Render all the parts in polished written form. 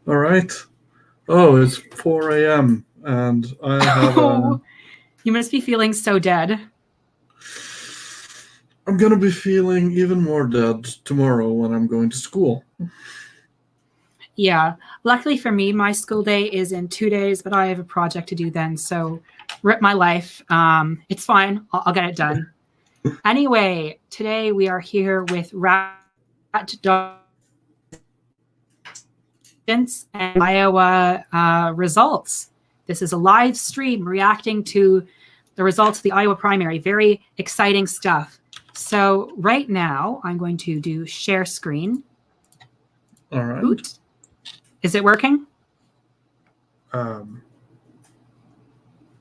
All right. Oh, it's 4 a.m. and I have a. Oh, you must be feeling so dead. I'm gonna be feeling even more dead tomorrow when I'm going to school. Yeah. Luckily for me, my school day is in 2 days, but I have a project to do then. So rip my life. It's fine. I'll get it done. Anyway, today we are here with Rat and Iowa results. This is a live stream reacting to the results of the Iowa primary. Very exciting stuff. So right now, I'm going to do share screen. All right. Oot. Is it working? Um,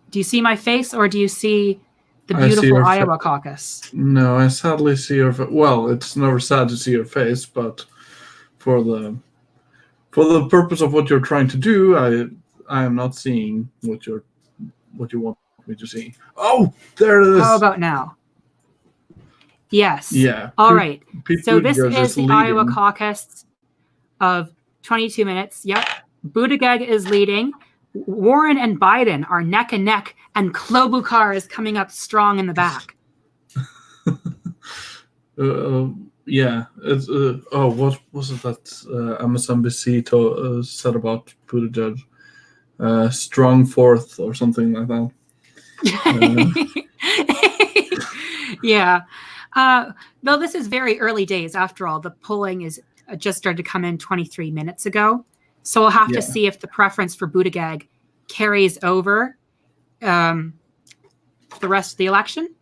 Do you see my face, or do you see the beautiful Iowa caucus? No, I sadly see your face. Well, it's never sad to see your face, but for the purpose of what you're trying to do, I am not seeing what you want me to see. Oh, there it is. How about now? Yes. Yeah. All right. So this is the leading. Iowa caucus of 22 minutes. Yep. Buttigieg is leading. Warren and Biden are neck and neck, and Klobuchar is coming up strong in the back. Yeah. It's, what was it that MSNBC said about Buttigieg? Strong fourth or something like that. Yeah. Though this is very early days. After all, the polling is just started to come in 23 minutes ago. So we'll have to see if the preference for Buttigieg carries over the rest of the election.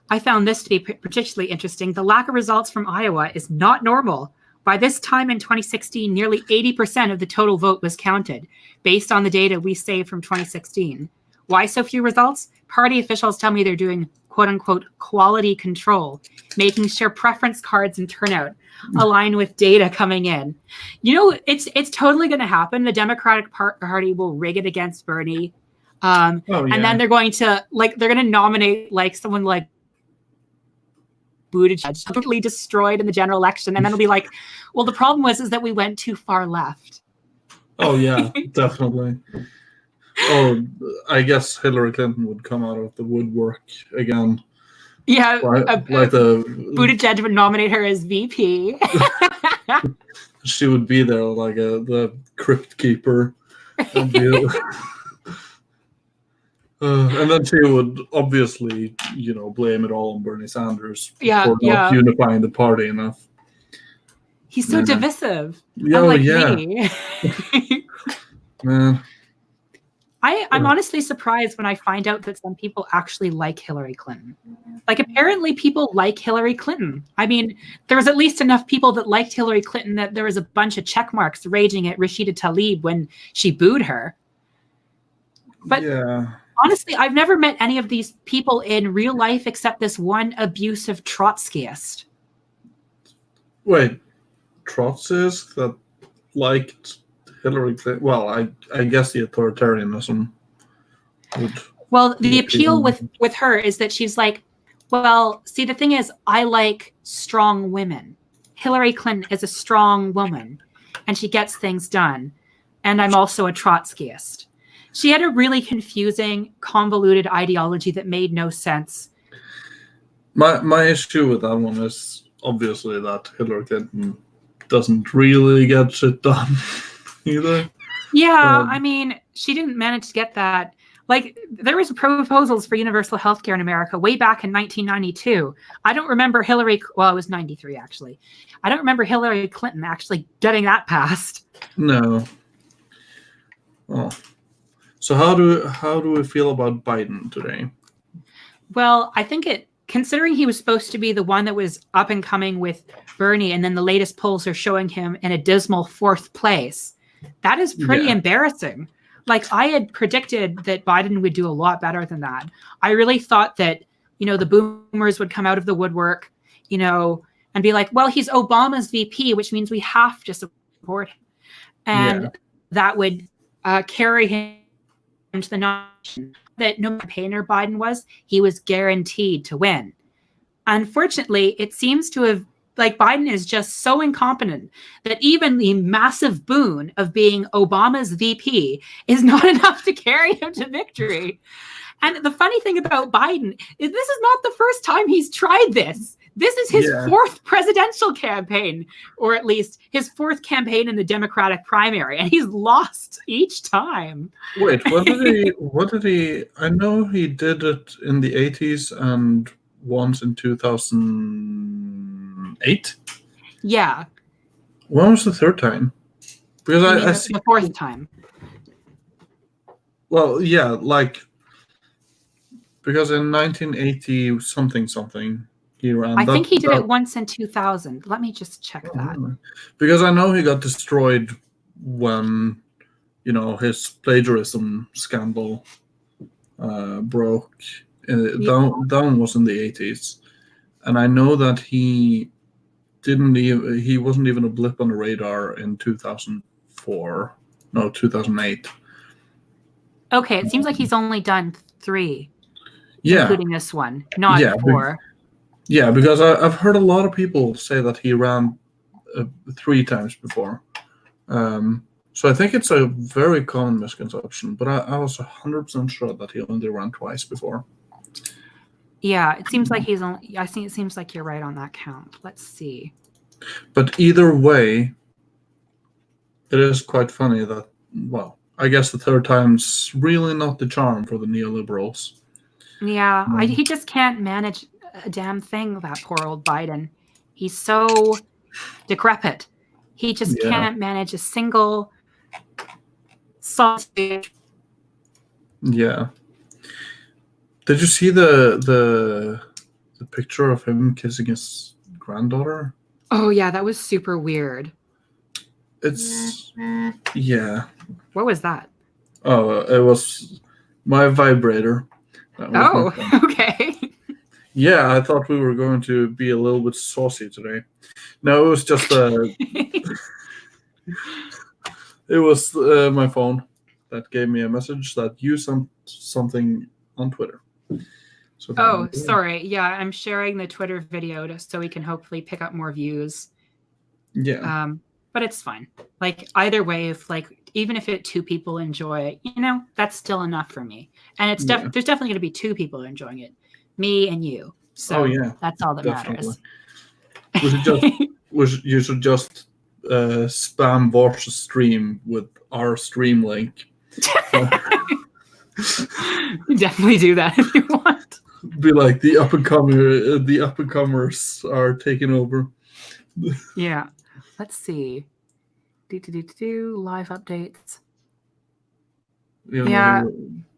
I found this to be particularly interesting. The lack of results from Iowa is not normal. By this time in 2016, nearly 80% of the total vote was counted, based on the data we saved from 2016. Why so few results? Party officials tell me they're doing quote-unquote quality control, making sure preference cards and turnout align with data coming in. You know, it's totally going to happen. The Democratic Party will rig it against Bernie. And then they're going to nominate someone like Buttigieg, completely destroyed in the general election, and then it'll be like, well, the problem is that we went too far left. Oh yeah, definitely. Oh, I guess Hillary Clinton would come out of the woodwork again. Yeah, Buttigieg would nominate her as VP. She would be there like the crypt keeper. And then she would obviously, blame it all on Bernie Sanders for not unifying the party enough. He's so divisive. Unlike me. Man. I'm honestly surprised when I find out that some people actually like Hillary Clinton. Apparently people like Hillary Clinton. I mean, there was at least enough people that liked Hillary Clinton that there was a bunch of check marks raging at Rashida Tlaib when she booed her. But honestly, I've never met any of these people in real life except this one abusive Trotskyist. Wait, Trotskyist that liked Hillary Clinton? Well, I guess the authoritarianism would. Well, the appeal with her is that she's like, well, see, the thing is, I like strong women. Hillary Clinton is a strong woman, and she gets things done. And I'm also a Trotskyist. She had a really confusing, convoluted ideology that made no sense. My issue with that one is obviously that Hillary Clinton doesn't really get shit done either. Yeah, I mean, she didn't manage to get that. There was proposals for universal health care in America way back in 1992. I don't remember it was 93 actually. I don't remember Hillary Clinton actually getting that passed. No. Oh. So how do we feel about Biden today? Well, I think considering he was supposed to be the one that was up and coming with Bernie, and then the latest polls are showing him in a dismal 4th place, that is pretty embarrassing. I had predicted that Biden would do a lot better than that. I really thought that, the boomers would come out of the woodwork, and be like, well, he's Obama's VP, which means we have to support him. And that would carry him to the nomination that no campaigner Biden was, he was guaranteed to win. Unfortunately, it seems to have like Biden is just so incompetent that even the massive boon of being Obama's VP is not enough to carry him to victory. And the funny thing about Biden is this is not the first time he's tried this. This is his fourth presidential campaign, or at least his fourth campaign in the Democratic primary, and he's lost each time. Wait, what did he? I know he did it in the 80s and once in 2008. Yeah. When was the third time? Because I see the fourth time. Well, yeah, like because in 1980 something. He ran. I think he did it once in 2000. Let me just check that. Because I know he got destroyed when, his plagiarism scandal broke. That was in the 80s. And I know that he wasn't even a blip on the radar in 2008. Okay, it seems like he's only done 3. Yeah. Including this one, not 4. Yeah, because I've heard a lot of people say that he ran 3 times before. So I think it's a very common misconception, but I was 100% sure that he only ran twice before. Yeah, it seems like I think it seems like you're right on that count. Let's see. But either way, it is quite funny that, well, I guess the third time's really not the charm for the neoliberals. Yeah, he just can't manage a damn thing, that poor old Biden. He's so decrepit. He just can't manage a single sausage. Yeah. Did you see the picture of him kissing his granddaughter? Oh yeah, that was super weird. It's What was that? Oh, it was my vibrator. Oh, okay. Yeah, I thought we were going to be a little bit saucy today. No, it was just it was my phone that gave me a message that you sent something on Twitter. So sorry. Yeah, I'm sharing the Twitter video just so we can hopefully pick up more views. Yeah. But it's fine. Like either way, if even if 2 people enjoy it, that's still enough for me. And it's there's definitely going to be 2 people enjoying it, me and you. So that's all that matters. You should just spam watch a stream with our stream link. Definitely do that if you want. Be like the up and comers are taking over. Yeah. Let's see. Live updates. Yeah,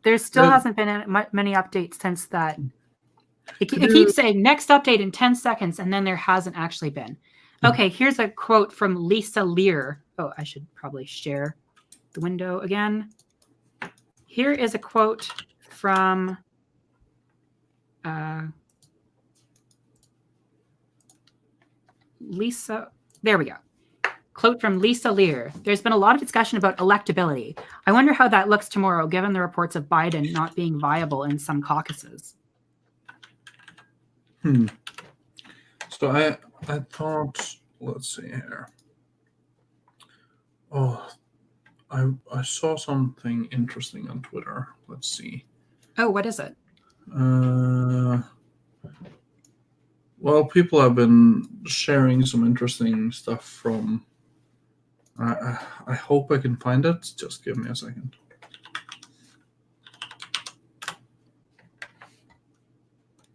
there still hasn't been many updates since that. It keeps saying next update in 10 seconds, and then there hasn't actually been. Okay, here's a quote from Lisa Lear. Oh, I should probably share the window again. Here is a quote from Lisa. There we go. Quote from Lisa Lear. There's been a lot of discussion about electability. I wonder how that looks tomorrow, given the reports of Biden not being viable in some caucuses. So I thought, let's see here. Oh, I saw something interesting on Twitter. Let's see. Oh, what is it? Well, people have been sharing some interesting stuff from. I hope I can find it. Just give me a second.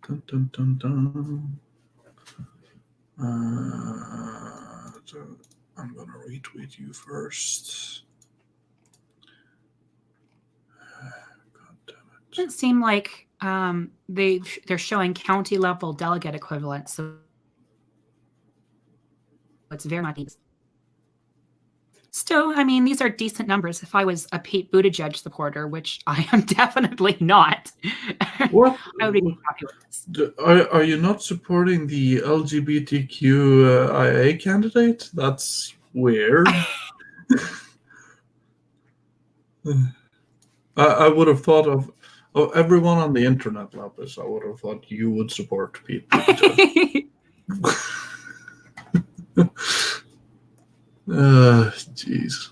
Dun, dun, dun, dun. So I'm gonna retweet you first. God damn it! Doesn't seem like they're showing county level delegate equivalents, so it's very much. Still, I mean, these are decent numbers. If I was a Pete Buttigieg supporter, which I am definitely not, What? I would be happy with this. Are you not supporting the LGBTQIA candidate? That's weird. I would have thought of everyone on the internet, Lapis. I would have thought you would support Pete Buttigieg. Jeez.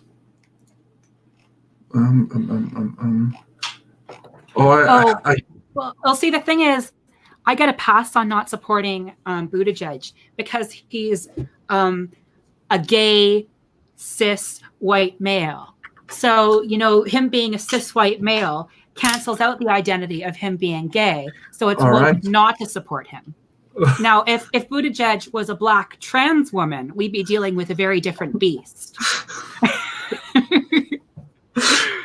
Well, see, the thing is, I got a pass on not supporting Buttigieg because he's a gay, cis, white male. So, him being a cis white male cancels out the identity of him being gay. So it's woke not to support him. Now, if Buttigieg was a black trans woman, we'd be dealing with a very different beast.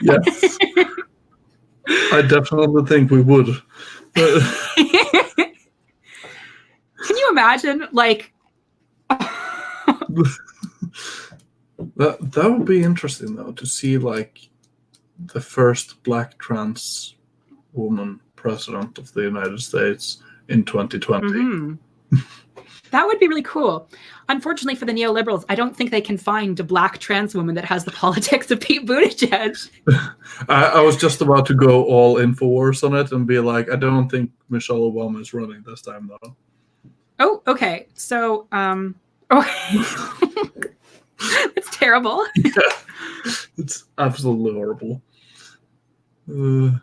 Yes. I definitely think we would. Can you imagine, like... That would be interesting, though, to see, like, the first black trans woman president of the United States in 2020. Mm-hmm. That would be really cool. Unfortunately for the neoliberals, I don't think they can find a black trans woman that has the politics of Pete Buttigieg. I was just about to go all Infowars on it and be like, I don't think Michelle Obama is running this time, though. Oh, okay. So, it's terrible. Yeah, it's absolutely horrible. Did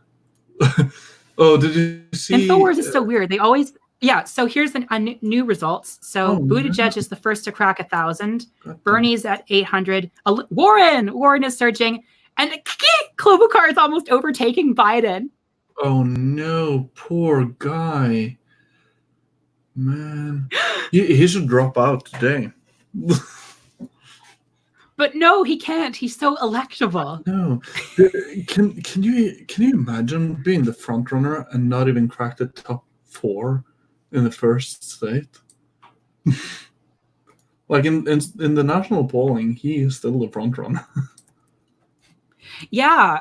you see? Infowars is so weird. They always... Yeah, so here's new results. So Buttigieg is the first to crack 1,000. Bernie's at 800. Warren is surging. And Klobuchar is almost overtaking Biden. Oh, no. Poor guy. Man. He should drop out today. But no, he can't. He's so electable. No. Can you imagine being the front runner and not even crack the top 4 in the first state? Like in the national polling, he is still the front runner. Yeah,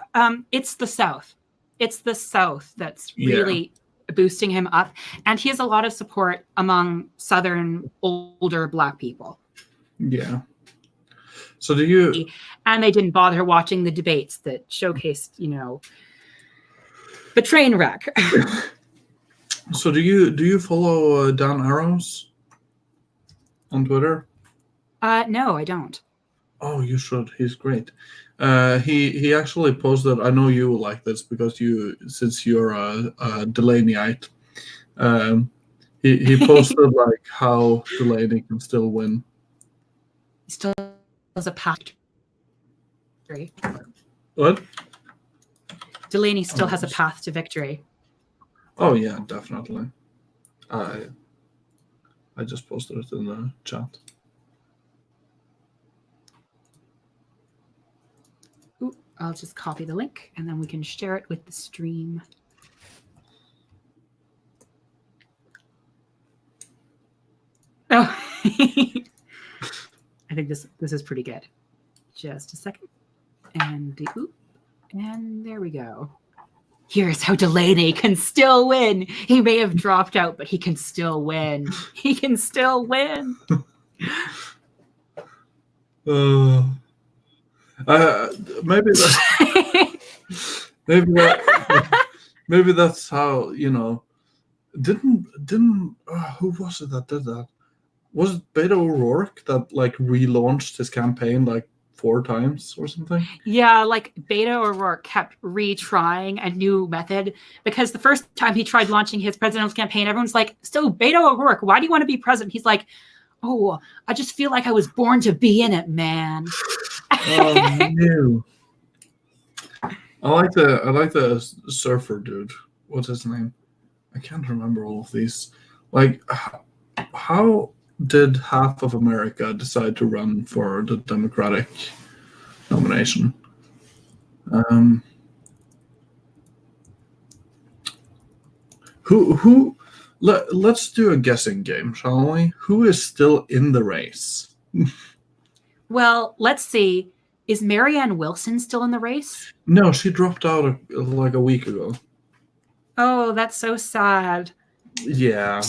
it's the South. It's the South that's really boosting him up, and he has a lot of support among Southern older Black people. Yeah. So do you? And they didn't bother watching the debates that showcased, the train wreck. So do you follow Dan Arrows on Twitter? No, I don't. Oh, you should. He's great. He actually posted. I know you will like this because since you're a Delaneyite. He posted like how Delaney can still win. He still has a path to victory. What? Delaney still has a path to victory. Oh yeah, definitely. I just posted it in the chat. Ooh, I'll just copy the link and then we can share it with the stream. Oh, I think this is pretty good. Just a second, and there we go. Here's how Delaney can still win. He may have dropped out, but he can still win. He can still win. Maybe that's how Didn't who was it that did that? Was it Beto O'Rourke that like relaunched his campaign like 4 times or something? Yeah, like Beto O'Rourke kept retrying a new method because the first time he tried launching his presidential campaign, everyone's like, so Beto O'Rourke, why do you want to be president? He's like, oh, I just feel like I was born to be in it, man. Oh no. I like the surfer dude. What's his name? I can't remember all of these. Like, how did half of America decide to run for the Democratic nomination? Let's do a guessing game, shall we? Who is still in the race? Well, let's see. Is Marianne Wilson still in the race? No, she dropped out like a week ago. Oh, that's so sad. Yeah.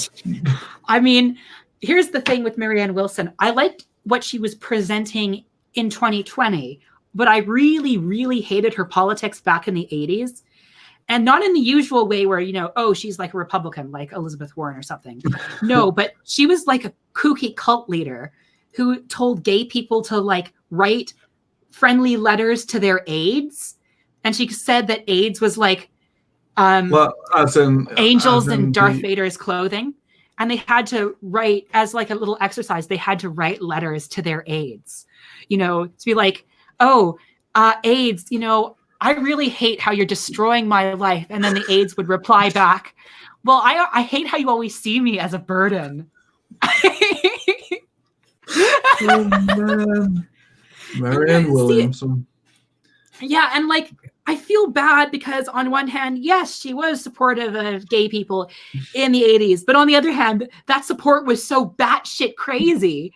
I mean, here's the thing with Marianne Wilson. I liked what she was presenting in 2020, but I really, really hated her politics back in the 80s. And not in the usual way where, oh, she's like a Republican, like Elizabeth Warren or something. No, but she was like a kooky cult leader who told gay people to like write friendly letters to their aides, and she said that AIDS was like well, angels in Darth the, Vader's clothing, and they had to write, as like a little exercise, they had to write letters to their aides, to be like, oh, AIDS, I really hate how you're destroying my life. And then the aides would reply back, well, I hate how you always see me as a burden. oh man, Marianne Williamson. Yeah, and like I feel bad because on one hand, yes, she was supportive of gay people in the 80s, but on the other hand, that support was so batshit crazy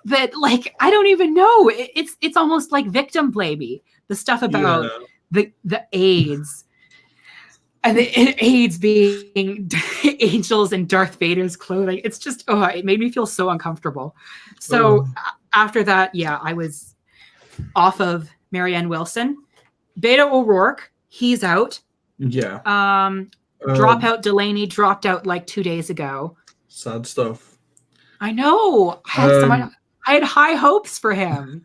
that like I don't even know. It's almost like victim blaming, the stuff about the AIDS. And the AIDS being angels in Darth Vader's clothing. It's just, it made me feel so uncomfortable. So after that, yeah, I was off of Marianne Wilson. Beto O'Rourke, he's out. Yeah. Dropout Delaney dropped out like 2 days ago. Sad stuff. I know. I had high hopes for him.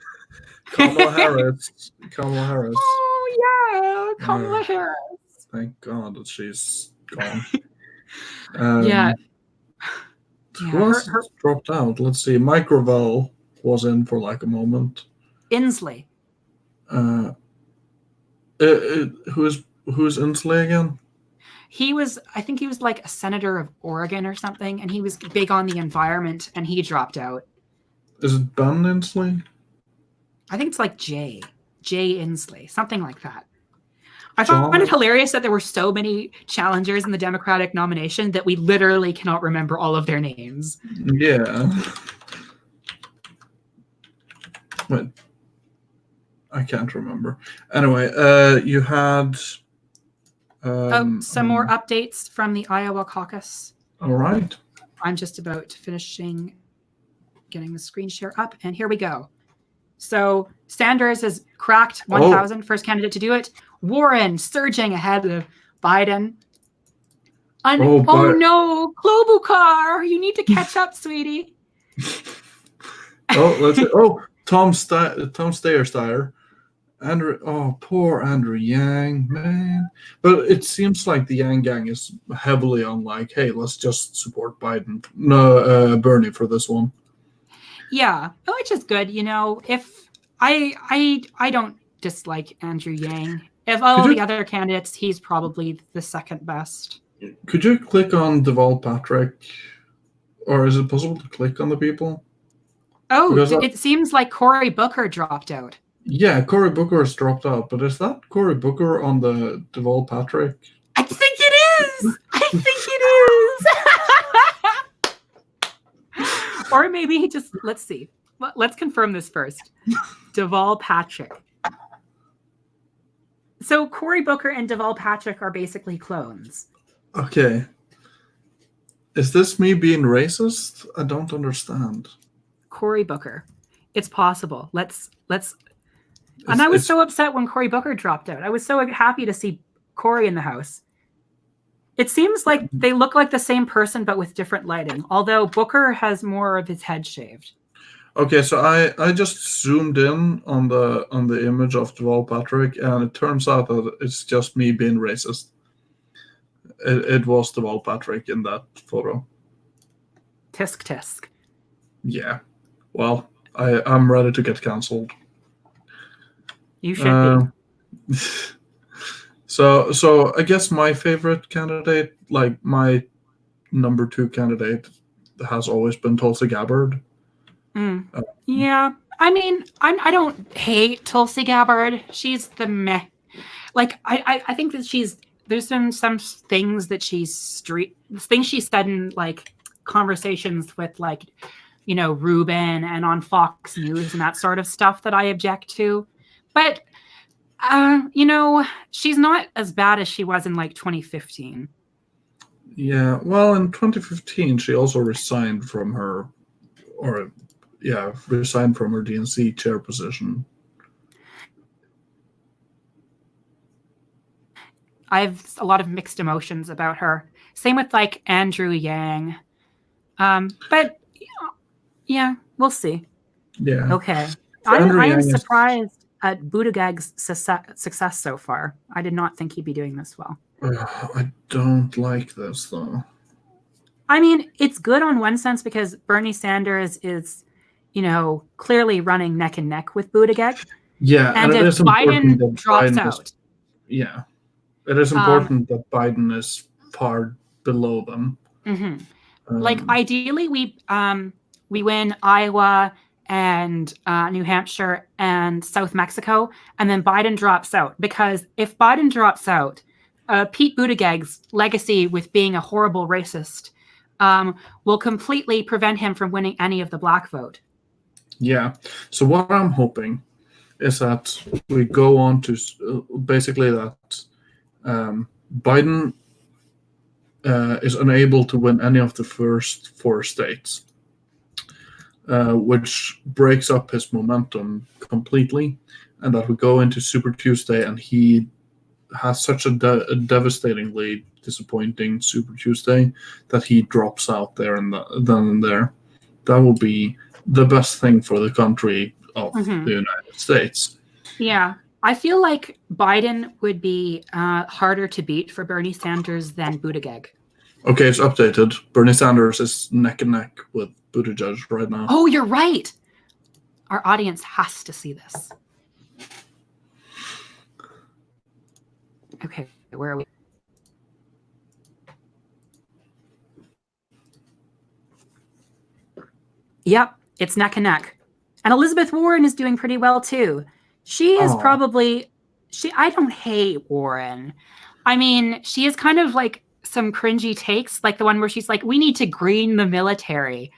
Kamala Harris. Oh, yeah. Kamala Harris. Thank God that she's gone. Yeah. Who else dropped out? Let's see. Mike Gravel was in for like a moment. Inslee. Who's Inslee again? I think he was like a senator of Oregon or something, and he was big on the environment, and he dropped out. Is it Ben Inslee? I think it's like Jay Inslee, something like that. I found it hilarious that there were so many challengers in the Democratic nomination that we literally cannot remember all of their names. Yeah. Wait. I can't remember. Anyway, you had... some more updates from the Iowa caucus. All right. I'm just about getting the screen share up, and here we go. So Sanders has cracked 1,000, first candidate to do it. Warren surging ahead of Biden. No, Klobuchar, you need to catch up, sweetie. Let's see. Tom Steyer. Poor Andrew Yang, man. But it seems like the Yang gang is heavily on like, hey, let's just support Bernie for this one. Yeah, which is good. If I don't dislike Andrew Yang. Of all the other candidates, he's probably the second best. Could you click on Deval Patrick? Or is it possible to click on the people? It seems like Cory Booker dropped out. Yeah, Cory Booker has dropped out, but is that Cory Booker on the Deval Patrick? I think it is! Or maybe he just, let's see. Let's confirm this first. Deval Patrick. So Cory Booker and Deval Patrick are basically clones. Okay. Is this me being racist? I don't understand. Cory Booker. It's possible. And I was so upset when Cory Booker dropped out. I was so happy to see Cory in the house. It seems like they look like the same person, but with different lighting. Although Booker has more of his head shaved. Okay, so I just zoomed in on the image of Deval Patrick, and it turns out that it's just me being racist. It was Deval Patrick in that photo. Tisk tisk. Yeah. Well, I'm ready to get cancelled. You should be. So I guess my favorite candidate, like my number 2 candidate, has always been Tulsi Gabbard. Yeah. I mean, I don't hate Tulsi Gabbard. She's the meh. Like, I think that there's some things that things she said in like conversations with like, Rubin and on Fox News and that sort of stuff that I object to. But, she's not as bad as she was in like 2015. Yeah. Well, in 2015, she also resigned from her DNC chair position. I have a lot of mixed emotions about her. Same with like Andrew Yang. But yeah, we'll see. Yeah. Okay. So Andrew I am Yang is- surprised at Buttigieg's success so far. I did not think he'd be doing this well. I don't like this though. I mean, it's good on one sense because Bernie Sanders is, clearly running neck and neck with Buttigieg. Yeah, And it if is important Biden that drops Biden out, yeah, it is important that Biden is far below them. like ideally, we win Iowa and New Hampshire and South Mexico, and then Biden drops out. Because if Biden drops out, Pete Buttigieg's legacy with being a horrible racist will completely prevent him from winning any of the black vote. Yeah. So what I'm hoping is that we go on to basically that Biden is unable to win any of the first 4 states, which breaks up his momentum completely, and that we go into Super Tuesday and he has such a devastatingly disappointing Super Tuesday that he drops out there and then and there. That will be the best thing for the country of the United States. Yeah. I feel like Biden would be harder to beat for Bernie Sanders than Buttigieg. Okay, it's updated. Bernie Sanders is neck and neck with Buttigieg right now. Oh, you're right. Our audience has to see this. Okay, where are we? Yep, it's neck and neck. And Elizabeth Warren is doing pretty well too. She is probably I don't hate Warren. I mean, she is kind of like some cringy takes, like the one where she's like, we need to green the military.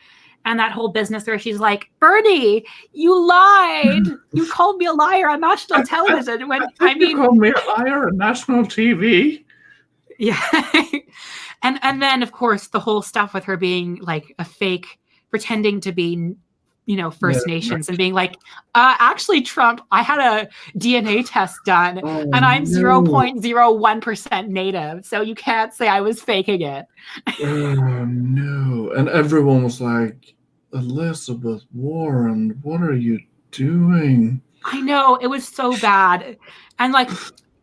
And that whole business where she's like, Bernie, you lied. You called me a liar on national television. When you called me a liar on national TV. Yeah. and then of course the whole stuff with her being like a fake, pretending to be First Nations and being like, actually, Trump, I had a DNA test done and I'm 0.01% Native. So you can't say I was faking it. Oh, no. And everyone was like, Elizabeth Warren, what are you doing? I know. It was so bad. And like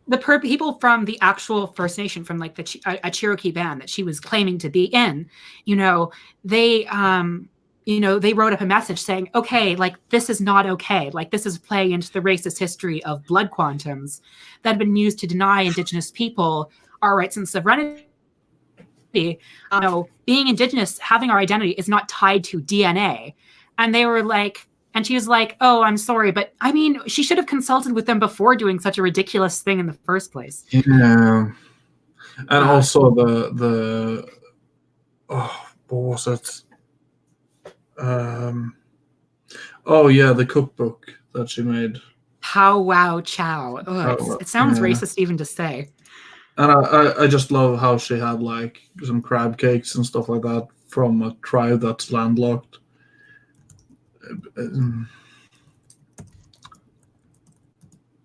the people from the actual First Nation, from like a Cherokee band that she was claiming to be in, they wrote up a message saying, okay, like this is not okay. Like this is playing into the racist history of blood quantums that have been used to deny Indigenous people our rights and sovereignty. Being Indigenous, having our identity is not tied to DNA. And they were like, and she was like, oh, I'm sorry. But I mean, she should have consulted with them before doing such a ridiculous thing in the first place. Yeah. And also what was it? The cookbook that she made. Pow Wow Chow. It sounds racist even to say. And I just love how she had like some crab cakes and stuff like that from a tribe that's landlocked.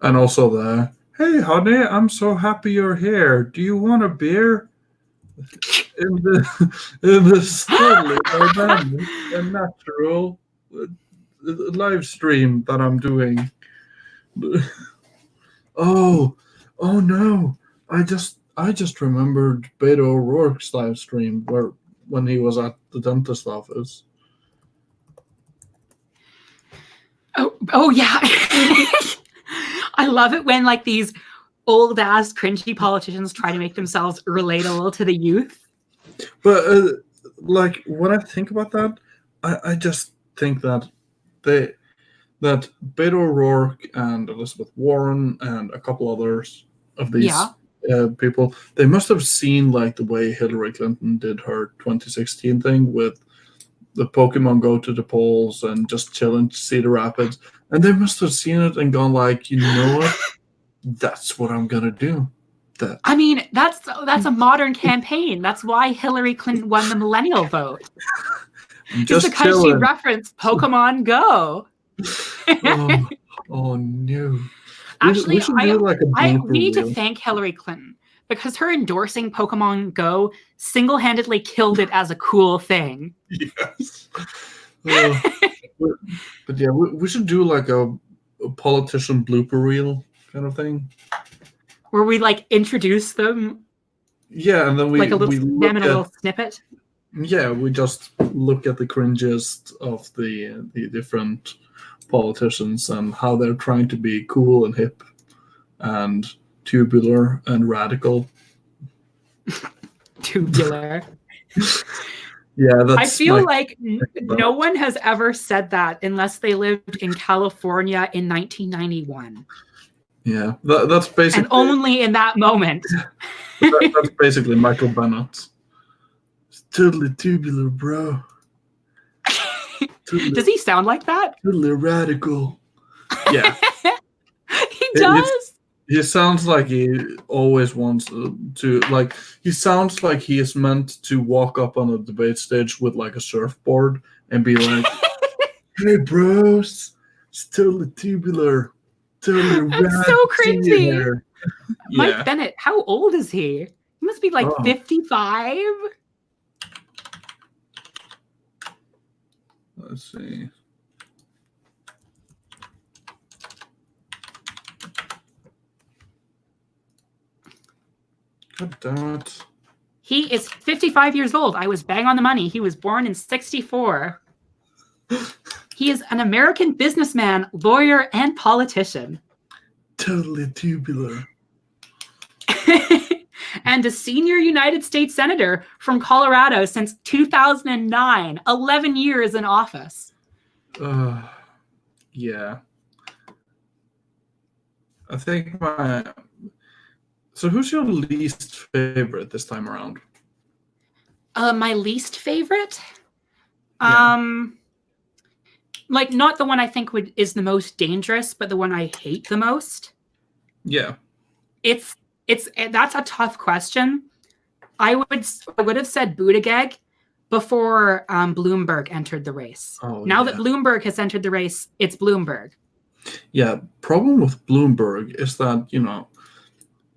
And also hey honey, I'm so happy you're here. Do you want a beer? In the steadily dynamic and natural live stream that I'm doing. Oh no! I just remembered Beto O'Rourke's live stream when he was at the dentist office. Oh yeah. I love it when like these old ass cringy politicians try to make themselves relatable to the youth. But like when I think about that, I just think that that Beto O'Rourke and Elizabeth Warren and a couple others of these people, they must have seen like the way Hillary Clinton did her 2016 thing with the Pokemon Go to the polls and just chill in Cedar Rapids, and they must have seen it and gone like, you know what, that's what I'm gonna do. I mean, that's a modern campaign. That's why Hillary Clinton won the millennial vote. Just because she referenced Pokemon Go. Oh no! Actually, we need to thank Hillary Clinton because her endorsing Pokemon Go single-handedly killed it as a cool thing. Yes. Uh, but yeah, we should do like a politician blooper reel kind of thing. Where we like introduce them, Yeah, and then like a we little look them in a little snippet. yeah, we just look at the cringiest of the different politicians and how they're trying to be cool and hip and tubular and radical. Tubular. Yeah, that's I feel my- like no one has ever said that unless they lived in California in 1991. yeah, that's basically And only in that moment. that's basically Michael Bennett. It's totally tubular, bro. Totally, Does he sound like that? totally radical. Yeah, He does. he sounds like he always wants to like. He sounds like he is meant to walk up on a debate stage with like a surfboard and be like, "Hey, bros, it's totally tubular, totally rad so cringy. here." Mike Bennett, how old is he? He must be like 55. Let's see. God damn it. He is 55 years old. I was bang on the money. He was born in 64. He is an American businessman, lawyer, and politician. Totally tubular. And a senior United States Senator from Colorado since 2009, 11 years in office. Yeah. I think So who's your least favorite this time around? My least favorite? Yeah. Like not the one I think is the most dangerous, but the one I hate the most. Yeah. That's a tough question. I would have said Buttigieg before Bloomberg entered the race. Now that Bloomberg has entered the race, it's Bloomberg. Yeah. Problem with Bloomberg is that,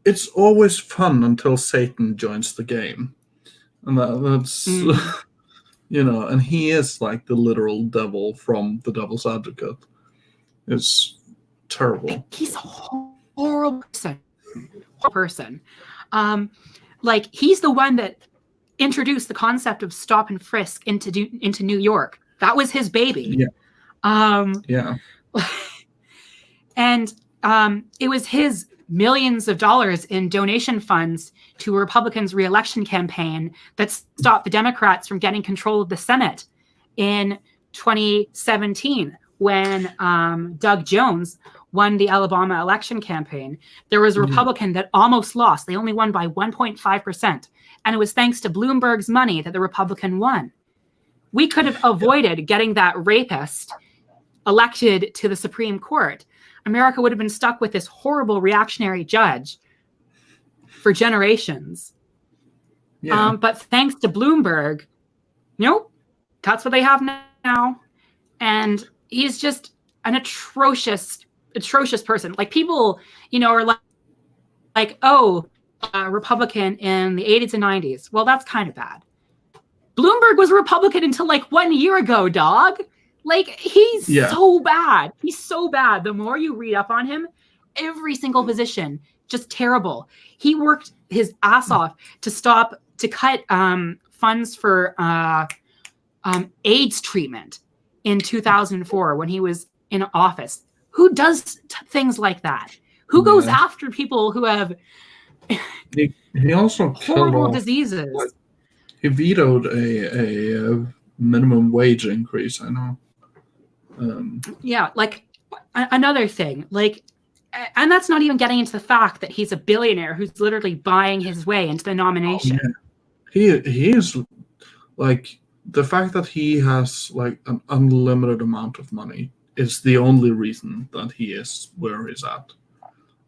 it's always fun until Satan joins the game. And that's, and he is like the literal devil from The Devil's Advocate. It's terrible. He's a horrible person. Like he's the one that introduced the concept of stop and frisk into New York. That was his baby. Yeah. Yeah. And it was his millions of dollars in donation funds to a Republicans' re-election campaign that stopped the Democrats from getting control of the Senate in 2017 when Doug Jones won the Alabama election campaign. There was a Republican that almost lost. They only won by 1.5%. And it was thanks to Bloomberg's money that the Republican won. We could have avoided getting that rapist elected to the Supreme Court. America would have been stuck with this horrible reactionary judge for generations. Yeah. But thanks to Bloomberg, nope, that's what they have now. And he's just an atrocious person. Like people, are like, oh, Republican in the 80s and 90s. Well, that's kind of bad. Bloomberg was a Republican until like 1 year ago, dog. Like, he's so bad. He's so bad. The more you read up on him, every single position, just terrible. He worked his ass off to cut funds for AIDS treatment in 2004 when he was in office. Who does things like that? Who goes after people who have he also horrible diseases? Like, he vetoed a minimum wage increase, I know. Like another thing, like, and that's not even getting into the fact that he's a billionaire who's literally buying his way into the nomination. He is like the fact that he has like an unlimited amount of money is the only reason that he is where he's at.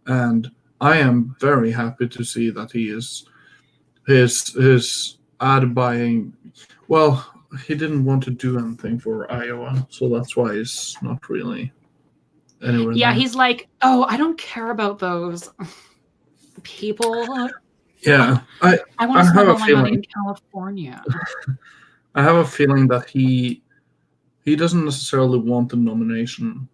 And I am very happy to see that he is his ad buying. Well, he didn't want to do anything for Iowa, so that's why he's not really anywhere. Yeah, there. he's like, oh, I don't care about those people. Yeah, I want to spend all my money in California. I have a feeling that he he doesn't necessarily want the nomination,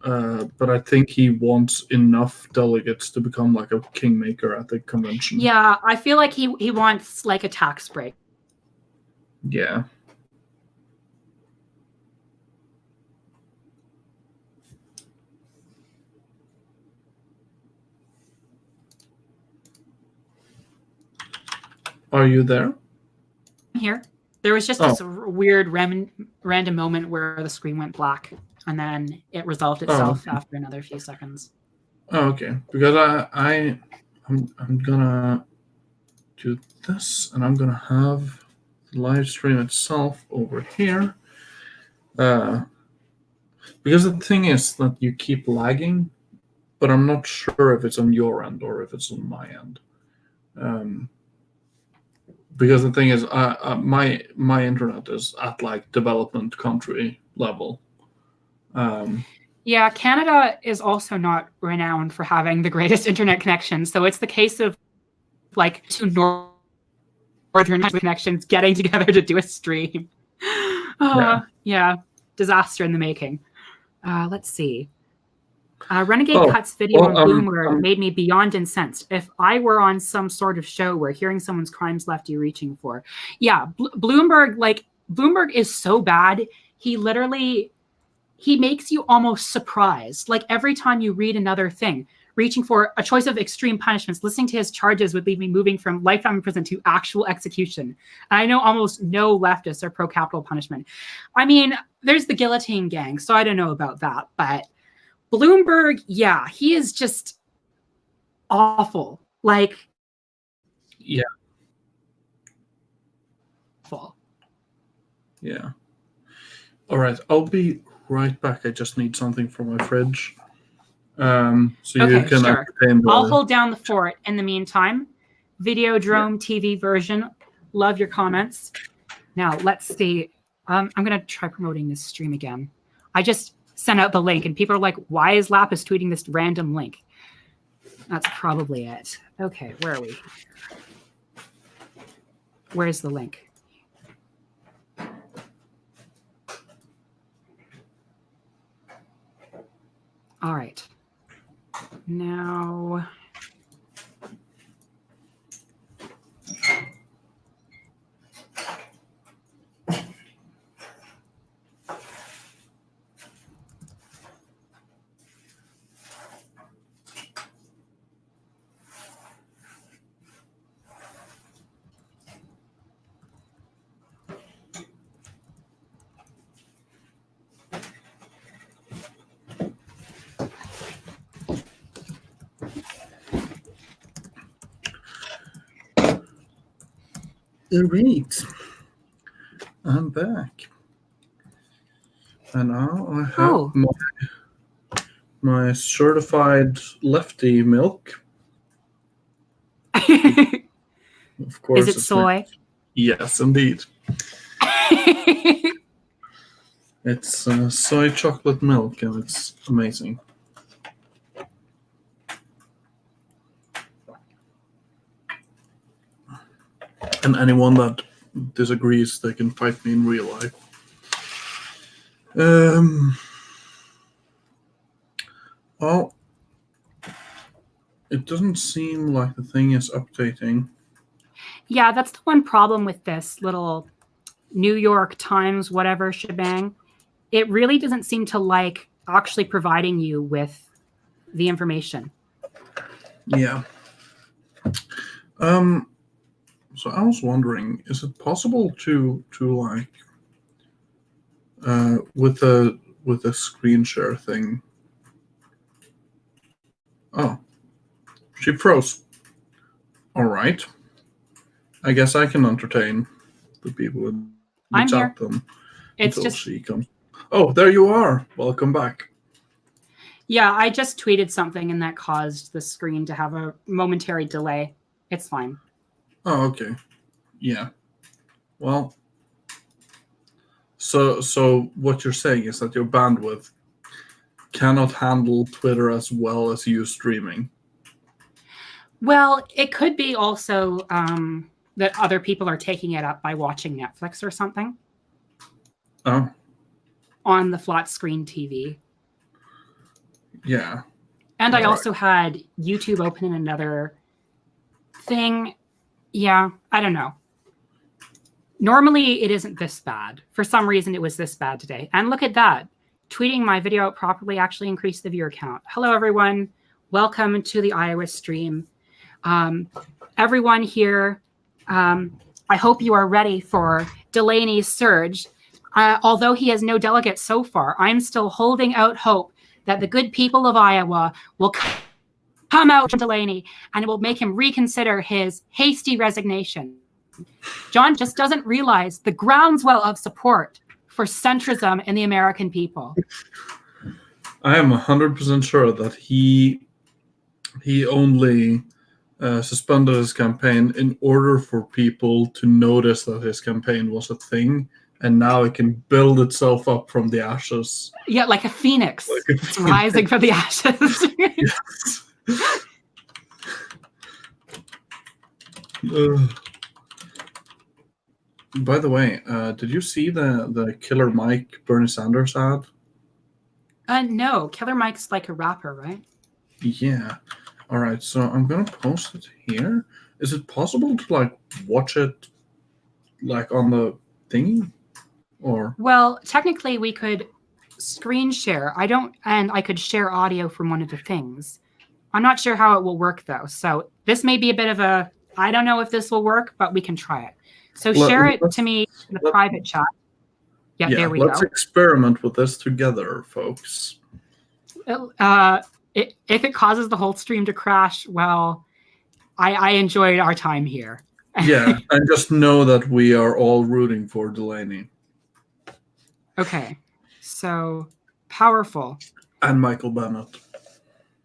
but I think he wants enough delegates to become like a kingmaker at the convention. Yeah, I feel like he wants like a tax break. Yeah. Are you there? Here. There was just this weird random moment where the screen went black, and then it resolved itself after another few seconds. Oh, okay. Because I'm gonna do this, and I'm gonna have the live stream itself over here. Because the thing is that you keep lagging, but I'm not sure if it's on your end or if it's on my end. Because the thing is, my internet is at like development country level. Yeah, Canada is also not renowned for having the greatest internet connection. So it's the case of like two northern connections getting together to do a stream. Yeah, disaster in the making. Let's see. Renegade Cuts video on Bloomberg made me beyond incensed. If I were on some sort of show where hearing someone's crimes left you reaching for. Yeah, Bloomberg is so bad. He makes you almost surprised. Like every time you read another thing, reaching for a choice of extreme punishments, listening to his charges would leave me moving from lifetime in prison to actual execution. And I know almost no leftists are pro-capital punishment. I mean, there's the guillotine gang, so I don't know about that, but Bloomberg, yeah, he is just awful. Like, yeah. Awful. Yeah. All right, I'll be right back. I just need something from my fridge. So okay, you can sure. I'll hold down the fort in the meantime. Videodrome TV version. Love your comments. Now, let's see. I'm going to try promoting this stream again. I just sent out the link, and people are like, why is Lapis tweeting this random link? That's probably it. Okay, where are we? Where's the link? All right. Now... Great. I'm back. And now I have my certified lefty milk. Of course. Is it soy? Yes, indeed. It's soy chocolate milk, and it's amazing. And anyone that disagrees, they can fight me in real life. Well, it doesn't seem like the thing is updating. Yeah, that's the one problem with this little New York Times whatever shebang. It really doesn't seem to like actually providing you with the information. Yeah. So I was wondering, is it possible to like with a screen share thing? Oh, she froze. All right. I guess I can entertain the people and reach out to them until she comes. Oh, there you are. Welcome back. Yeah, I just tweeted something and that caused the screen to have a momentary delay. It's fine. Oh, okay. Yeah. Well, so what you're saying is that your bandwidth cannot handle Twitter as well as you streaming. Well, it could be also that other people are taking it up by watching Netflix or something. Oh. on the flat screen TV. Yeah. And I All also had YouTube open in another thing. Yeah, I don't know. Normally, it isn't this bad. For some reason, it was this bad today. And look at that. Tweeting my video out properly actually increased the viewer count. Hello, everyone. Welcome to the Iowa stream. Everyone here, I hope you are ready for Delaney's surge. Although he has no delegates so far, I'm still holding out hope that the good people of Iowa will come out to Delaney and it will make him reconsider his hasty resignation. John just doesn't realize the groundswell of support for centrism in the American people. I am 100% sure that he only suspended his campaign in order for people to notice that his campaign was a thing, and now it can build itself up from the ashes. Yeah, like a phoenix. It's rising from the ashes. Yes. By the way, did you see the Killer Mike Bernie Sanders ad? No, Killer Mike's like a rapper, right? Yeah. All right, so I'm gonna post it here. Is it possible to like watch it like on the thingy, or? Well, technically, we could screen share. And I could share audio from one of the things. I'm not sure how it will work though. So this may be a bit of a. I don't know if this will work, but we can try it. So share it to me in the private chat. Yeah, there we go. Let's experiment with this together, folks. If it causes the whole stream to crash, well, I enjoyed our time here. Yeah, and just know that we are all rooting for Delaney. Okay, so powerful. And Michael Bennett.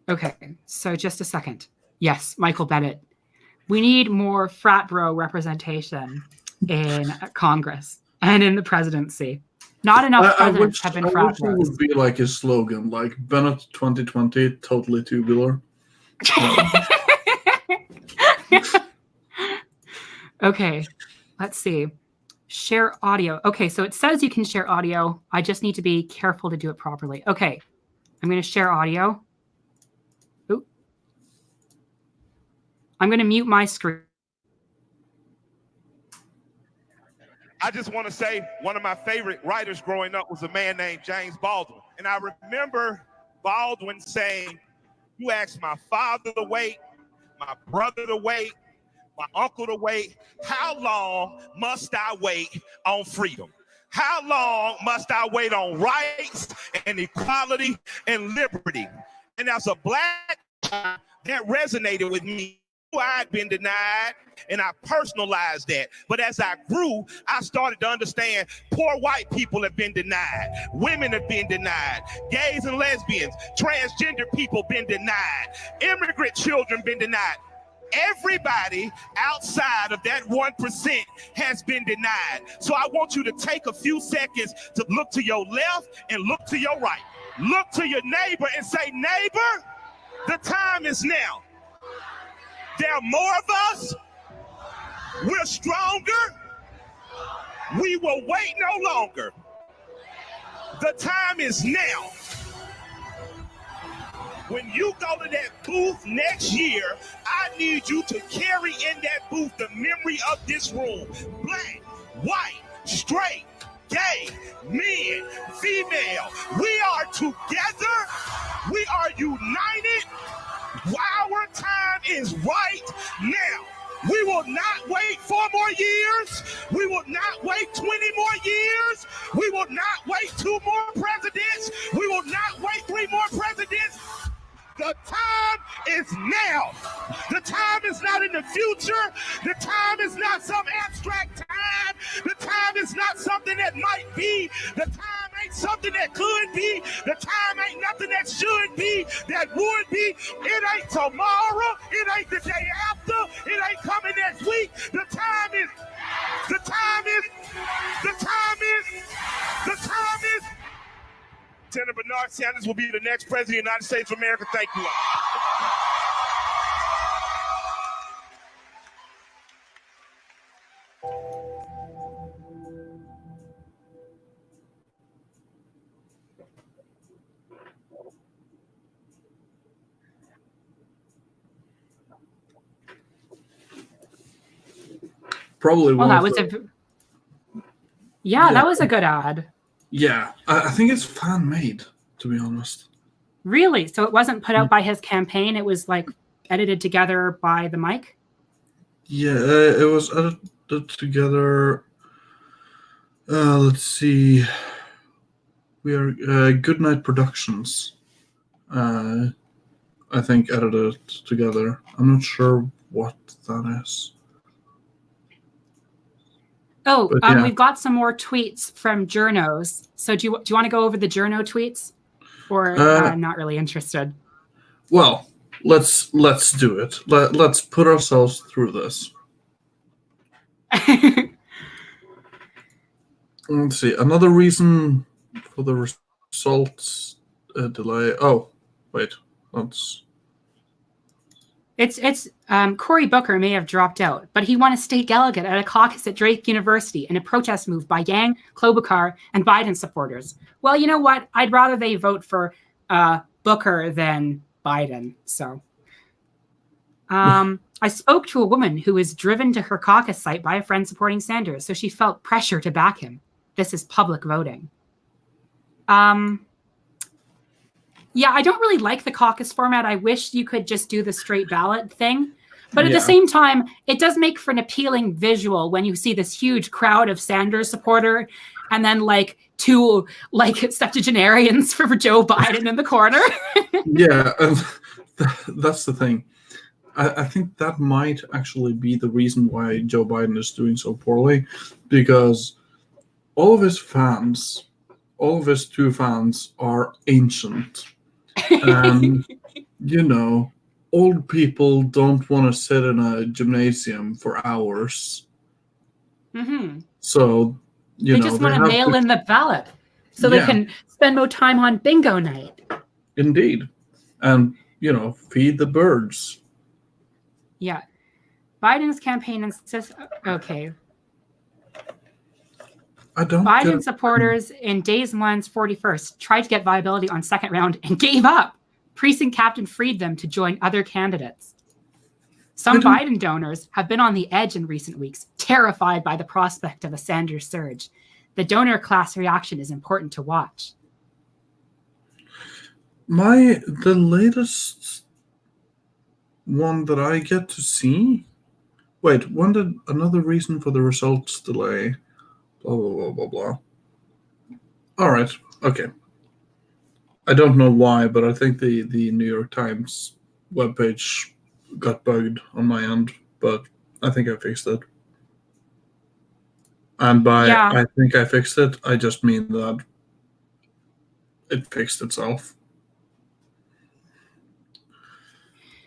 Okay, so just a second. Yes, Michael Bennett. We need more frat bro representation in Congress and in the presidency. Not enough presidents have been frat bros. It would be like his slogan, like Bennett 2020, totally tubular. Okay, let's see. Share audio. Okay, so it says you can share audio. I just need to be careful to do it properly. Okay, I'm going to share audio. Ooh. I'm going to mute my screen. I just want to say one of my favorite writers growing up was a man named James Baldwin. And I remember Baldwin saying, you asked my father to wait, my brother to wait, my uncle to wait. How long must I wait on freedom? How long must I wait on rights and equality and liberty? And as a black child, that resonated with me. I'd been denied, and I personalized that. But as I grew, I started to understand poor white people have been denied. Women have been denied. Gays and lesbians, transgender people been denied. Immigrant children been denied. Everybody outside of that 1% has been denied. So I want you to take a few seconds to look to your left and look to your right. Look to your neighbor and say, neighbor, the time is now. There are more of us. We're stronger. We will wait no longer. The time is now. When you go to that booth next year, I need you to carry in that booth the memory of this room. Black, white, straight, gay, men, female. We are together. We are united. Our time is right now. We will not wait 4 more years. We will not wait 20 more years. We will not wait 2 more presidents. We will not wait 3 more presidents. The time is now. The time is not in the future. The time is not some abstract time. The time is not something that might be. The time ain't something that could be. The time ain't nothing that should be, that would be. It ain't tomorrow. It ain't the day after. It ain't coming next week. The time is. Senator Bernard Sanders will be the next president of the United States of America. Thank you all. Probably Well, one that of was the, yeah, that was a good ad. yeah. I think it's fan made, to be honest. Really? So it wasn't put out by his campaign. It was like edited together by the mic. Yeah, it was edited together. Let's see. We are Goodnight Productions. I think edited it together. I'm not sure what that is. Oh, But yeah. we've got some more tweets from journos. So do you want to go over the journo tweets, or not really interested? Well, let's do it. Let's put ourselves through this. Let's see. Another reason for the results delay. Oh, wait. Let's. It's Cory Booker may have dropped out, but he won a state delegate at a caucus at Drake University in a protest move by Yang, Klobuchar, and Biden supporters. Well, you know what? I'd rather they vote for Booker than Biden. So I spoke to a woman who was driven to her caucus site by a friend supporting Sanders, so she felt pressure to back him. This is public voting. Yeah, I don't really like the caucus format. I wish you could just do the straight ballot thing. But at the same time, it does make for an appealing visual when you see this huge crowd of Sanders supporter and then like two like septuagenarians for Joe Biden in the corner. Yeah, that's the thing. I think that might actually be the reason why Joe Biden is doing so poorly, because all of his fans, all of his true fans are ancient. And, you know, old people don't want to sit in a gymnasium for hours. Mm-hmm. So, they just want to mail in the ballot so they can spend more time on bingo night. Indeed. And, you know, feed the birds. Yeah. Biden's campaign insists. Okay. Biden supporters in Des Moines 41st tried to get viability on second round and gave up. Precinct captain freed them to join other candidates. Some Biden donors have been on the edge in recent weeks, terrified by the prospect of a Sanders surge. The donor class reaction is important to watch. The latest one that I get to see. Wait, when did another reason for the results delay? Blah, blah, blah, blah, blah. All right. Okay. I don't know why, but I think the New York Times webpage got bugged on my end, but I think I fixed it. And by I think I fixed it, I just mean that it fixed itself.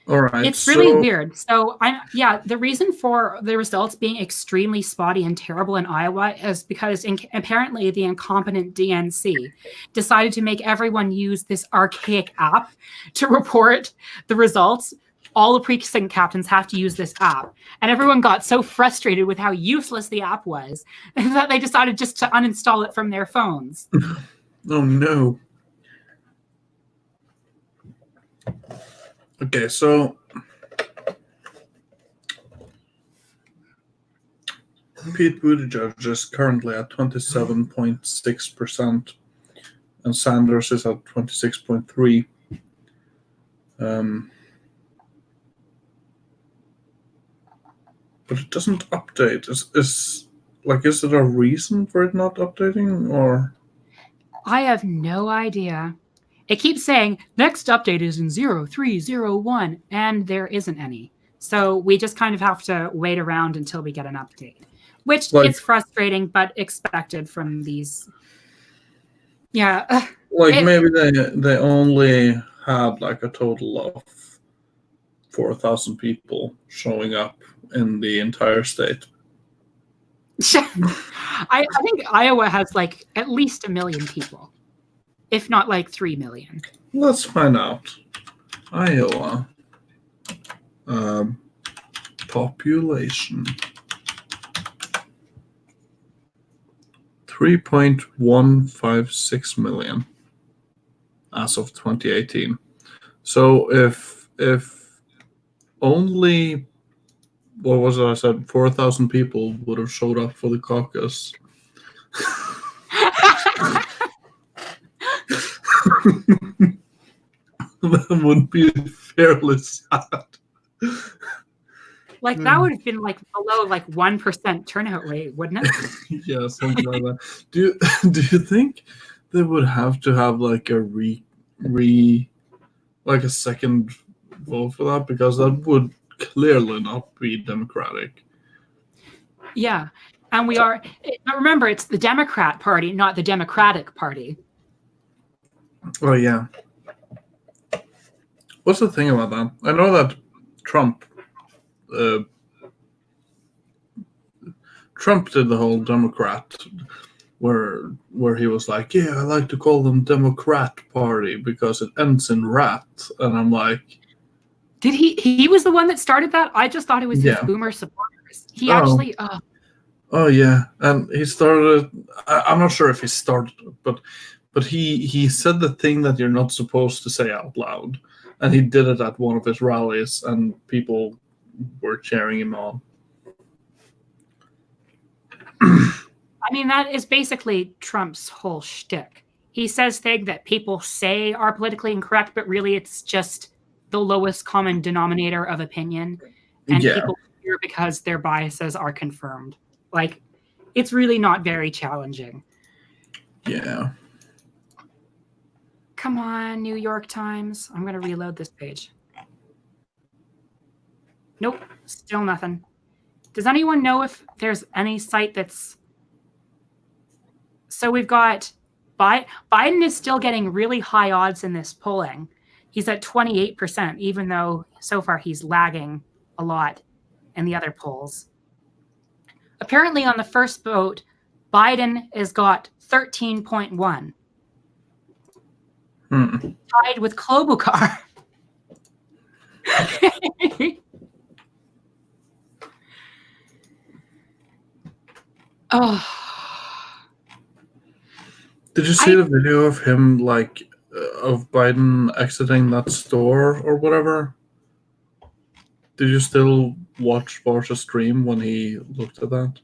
All right. It's really weird. So the reason for the results being extremely spotty and terrible in Iowa is because apparently the incompetent DNC decided to make everyone use this archaic app to report the results. All the precinct captains have to use this app. And everyone got so frustrated with how useless the app was that they decided just to uninstall it from their phones. Oh, no. Okay, so Pete Buttigieg is currently at 27.6%, and Sanders is at 26.3%. But it doesn't update. Is it a reason for it not updating, or? I have no idea. It keeps saying next update is in 0301, and there isn't any. So we just kind of have to wait around until we get an update, which is frustrating but expected from these. Yeah. Maybe they only had like a total of 4,000 people showing up in the entire state. I think Iowa has like at least 1 million people. If not like 3 million. Let's find out. Iowa population 3.156 million as of 2018. So if only what was it I said? 4,000 people would have showed up for the caucus. That would be fairly sad. Like that would have been like below like 1% turnout rate, wouldn't it? Yeah, something like that. Do you think they would have to have like a like a second vote for that? Because that would clearly not be democratic. Yeah. And but remember, it's the Democrat Party, not the Democratic Party. Oh yeah. What's the thing about that? I know that Trump did the whole Democrat where he was like, yeah, I like to call them Democrat Party because it ends in rat. And I'm like, did he was the one that started that? I just thought it was his boomer supporters. He actually Oh yeah. And he started I'm not sure if he started, but he said the thing that you're not supposed to say out loud. And he did it at one of his rallies, and people were cheering him on. I mean, that is basically Trump's whole shtick. He says things that people say are politically incorrect, but really it's just the lowest common denominator of opinion. And people hear because their biases are confirmed. Like, it's really not very challenging. Yeah. Come on, New York Times. I'm going to reload this page. Nope, still nothing. Does anyone know if there's any site that's... So we've got... Biden is still getting really high odds in this polling. He's at 28%, even though so far he's lagging a lot in the other polls. Apparently on the first vote, Biden has got 13.1. Tied with Klobuchar. Oh. Did you see the video of him, like, of Biden exiting that store or whatever? Did you still watch a stream when he looked at that?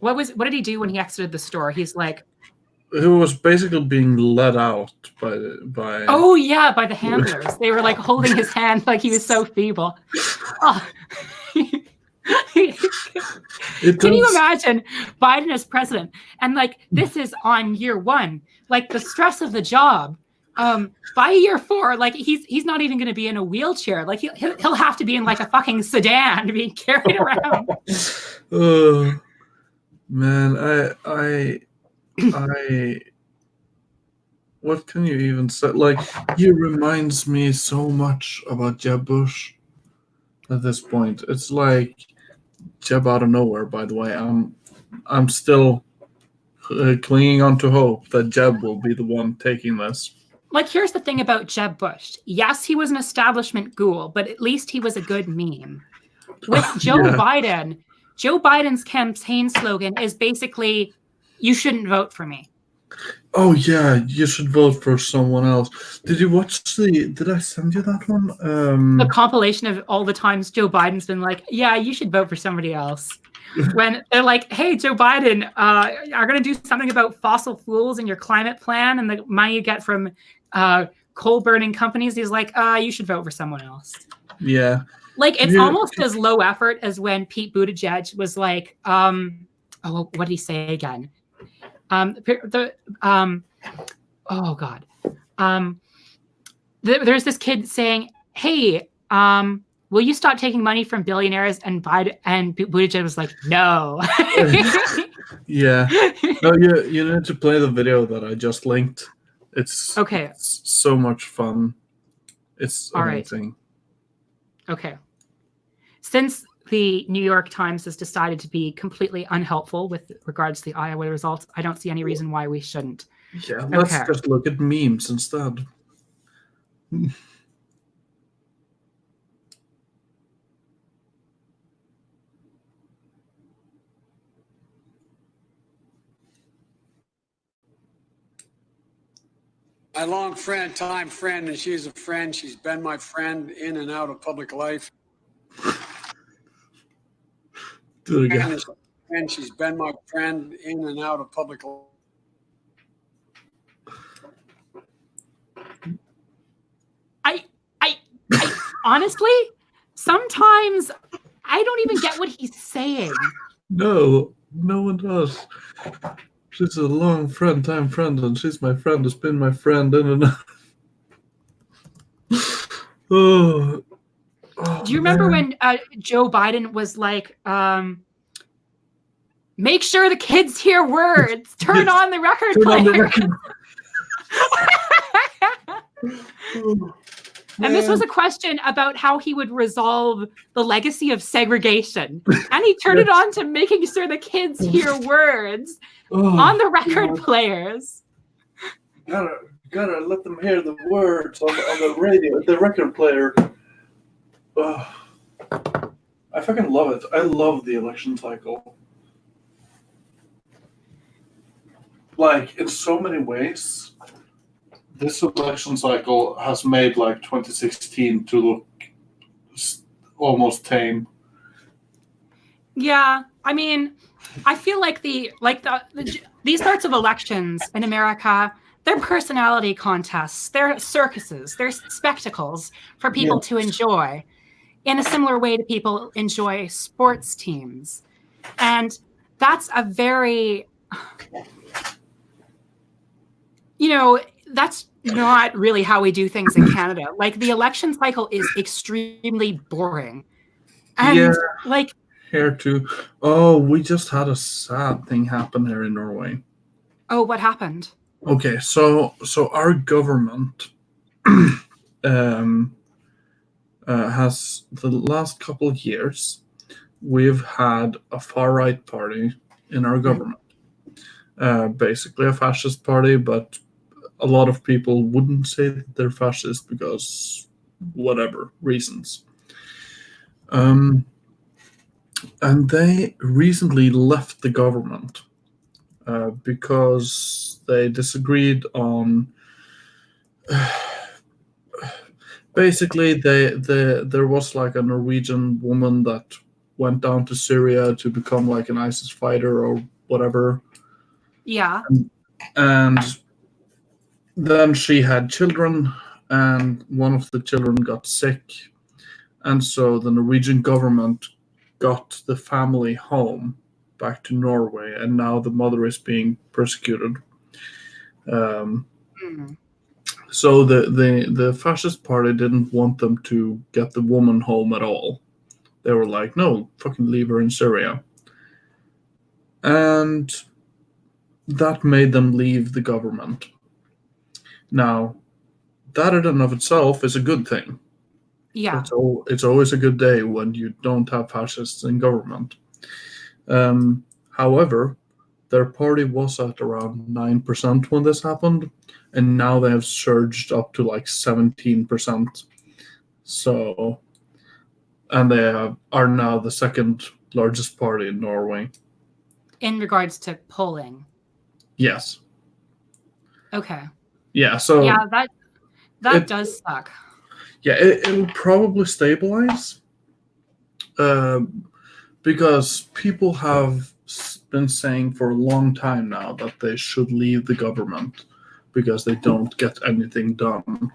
What did he do when he exited the store? He's like, he was basically being led out by oh yeah, by the handlers. They were like holding his hand like he was so feeble. Oh. Can you imagine Biden as president? And like, this is on year 1, like the stress of the job. By year 4, like he's not even going to be in a wheelchair. Like he'll have to be in like a fucking sedan to be carried around. Oh man, what can you even say? Like, he reminds me so much about Jeb Bush at this point. It's like Jeb out of nowhere, by the way. I'm still clinging on to hope that Jeb will be the one taking this. Like, here's the thing about Jeb Bush. Yes, he was an establishment ghoul, but at least he was a good meme. With Joe Biden, Joe Biden's campaign slogan is basically, you shouldn't vote for me. Oh yeah, you should vote for someone else. Did you watch did I send you that one? The compilation of all the times Joe Biden's been like, yeah, you should vote for somebody else. When they're like, hey, Joe Biden, are going to do something about fossil fuels in your climate plan and the money you get from coal burning companies. He's like, you should vote for someone else. Yeah. Like, it's almost as low effort as when Pete Buttigieg was like, what did he say again? There's this kid saying, hey, will you stop taking money from billionaires? And Buttigieg was like, no. Yeah. No, you need to play the video that I just linked. It's okay. It's so much fun. It's amazing. Right. Okay. Since the New York Times has decided to be completely unhelpful with regards to the Iowa results, I don't see any reason why we shouldn't. Yeah, let's just look at memes instead. My long friend, time friend, and she's a friend. She's been my friend in and out of public life. There you go. Anne is my friend. She's been my friend in and out of public life. I honestly, sometimes I don't even get what he's saying. No, no one does. She's a long time friend, and she's my friend. Has been my friend in and out. Oh, Do you remember man. when Joe Biden was like, make sure the kids hear words, turn Yes. on the record Turn on the player. record. Oh, And this man. was a question about how he would resolve the legacy of segregation. And he turned it on to making sure the kids hear words Oh, on the record God. players. Gotta let them hear the words on the radio, the record player. Oh, I fucking love it. I love the election cycle. Like, in so many ways, this election cycle has made like 2016 to look almost tame. Yeah, I mean, I feel like these sorts of elections in America, they're personality contests, they're circuses, they're spectacles for people to enjoy in a similar way to people enjoy sports teams. And that's a very, that's not really how we do things in Canada. Like, the election cycle is extremely boring. And Yeah. like, Here too. Oh, we just had a sad thing happen here in Norway. oh, what happened? Okay, so our government has, the last couple of years, we've had a far right party in our government. Basically a fascist party, but a lot of people wouldn't say that they're fascist because whatever reasons. And they recently left the government because they disagreed on. Basically, there was like a Norwegian woman that went down to Syria to become like an ISIS fighter or whatever. Yeah. And then she had children, and one of the children got sick. And so the Norwegian government got the family home back to Norway, and now the mother is being persecuted. So the fascist party didn't want them to get the woman home at all. They were like, no, fucking leave her in Syria. And that made them leave the government. Now, that in and of itself is a good thing. Yeah. It's always a good day when you don't have fascists in government. However, their party was at around 9% when this happened, and now they have surged up to like 17%. So, and they are now the second largest party in Norway. In regards to polling. Yes. Okay. Yeah. So yeah, that does suck. Yeah, it'll probably stabilize because people have been saying for a long time now that they should leave the government because they don't get anything done.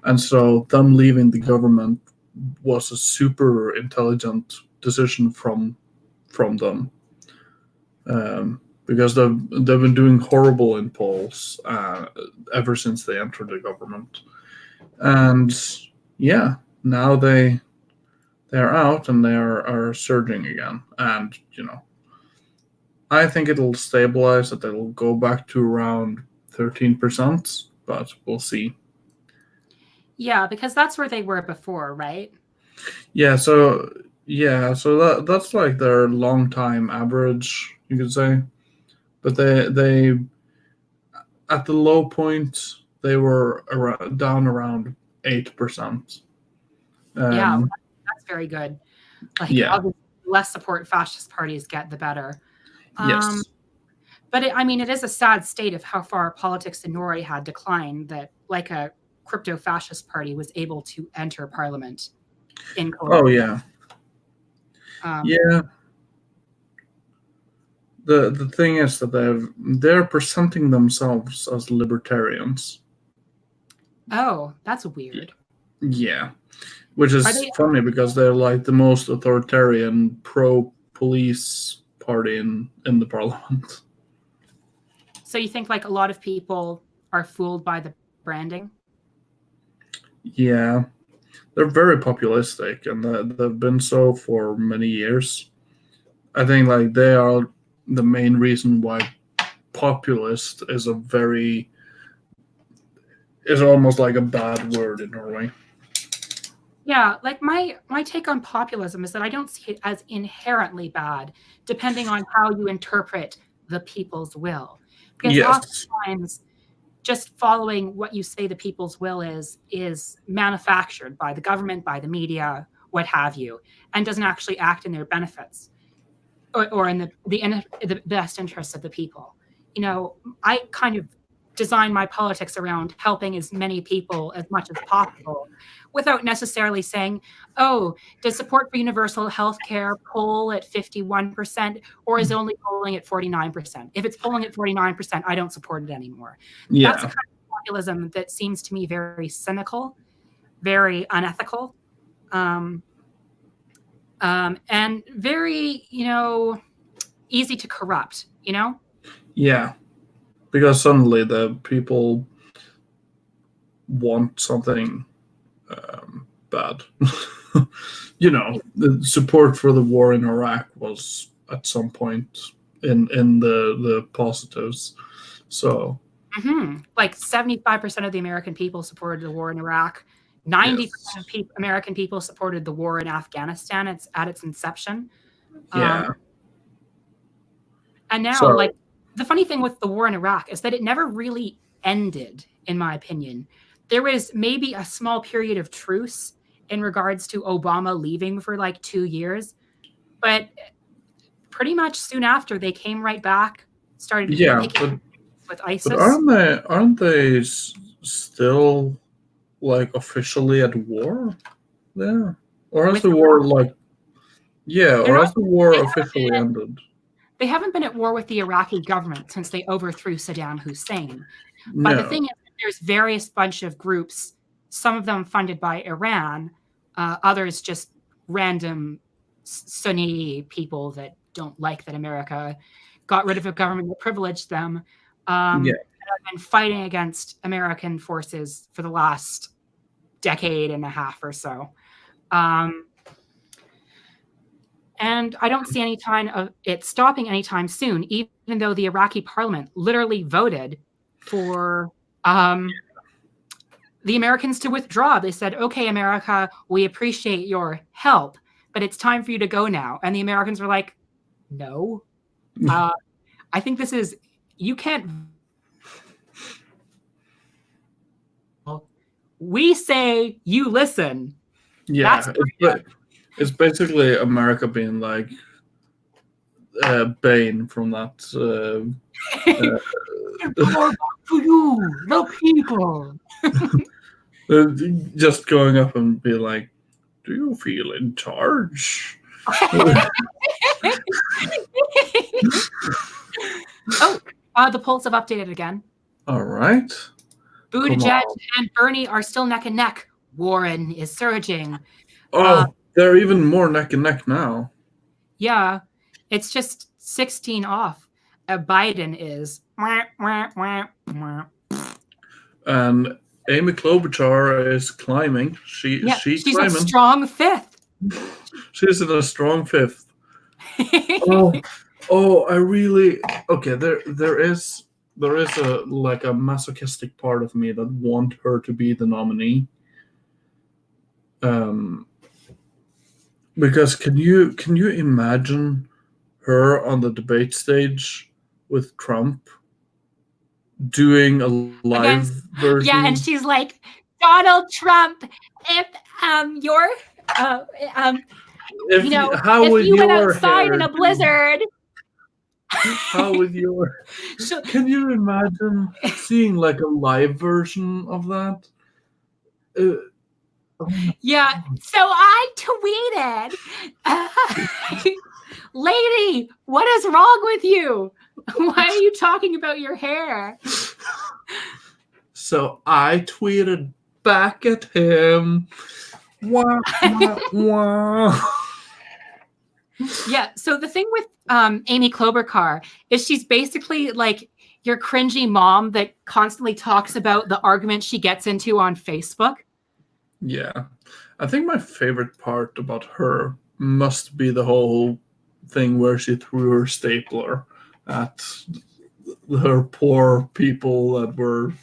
And so them leaving the government was a super intelligent decision from them. Because they've been doing horrible in polls ever since they entered the government. And yeah, now they're out and they are surging again. And, I think it'll stabilize, that it'll go back to around 13%, but we'll see. Yeah, because that's where they were before, right? Yeah, so that's like their long time average, you could say. But they at the low point they were down around 8%. Yeah, that's very good. Like, obviously, the less support fascist parties get, the better. Yes. But it is a sad state of how far politics in Norway had declined, that like a crypto fascist party was able to enter parliament in Colombia. Oh yeah. the thing is that they're presenting themselves as libertarians. Oh, that's weird. Yeah, which is Are they- funny because they're like the most authoritarian pro-police party in the parliament. So you think like a lot of people are fooled by the branding? Yeah, they're very populistic, and they've been so for many years. I think like they are the main reason why populist is almost like a bad word in Norway. Yeah, like my take on populism is that I don't see it as inherently bad, depending on how you interpret the people's will. Because Yes. oftentimes just following what you say the people's will is manufactured by the government, by the media, what have you, and doesn't actually act in their benefits or in the best interests of the people. You know, I kind of design my politics around helping as many people as much as possible without necessarily saying, oh, does support for universal health care poll at 51% or is it only polling at 49%? If it's polling at 49%, I don't support it anymore. Yeah. That's a kind of populism that seems to me very cynical, very unethical, and very, easy to corrupt, Yeah. Because suddenly the people want something bad. The support for the war in Iraq was at some point in the positives. So like 75% of the American people supported the war in Iraq. 90% of American people supported the war in Afghanistan at its inception. Yeah. And now, like, the funny thing with the war in Iraq is that it never really ended, in my opinion. There was maybe a small period of truce in regards to Obama leaving for like 2 years, but pretty much soon after they came right back, started with ISIS. But aren't they still like officially at war there? Or has the war officially ended? They haven't been at war with the Iraqi government since they overthrew Saddam Hussein. But the thing is, there's various bunch of groups, some of them funded by Iran, others just random Sunni people that don't like that America got rid of a government that privileged them, and have been fighting against American forces for the last decade and a half or so. And I don't see any sign of it stopping anytime soon, even though the Iraqi parliament literally voted for the Americans to withdraw. They said, okay, America, we appreciate your help, but it's time for you to go now. And the Americans were like, no. I think this is, you can't. We say you listen. Yeah. It's basically America being like Bane from that. Power to you, the people. Just going up and be like, do you feel in charge? The polls have updated again. All right. Buttigieg and Bernie are still neck and neck. Warren is surging. They're even more neck and neck now. Yeah, it's just 16 off. Biden is. And Amy Klobuchar is climbing. She's climbing. A strong fifth. She's in a strong fifth. I really there is a masochistic part of me that want her to be the nominee. Because can you imagine her on the debate stage with Trump doing a live version? Yeah, and she's like, Donald Trump, if you're if you went outside in a blizzard. How with your can you imagine seeing like a live version of that? So I tweeted, lady, what is wrong with you? Why are you talking about your hair? So I tweeted back at him. Wah, wah, wah. Yeah. So the thing with Amy Klobuchar is she's basically like your cringy mom that constantly talks about the arguments she gets into on Facebook. Yeah. I think my favorite part about her must be the whole thing where she threw her stapler at her poor people that were,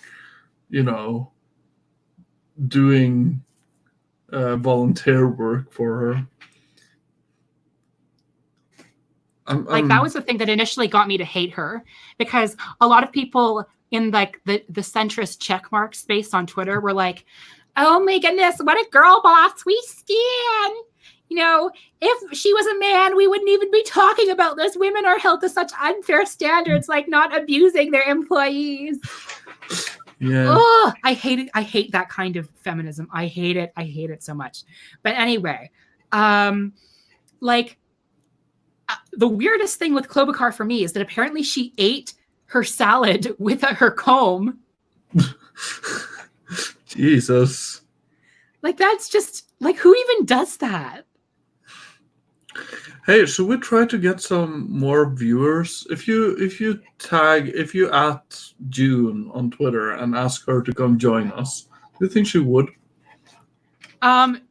doing volunteer work for her. That was the thing that initially got me to hate her, because a lot of people in like the centrist checkmark space on Twitter were like, oh my goodness, what a girl boss, we stan. If she was a man, we wouldn't even be talking about this. Women are held to such unfair standards, like not abusing their employees. Yeah. Oh, I hate it. I hate that kind of feminism. I hate it. I hate it so much. But anyway, the weirdest thing with Klobuchar for me is that apparently she ate her salad with her comb. Jesus. Like, that's just, like, who even does that? Hey, should we try to get some more viewers? If you at June on Twitter and ask her to come join us, do you think she would?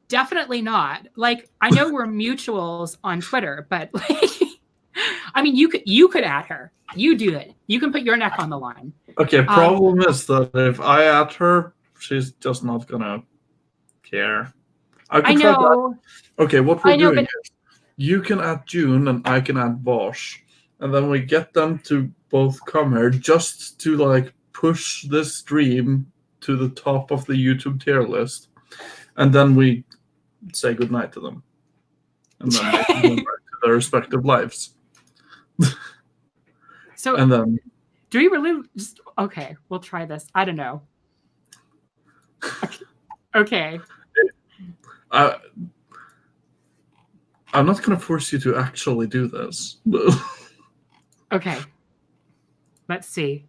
Definitely not. Like, I know we're mutuals on Twitter, but like, I mean, you could add her. You do it. You can put your neck on the line. Okay, problem is that if I add her, she's just not gonna care. I know. Okay, what we're doing is you can add June and I can add Bosch, and then we get them to both come here just to like push this stream to the top of the YouTube tier list, and then we say goodnight to them, and then they can go back to their respective lives. So, and then do we really just okay? We'll try this. I don't know. Okay. I'm not going to force you to actually do this. Okay. Let's see.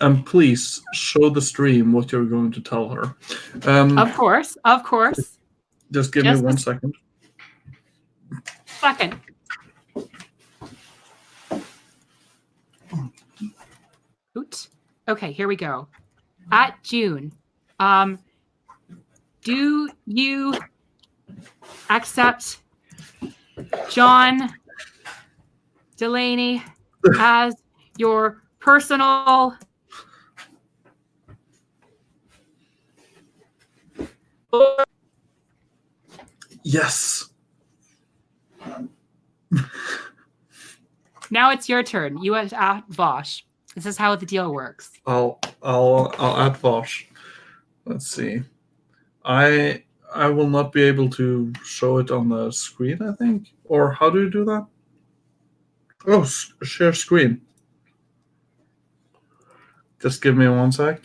And please show the stream what you're going to tell her. Of course. Just give me 1 second. Second. Oops. Okay, here we go. At June, do you accept John Delaney as your personal Yes. Now it's your turn. You at Vosh. This is how the deal works. I'll add Vosh. Let's see. I will not be able to show it on the screen, I think. Or how do you do that? Oh, share screen. Just give me 1 sec.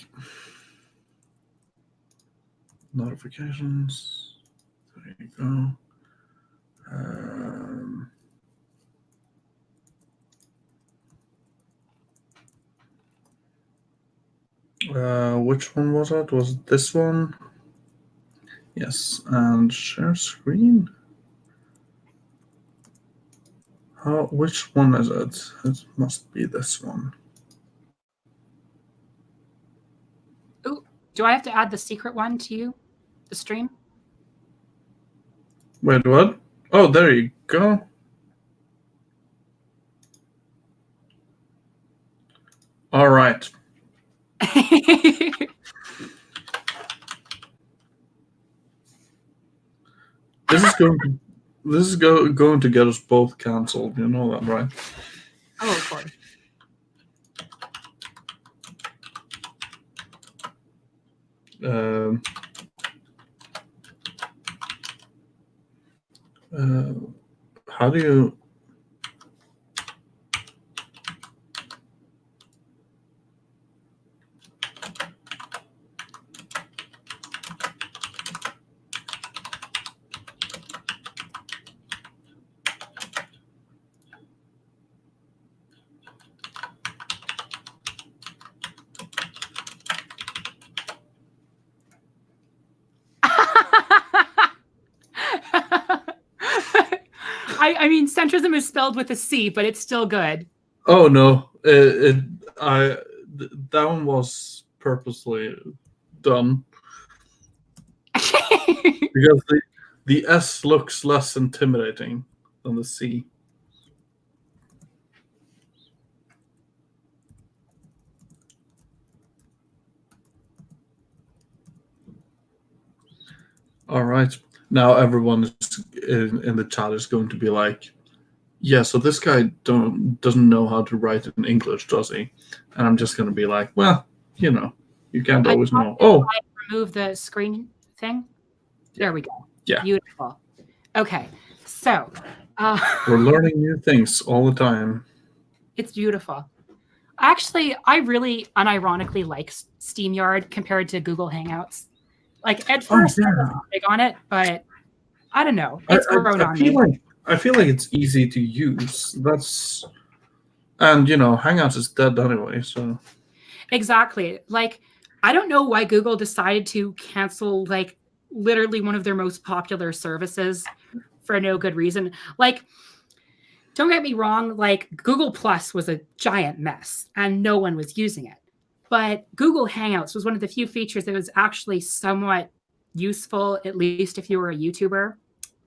Notifications. There you go. Which one was it? Was it this one? Yes, and share screen. Which one is it? It must be this one. Ooh, do I have to add the secret one to you? The stream? Wait, what? Oh, there you go. All right. This is going to get us both canceled. You know that, right? Oh, of course. How do you? I mean, centrism is spelled with a C, but it's still good. Oh no, that one was purposely done because the S looks less intimidating than the C. All right, now everyone is in the chat is going to be like, yeah, so this guy doesn't know how to write in English, does he? And I'm just going to be like, well, you know, you can't always know. Oh, remove the screen thing. There we go. Yeah. Beautiful. Okay, so we're learning new things all the time. It's beautiful. Actually, I really unironically like StreamYard compared to Google Hangouts. Like at first, I was not big on it, but I don't know. It's grown on me. I feel like it's easy to use. And Hangouts is dead anyway, so. Exactly. Like, I don't know why Google decided to cancel like literally one of their most popular services for no good reason. Like, don't get me wrong, like Google Plus was a giant mess and no one was using it. But Google Hangouts was one of the few features that was actually somewhat useful, at least if you were a YouTuber.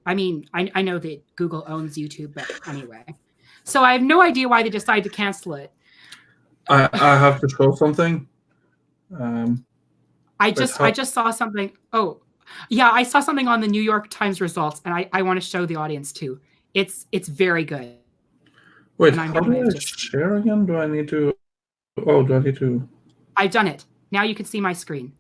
I mean, I know that Google owns YouTube, but anyway. So I have no idea why they decided to cancel it. I have to show something. I just saw something. Oh, yeah, I saw something on the New York Times results, and I want to show the audience too. It's very good. Wait, how do I share again? Do I need to? Oh, do I need to? I've done it. Now you can see my screen.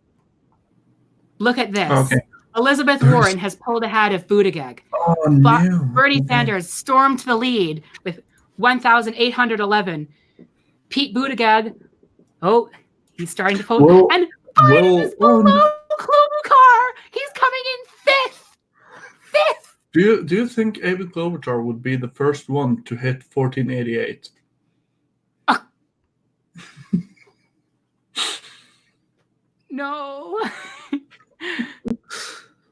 Look at this. Okay. Elizabeth Warren has pulled ahead of Buttigieg. Oh, no. Bernie Sanders stormed the lead with 1,811. Pete Buttigieg, he's starting to vote. And Biden is below Klobuchar. He's coming in fifth. Do you think Amy Klobuchar would be the first one to hit 1488? No.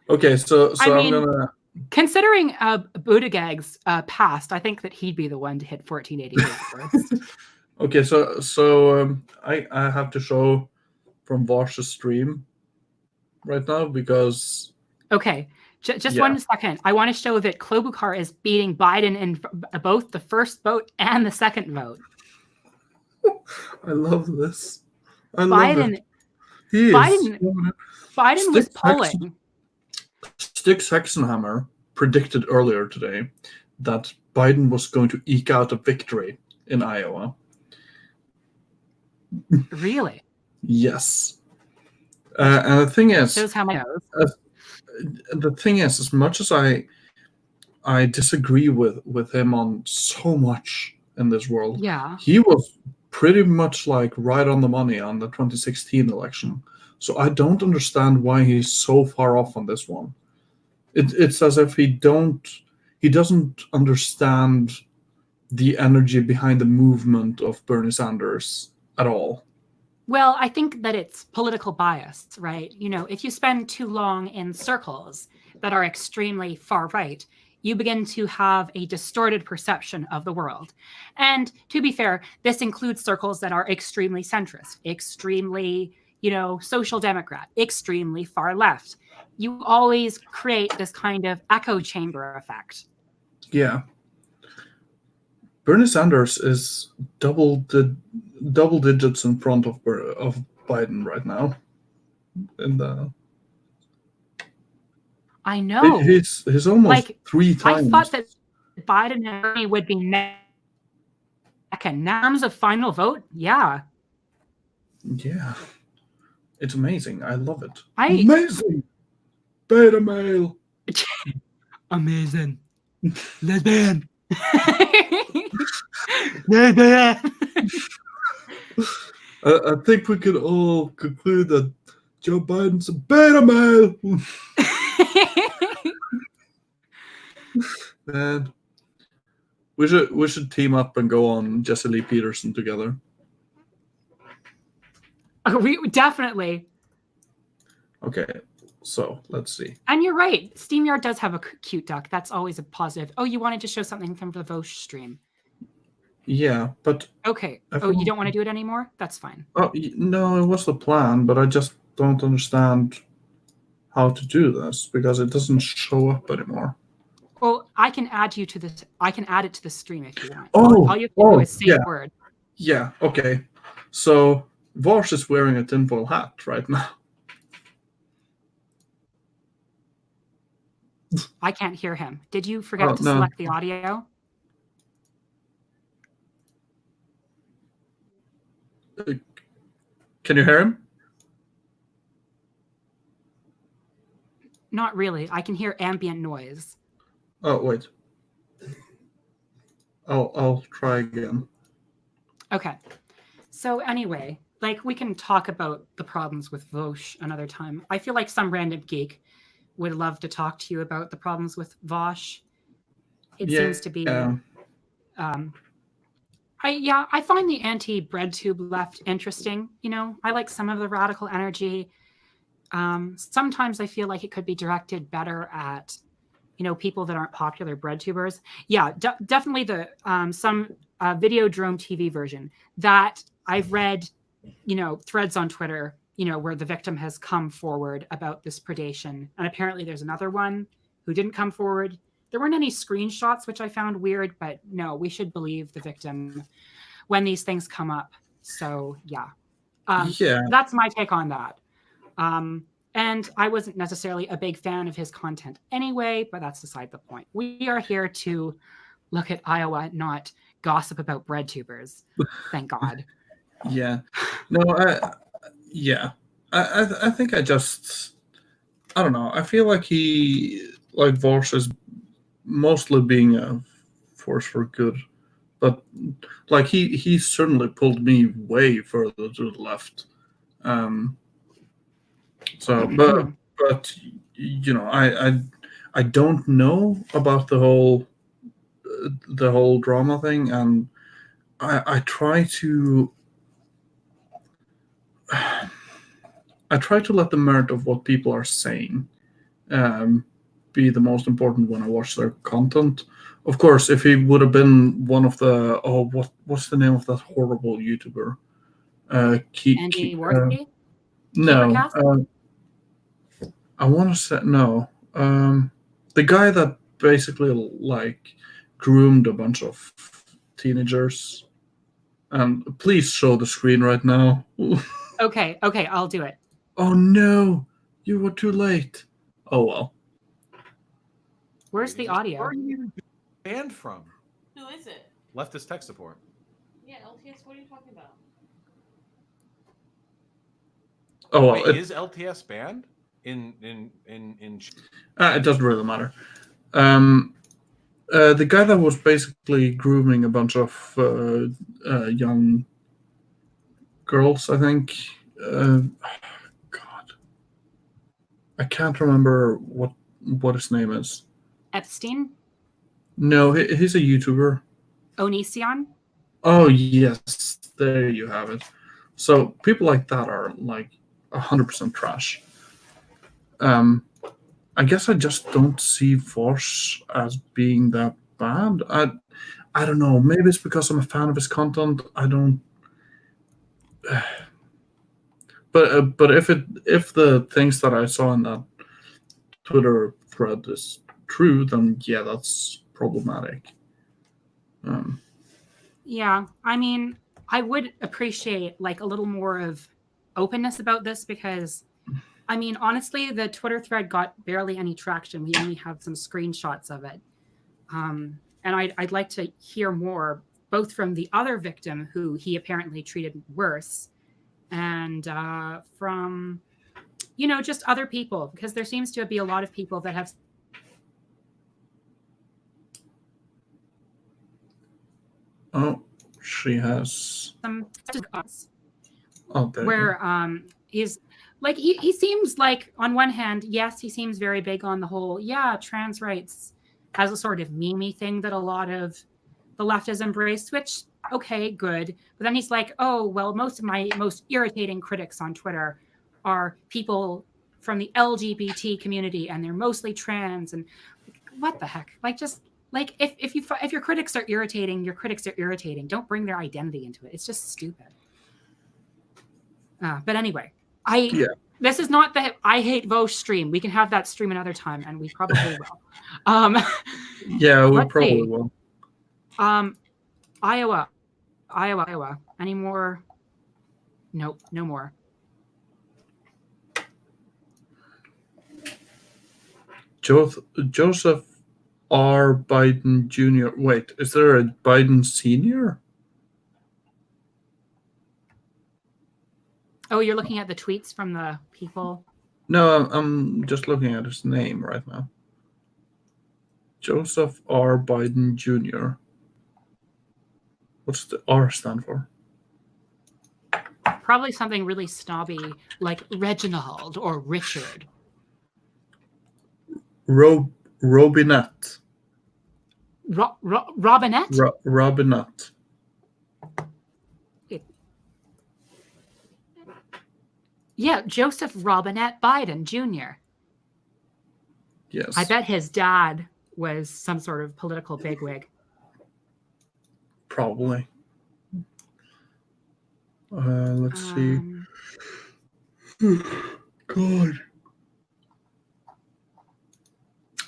Okay, so I'm gonna. Considering Buttigieg's past, I think that he'd be the one to hit 1488 first. Okay, so I have to show from Varsh's stream right now because. Okay, just 1 second. I want to show that Klobuchar is beating Biden in both the first vote and the second vote. I love this. Biden was polling. Styx Hexenhammer predicted earlier today that Biden was going to eke out a victory in Iowa. Really? Yes. And the thing is, shows how much. The thing is, as much as I disagree with him on so much in this world, yeah, he was pretty much like right on the money on the 2016 election. So I don't understand why he's so far off on this one. It's as if he doesn't understand the energy behind the movement of Bernie Sanders at all. Well, I think that it's political bias, right? If you spend too long in circles that are extremely far right, you begin to have a distorted perception of the world. And to be fair, this includes circles that are extremely centrist, extremely, social democrat, extremely far left. You always create this kind of echo chamber effect. Yeah. Bernie Sanders is double digits in front of Biden right now. I know. He's almost like 3 times. I thought that Biden and Bernie would be neck and neck. In terms of final vote, yeah. Yeah. It's amazing. I love it. Amazing. Beta male. Amazing. Lesbian. Lesbian. I think we can all conclude that Joe Biden's a beta male. Man, we should team up and go on Jesse Lee Peterson together. We definitely. Okay, So let's see. And you're right. SteamYard does have a cute duck. That's always a positive. Oh, you wanted to show something from the Vosh stream. Yeah, but Okay. everyone... Oh, you don't want to do it anymore? That's fine. Oh no, it was the plan, but I just don't understand how to do this because it doesn't show up anymore. Well, I can add you to this. I can add it to the stream if you want. Oh, all you have to do is say yeah. the word. Yeah. Okay. So Vosh is wearing a tinfoil hat right now. I can't hear him. Did you forget to no. select the audio? Can you hear him? Not really. I can hear ambient noise. Oh wait. I'll try again. Okay. So anyway, like we can talk about the problems with Vosh another time. I feel like some random geek would love to talk to you about the problems with Vosh. It seems to be. I find the anti-BreadTube left interesting. You know, I like some of the radical energy. Sometimes I feel like it could be directed better at, you know, people that aren't popular BreadTubers. Yeah, definitely the some Videodrome TV version that I've read, you know, threads on Twitter, you know, where the victim has come forward about this predation. And apparently there's another one who didn't come forward. There weren't any screenshots, which I found weird, but no, we should believe the victim when these things come up. So yeah, that's my take on that. And I wasn't necessarily a big fan of his content anyway, but that's beside the point. We are here to look at Iowa, not gossip about BreadTubers. Thank God. Yeah. No, I think I don't know. I feel like Vosh is mostly being a force for good, but like he certainly pulled me way further to the left. So, but you know, I don't know about the whole drama thing, and I try to let the merit of what people are saying be the most important when I watch their content. Of course, if he would have been one of the what's the name of that horrible YouTuber? Andy Worthy? No, I want to say no. The guy that basically like groomed a bunch of teenagers. Please show the screen right now. Okay, I'll do it. Oh no, you were too late. Oh well. Where's the audio? Where are you even banned from? Who is it? Leftist tech support. Yeah, LTS. What are you talking about? Oh well. Wait, is LTS banned in? It doesn't really matter. The guy that was basically grooming a bunch of young girls, I think. God, I can't remember what his name is. Epstein? No, he's a YouTuber. Onision? Oh yes, there you have it. So people like that are like 100% trash. I guess I just don't see Vosh as being that bad. I don't know. Maybe it's because I'm a fan of his content. I don't. But if the things that I saw in that Twitter thread is true, then yeah, that's problematic. Yeah, I mean, I would appreciate like a little more of openness about this because, I mean, honestly, the Twitter thread got barely any traction. We only have some screenshots of it. And I'd like to hear more, both from the other victim who he apparently treated worse and from, you know, just other people, because there seems to be a lot of people that have she has some there where he's like he seems like on one hand, yes, he seems very big on the whole, yeah, trans rights as a sort of meme thing that a lot of the left has embraced, which okay, good. But then he's like, oh well, most of my most irritating critics on Twitter are people from the LGBT community and they're mostly trans and what the heck? Like just like if your critics are irritating, your critics are irritating. Don't bring their identity into it. It's just stupid. But anyway, this is not the I hate Vosh stream. We can have that stream another time, and we probably will. Yeah, we let's probably see. will. Iowa. Any more? Nope, no more. Joseph R. Biden Jr. Wait, is there a Biden Sr.? Oh, you're looking at the tweets from the people? No, I'm just looking at his name right now. Joseph R. Biden Jr. What's the R stand for? Probably something really snobby like Reginald or Richard. Robinette. Robinette? Robinette. Yeah, Joseph Robinette Biden Jr. Yes. I bet his dad was some sort of political bigwig. Probably. Let's see. God.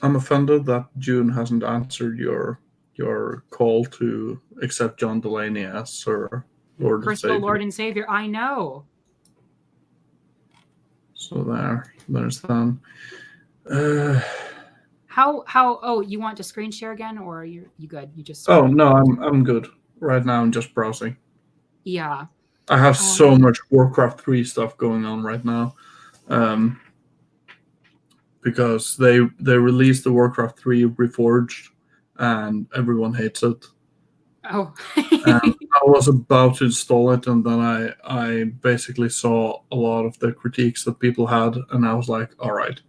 I'm offended that June hasn't answered your call to accept John Delaney as Sir Lord and Personal Savior. Lord and Savior, I know. So there's them. How oh, you want to screen share again, or are you good? You just Oh no, I'm good. Right now I'm just browsing. Yeah. I have so much Warcraft 3 stuff going on right now. Because they released the Warcraft 3 Reforged and everyone hates it. Oh. I was about to install it, and then I basically saw a lot of the critiques that people had, and I was like, all right,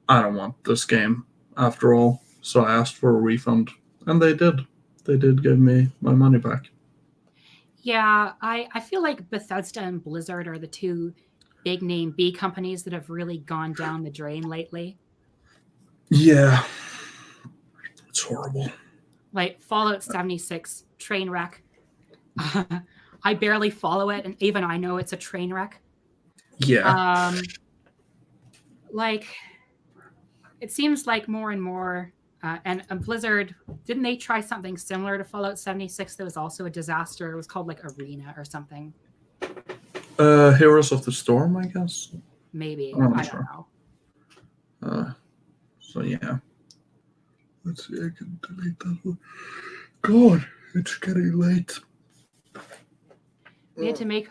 I don't want this game after all. So I asked for a refund, and they did. They did give me my money back. Yeah, I feel like Bethesda and Blizzard are the two big name B companies that have really gone down the drain lately. Yeah. It's horrible. Like Fallout 76, train wreck. I barely follow it, and even I know it's a train wreck. Yeah. Like, it seems like more and more, and Blizzard, didn't they try something similar to Fallout 76 that was also a disaster? It was called like Arena or something. Heroes of the Storm, I guess. Maybe. I'm not I sure. don't know. So yeah. Let's see, I can delete that one. God, it's getting late. We had to make.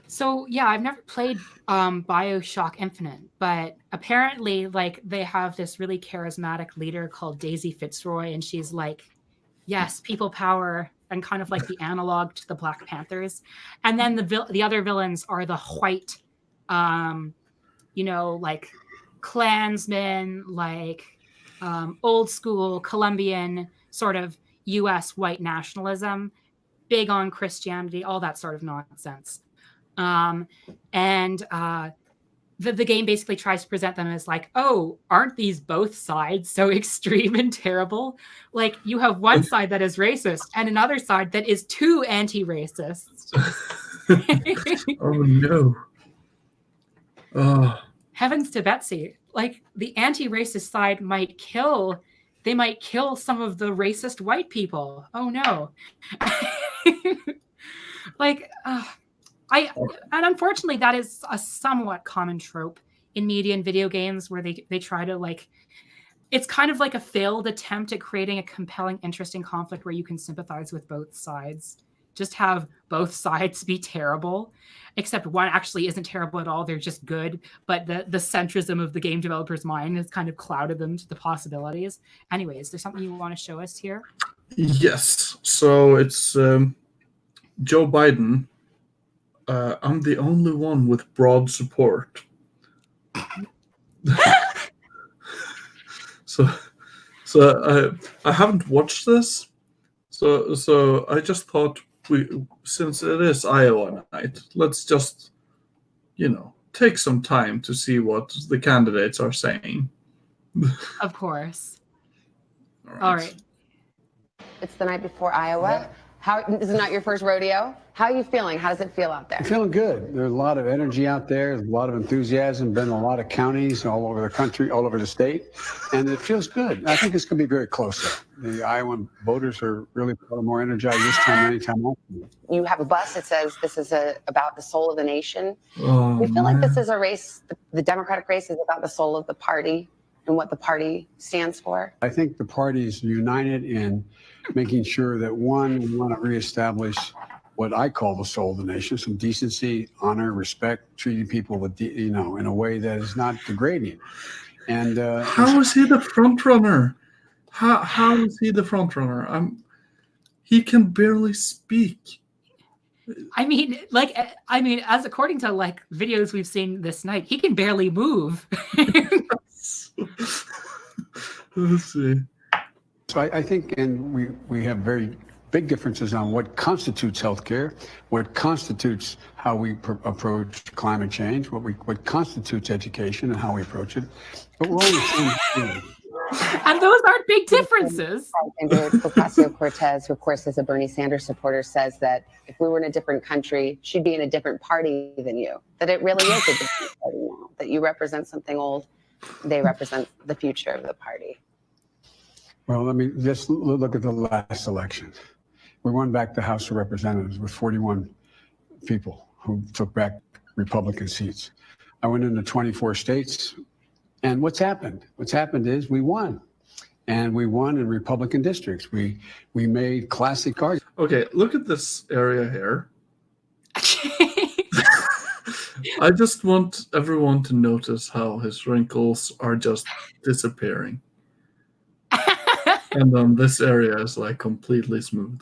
So yeah, I've never played BioShock Infinite, but apparently, like, they have this really charismatic leader called Daisy Fitzroy, and she's like, yes, people power, and kind of like the analog to the Black Panthers. And then the other villains are the white, like Klansmen, like old school Colombian sort of U.S. white nationalism, big on Christianity, all that sort of nonsense. The game basically tries to present them as like, oh, aren't these both sides so extreme and terrible? Like, you have one side that is racist and another side that is too anti-racist. Oh no. Oh. Heavens to Betsy. Like, the anti-racist side might kill some of the racist white people. Oh no. And unfortunately, that is a somewhat common trope in media and video games, where they try to, like, it's kind of like a failed attempt at creating a compelling, interesting conflict where you can sympathize with both sides. Just have both sides be terrible, except one actually isn't terrible at all. They're just good. But the centrism of the game developer's mind has kind of clouded them to the possibilities. Anyways, is there something you want to show us here? Yes. So it's Joe Biden. I'm the only one with broad support. So I haven't watched this. So I just thought, since it is Iowa night, let's just, take some time to see what the candidates are saying. Of course. All right. It's the night before Iowa. This is not your first rodeo. How are you feeling? How does it feel out there? I'm feeling good. There's a lot of energy out there. There's a lot of enthusiasm. Been in a lot of counties all over the country, all over the state, and it feels good. I think it's going to be very close. The Iowan voters are really more energized this time than any time else. You have a bus that says this is about the soul of the nation. Oh, We feel like man. this is a race. The Democratic race is about the soul of the party and what the party stands for. I think the party's united in making sure that, one, we want to reestablish what I call the soul of the nation, some decency, honor, respect, treating people with, in a way that is not degrading. And How is he the front runner? How is he the front runner? He can barely speak. I mean, as according to like videos we've seen this night, he can barely move. Let's see. so I think, and we have very big differences on what constitutes healthcare, what constitutes how we approach climate change, what constitutes education and how we approach it. But we're all the same thing. And those aren't big differences. Senator Ocasio-Cortez, who of course is a Bernie Sanders supporter, says that if we were in a different country, she'd be in a different party than you. That it really is a different party now. That you represent something old, they represent the future of the party. Well, let me just look at the last election. We won back the House of Representatives with 41 people who took back Republican seats. I went into 24 states. And what's happened? What's happened is we won. And we won in Republican districts. We made classic arguments. Okay, look at this area here. I just want everyone to notice how his wrinkles are just disappearing. And then this area is like completely smooth.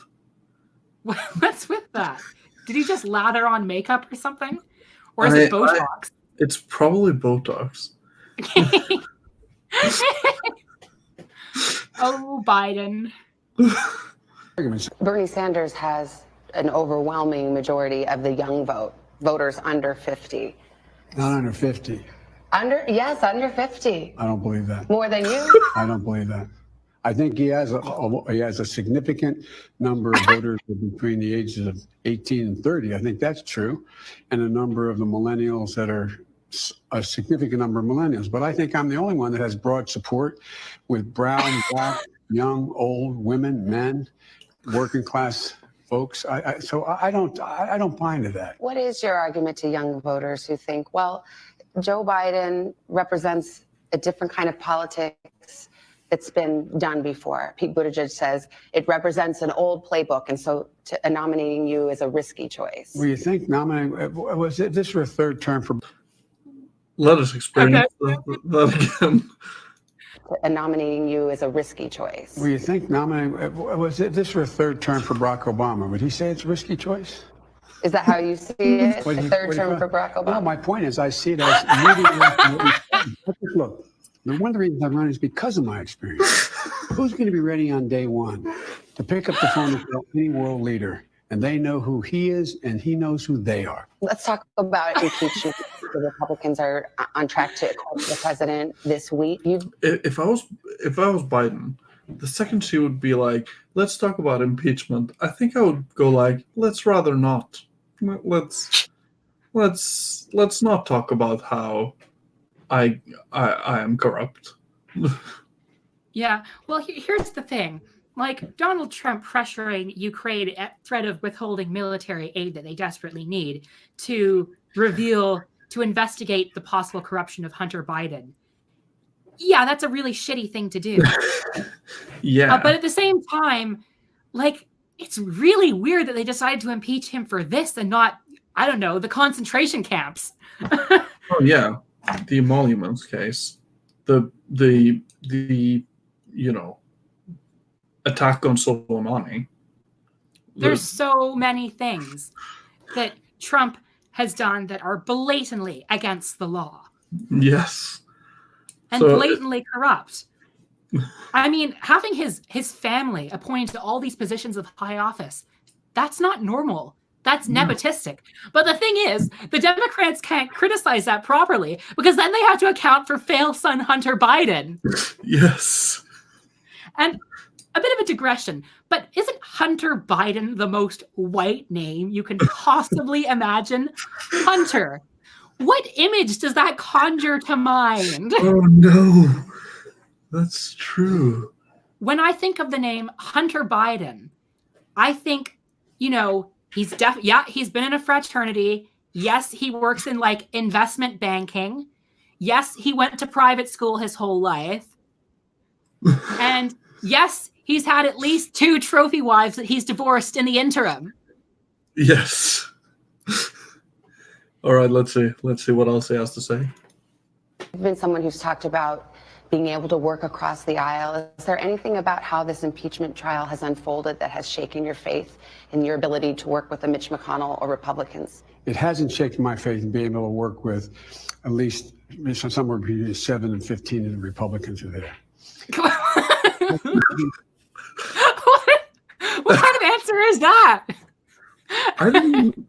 What's with that? Did he just lather on makeup or something? Or is it Botox? It's probably Botox. Oh, Biden. Bernie Sanders has an overwhelming majority of the young voters under 50. Not under 50. Yes, under 50. I don't believe that. More than you? I don't believe that. I think he has a significant number of voters between the ages of 18 and 30. I think that's true. And a number of the millennials that are a significant number of millennials. But I think I'm the only one that has broad support with brown, black, young, old, women, men, working class folks. So I don't buy into that. What is your argument to young voters who think, well, Joe Biden represents a different kind of politics that's been done before? Pete Buttigieg says it represents an old playbook, and so nominating you is a risky choice. Well, you think nominating, was it this or a third term for? Let us experience that again. Nominating you is a risky choice. Well, you think nominating, was it this or a third term for Barack Obama? Would he say it's a risky choice? Is that how you see it? A third term for Barack Obama? No, my point is I see it as immediately. Look, one of the reasons I run is because of my experience. Who's going to be ready on day one to pick up the phone and tell any world leader, and they know who he is and he knows who they are? Let's talk about impeachment. The Republicans are on track to acquit the president this week. If I was Biden, the second she would be like, let's talk about impeachment, I think I would go like, let's rather not. Let's not talk about how I am corrupt. Yeah. Well, here's the thing. Like Donald Trump pressuring Ukraine at threat of withholding military aid that they desperately need to investigate the possible corruption of Hunter Biden. Yeah, that's a really shitty thing to do. Yeah. But at the same time, like, it's really weird that they decided to impeach him for this and not, I don't know, the concentration camps. Oh yeah, the emoluments case, the attack on Soleimani. There's so many things that Trump has done that are blatantly against the law. Yes. And blatantly corrupt. I mean, having his family appointed to all these positions of high office, that's not normal. That's nepotistic. But the thing is, the Democrats can't criticize that properly because then they have to account for fail son Hunter Biden. Yes. And a bit of a digression, but isn't Hunter Biden the most white name you can possibly imagine? Hunter. What image does that conjure to mind? Oh no. That's true. When I think of the name Hunter Biden, I think, you know, he's been in a fraternity. Yes, he works in like investment banking. Yes, he went to private school his whole life. And yes, he's had at least 2 trophy wives that he's divorced in the interim. Yes. All right, let's see what else he has to say. You've been someone who's talked about being able to work across the aisle. Is there anything about how this impeachment trial has unfolded that has shaken your faith in your ability to work with the Mitch McConnell or Republicans? It hasn't shaken my faith in being able to work with at least somewhere between 7 and 15 of the Republicans are there. What kind of answer is that? I didn't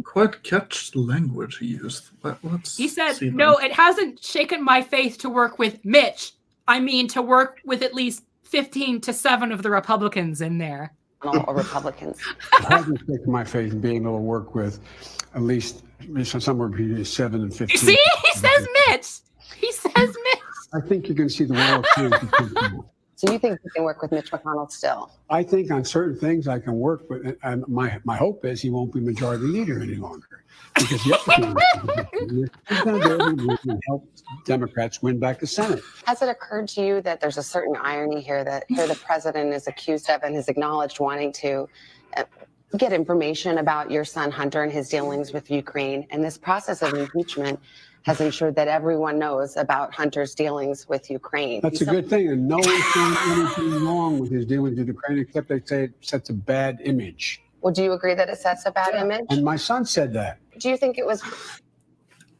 quite catch the language he used. Let's He said, see no, then. it hasn't shaken my faith to work with Mitch. I mean, to work with at least 15 to 7 of the Republicans in there. Or Republicans? It hasn't shaken my faith in being able to work with at least somewhere between 7 and 15. See, he says Mitch. He says Mitch. I think you're going to see the world change. So you think you can work with Mitch McConnell still? I think on certain things I can work with, and my hope is he won't be majority leader any longer. Because the other thing he's going to be able to help Democrats win back the Senate. Has it occurred to you that there's a certain irony here that here the president is accused of and has acknowledged wanting to get information about your son Hunter and his dealings with Ukraine, and this process of impeachment has ensured that everyone knows about Hunter's dealings with Ukraine? That's a good thing, and no one's saying anything wrong with his dealings with Ukraine, except they say it sets a bad image. Well, do you agree that it sets a bad image? And my son said that. Do you think it was?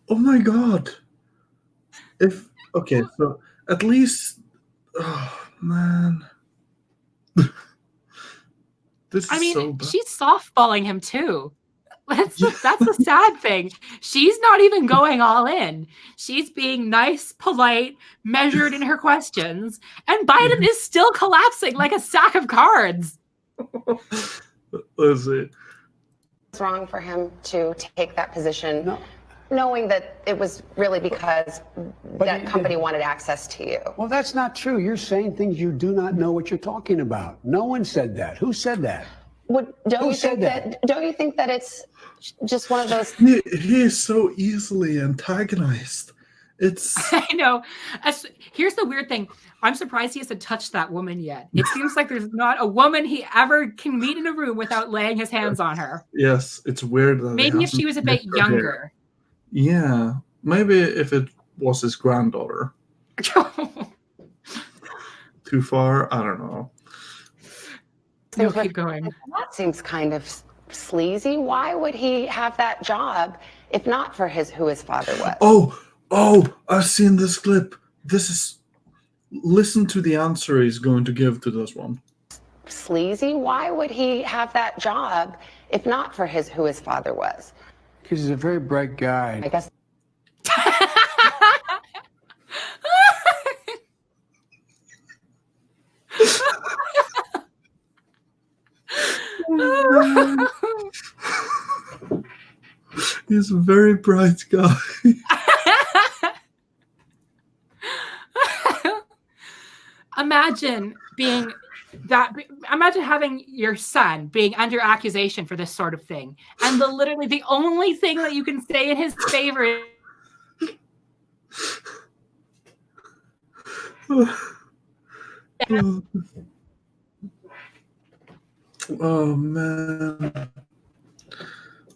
Oh my god. So at least, oh man. This I is mean, so bad. she's softballing him too. That's the sad thing. She's not even going all in. She's being nice, polite, measured in her questions, and Biden is still collapsing like a stack of cards. Let's see. It's wrong for him to take that position, No. knowing that it was really because that company wanted access to you. Well, that's not true. You're saying things you do not know what you're talking about. No one said that. Who said that? Don't Who you said think that? Don't you think that it's just one of those? He is so easily antagonized. It's I know. Here's the weird thing. I'm surprised he hasn't touched that woman yet. It seems like there's not a woman he ever can meet in a room without laying his hands on her. yes, it's weird that he Maybe if hasn't she was a bit kissed her hair. younger. Yeah, maybe if it was his granddaughter. Too far? I don't know. No, keep going. That seems kind of sleazy. Why would he have that job if not for who his father was? Oh, I've seen this clip. Listen to the answer he's going to give to this one. Sleazy. Why would he have that job if not for who his father was? Because he's a very bright I guy. guess. He's a very bright guy. Imagine having your son being under accusation for this sort of thing, and literally the only thing that you can say in his favor is Oh man.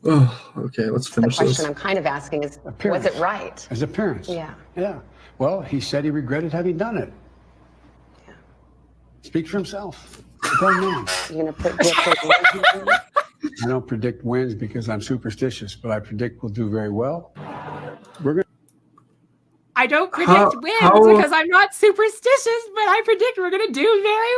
Oh, okay, let's The finish question this. I'm kind of asking is, Appearance. was it right? His appearance. Yeah. Yeah. Well, he said he regretted having done it. Yeah. Speaks for himself. I don't know. You're gonna predict I don't predict wins because I'm superstitious, but I predict we'll do very well. We're going I don't predict How- wins how- because I'm not superstitious, but I predict we're going to do very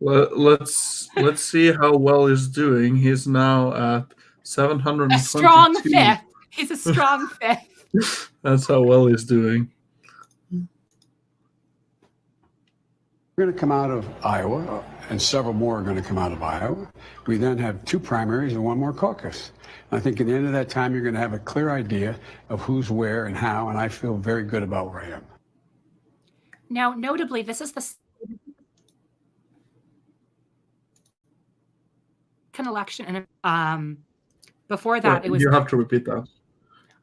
well. Let's let's see how well he's doing. He's now at A 722. strong fifth. He's a strong fifth. That's how well he's doing. We're going to come out of Iowa, and several more are going to come out of Iowa. We then have 2 primaries and 1 more caucus. I think at the end of that time, you're going to have a clear idea of who's where and how, and I feel very good about where I am. Now, notably, this is the second election, and before that, Wait, it was. you have to repeat that.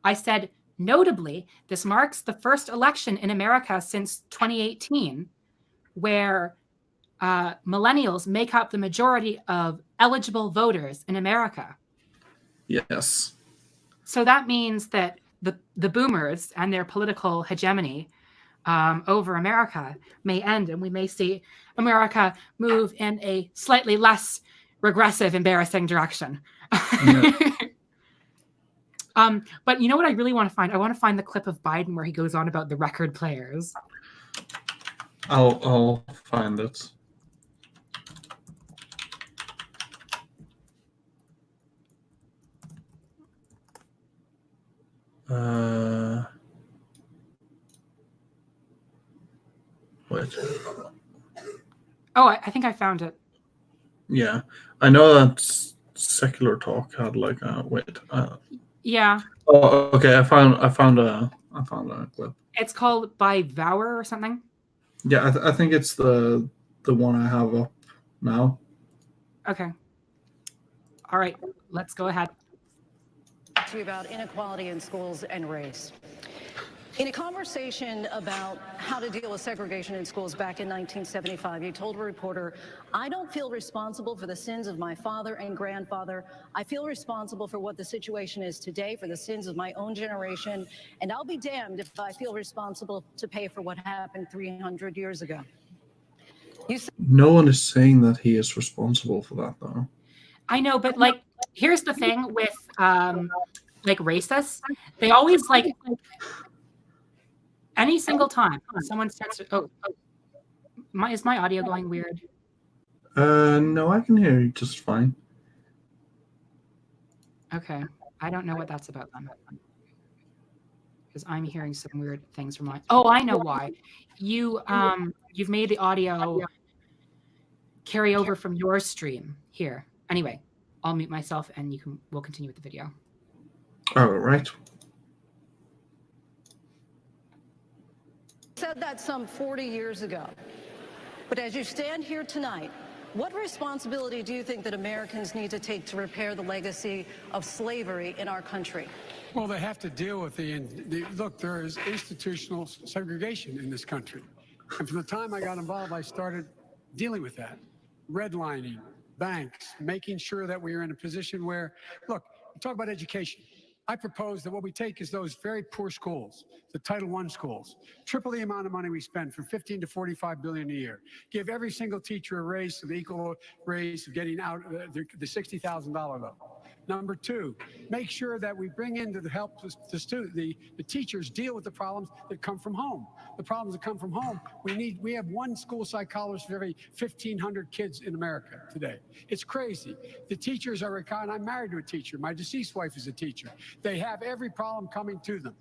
I said, notably, this marks the first election in America since 2018 where millennials make up the majority of eligible voters in America. Yes. So that means that the boomers and their political hegemony over America may end, and we may see America move in a slightly less regressive, embarrassing direction. Yeah. But you know what I really want to find? I want to find the clip of Biden where he goes on about the record players. I'll find it. Wait. Oh, I think I found it. Yeah, I know that Secular Talk had like a wait. Yeah, Oh, okay. I found a clip. it's called By Vower or something. Yeah, I think it's the one I have up now. Okay. All right, let's go ahead. To you about inequality in schools and race. In a conversation about how to deal with segregation in schools back in 1975, you told a reporter, "I don't feel responsible for the sins of my father and grandfather. I feel responsible for what the situation is today, for the sins of my own generation, and I'll be damned if I feel responsible to pay for what happened 300 years ago." You said No one is saying that he is responsible for that, though. I know, but like, here's the thing with like racists. They always like any single time someone starts to, is my audio going weird? No, I can hear you just fine. Okay. I don't know what that's about then. Because I'm hearing some weird things from my. Oh, I know why. You've made the audio carry over from your stream here. Anyway, I'll mute myself and we'll continue with the video. All right. said that some 40 years ago. But as you stand here tonight, what responsibility do you think that Americans need to take to repair the legacy of slavery in our country? Well, they have to deal with look, there is institutional segregation in this country. And from the time I got involved, I started dealing with that. Redlining, banks, making sure that we are in a position where, look, we talk about education. I propose that what we take is those very poor schools, the Title I schools, triple the amount of money we spend from 15 to 45 billion a year. Give every single teacher a raise to the equal raise of getting out the $60,000 level. Number two, make sure that we bring in to help the teachers deal with the problems that come from home. The problems that come from home, we have one school psychologist for every 1,500 kids in America today. It's crazy. The teachers are, and I'm married to a teacher. My deceased wife is a teacher. They have every problem coming to them.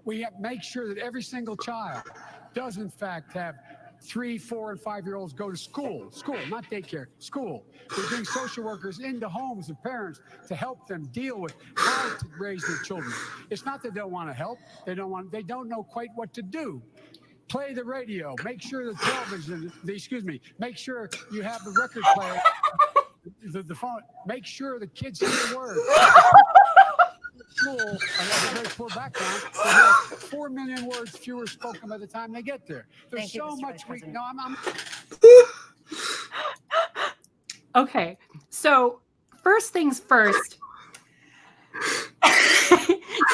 We have make sure that every single child does in fact have 3, 4, and 5-year-olds go to school, not daycare, school. We bring social workers into homes of parents to help them deal with how to raise their children. It's not that they don't want to help. They don't know quite what to do. Play the radio, make sure the television, make sure you have the record player, the phone, make sure the kids hear the words. School, I have a very poor background, they have 4 million words fewer spoken by the time they get there. There's so much we no, I'm Okay, so first things first,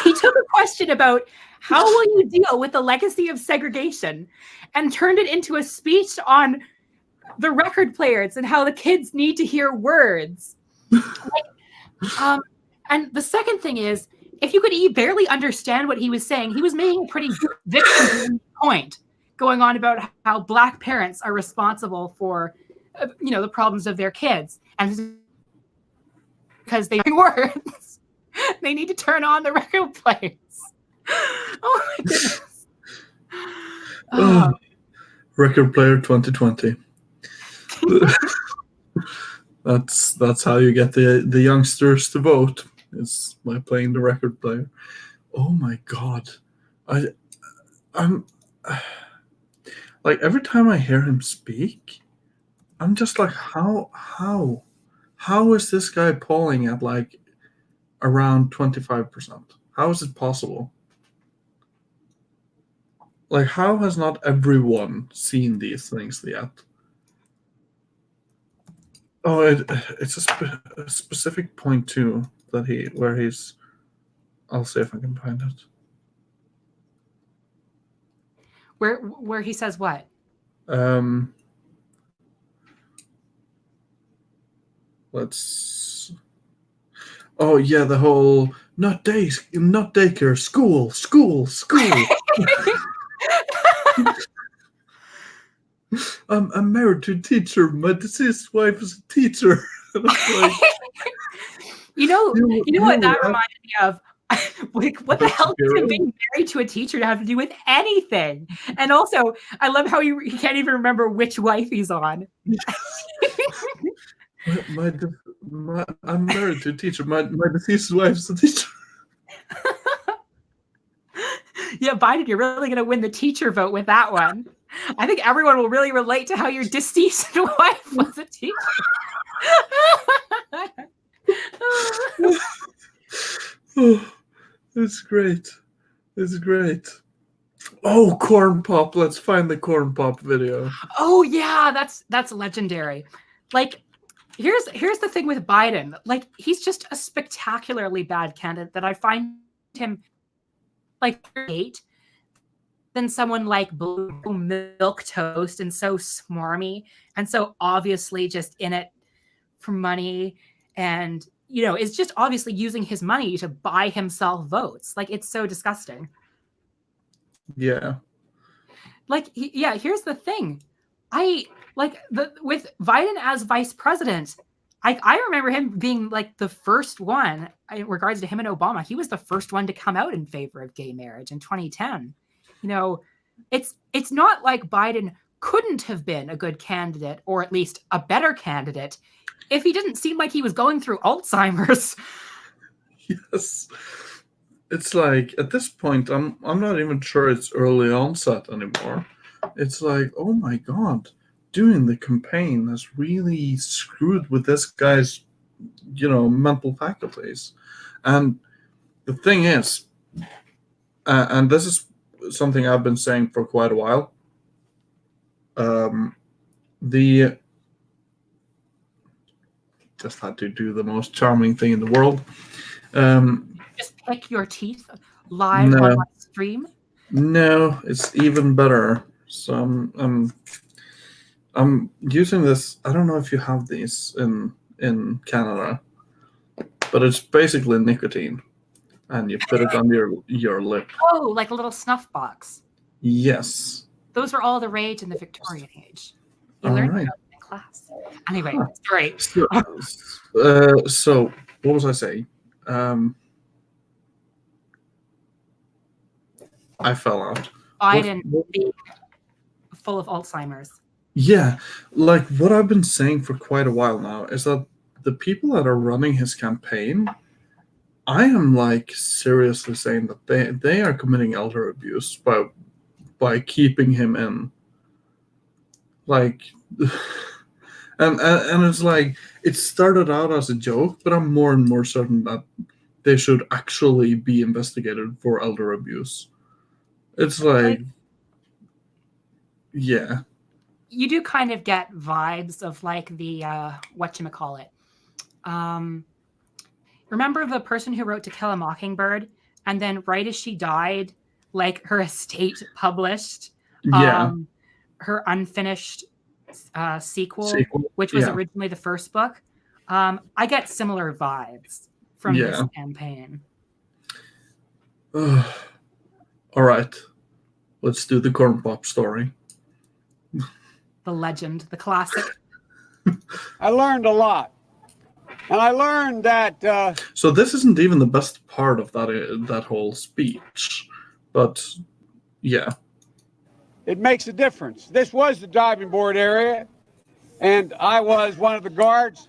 he took a question about how will you deal with the legacy of segregation and turned it into a speech on the record players and how the kids need to hear words. And the second thing is, if you could barely understand what he was saying, he was making a pretty victim point going on about how Black parents are responsible for the problems of their kids, and because they words, they need to turn on the record players. Oh my goodness. Record player 2020. That's how you get the youngsters to vote, is by playing the record player. Oh my god. I'm like, every time I hear him speak, I'm just like, how is this guy polling at like around 25%? How is it possible? Like, how has not everyone seen these things yet? Oh, it's a specific point too that where he's. I'll see if I can find it. Where he says what? Let's. Oh yeah, the whole not daycare, school. I'm married to a teacher. My deceased wife is a teacher. And I'm like, you know what that reminded me of? Like, what the hell Hero? does being married to a teacher to have to do with anything? And also, I love how he can't even remember which wife he's on. I'm married to a teacher. My deceased wife is a teacher. Yeah, Biden, you're really going to win the teacher vote with that one. I think everyone will really relate to how your deceased wife was a teacher. Oh, it's great. It's great. Oh, corn pop. Let's find the corn pop video. Oh yeah, that's legendary. Like, here's the thing with Biden. Like, he's just a spectacularly bad candidate that I find him like great than someone like Blue Milk Toast, and so smarmy and so obviously just in it for money, and is just obviously using his money to buy himself votes. Like, it's so disgusting. Yeah. Like, here's the thing. With Biden as vice president, I remember him being like the first one in regards to him and Obama. He was the first one to come out in favor of gay marriage in 2010. It's not like Biden couldn't have been a good candidate, or at least a better candidate, if he didn't seem like he was going through Alzheimer's. Yes. It's like, at this point, I'm not even sure it's early onset anymore. It's like, oh my god, doing the campaign has really screwed with this guy's, mental faculties. And the thing is, and this is something I've been saying for quite a while, just had to do the most charming thing in the world. Just pick your teeth live on my stream? No, it's even better. So I'm using this. I don't know if you have these in Canada, but it's basically nicotine, and you put it on your lip. Oh, like a little snuff box. Yes. Those were all the rage in the Victorian age. You All learned right. about it in class. Anyway, sorry. So what was I saying? I fell out. Biden being full of Alzheimer's. Yeah, like what I've been saying for quite a while now is that the people that are running his campaign, I am like seriously saying that they are committing elder abuse by keeping him in. Like, and it's like, it started out as a joke, but I'm more and more certain that they should actually be investigated for elder abuse. It's like, yeah. You do kind of get vibes of like the whatchamacallit. Remember the person who wrote To Kill a Mockingbird, and then right as she died, like her estate published her unfinished sequel, which was originally the first book. I get similar vibes from this campaign. All right, let's do the corn pop story. The legend, the classic. I learned a lot. And I learned that So this isn't even the best part of that whole speech, but yeah. it makes a difference. This was the diving board area, and I was one of the guards,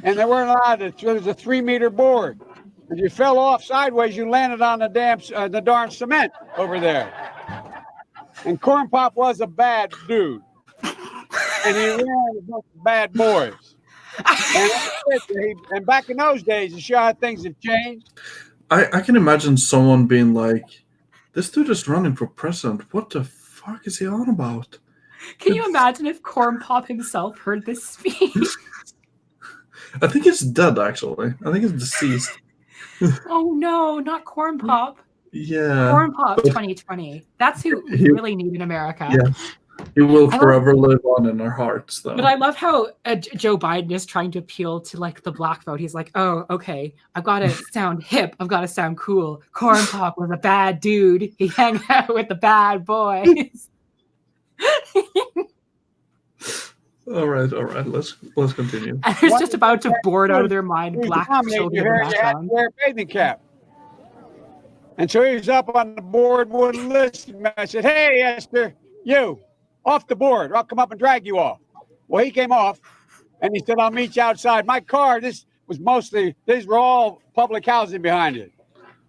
and they weren't allowed to. There was a 3-meter board. If you fell off sideways, you landed on the darn cement over there. And Corn Pop was a bad dude, and he ran a bunch of bad boys. And back in those days, you see how things have changed. I can imagine someone being like, "This dude is running for president. What the fuck is he on about?" Can you imagine if Corn Pop himself heard this speech? I think he's dead, actually. I think he's deceased. Oh no, not Corn Pop. Yeah. Corn Pop 2020. That's who we He- really need in America. Yes. He will I love- forever live on in our hearts, though. But I love how Joe Biden is trying to appeal to like the black vote. He's like, "Oh, okay, I've got to sound hip. I've got to sound cool. Corn Pop was a bad dude. He hung out with the bad boys." All right. Let's continue. And it's just about to board out of their mind He black dominated children in your the hair, you had to background. wear a bathing cap. And so he was up on the board, wouldn't listen. I said, "Hey, Esther, you, off the board, or I'll come up and drag you off." Well, he came off, and he said, "I'll meet you outside." My car, these were all public housing behind it.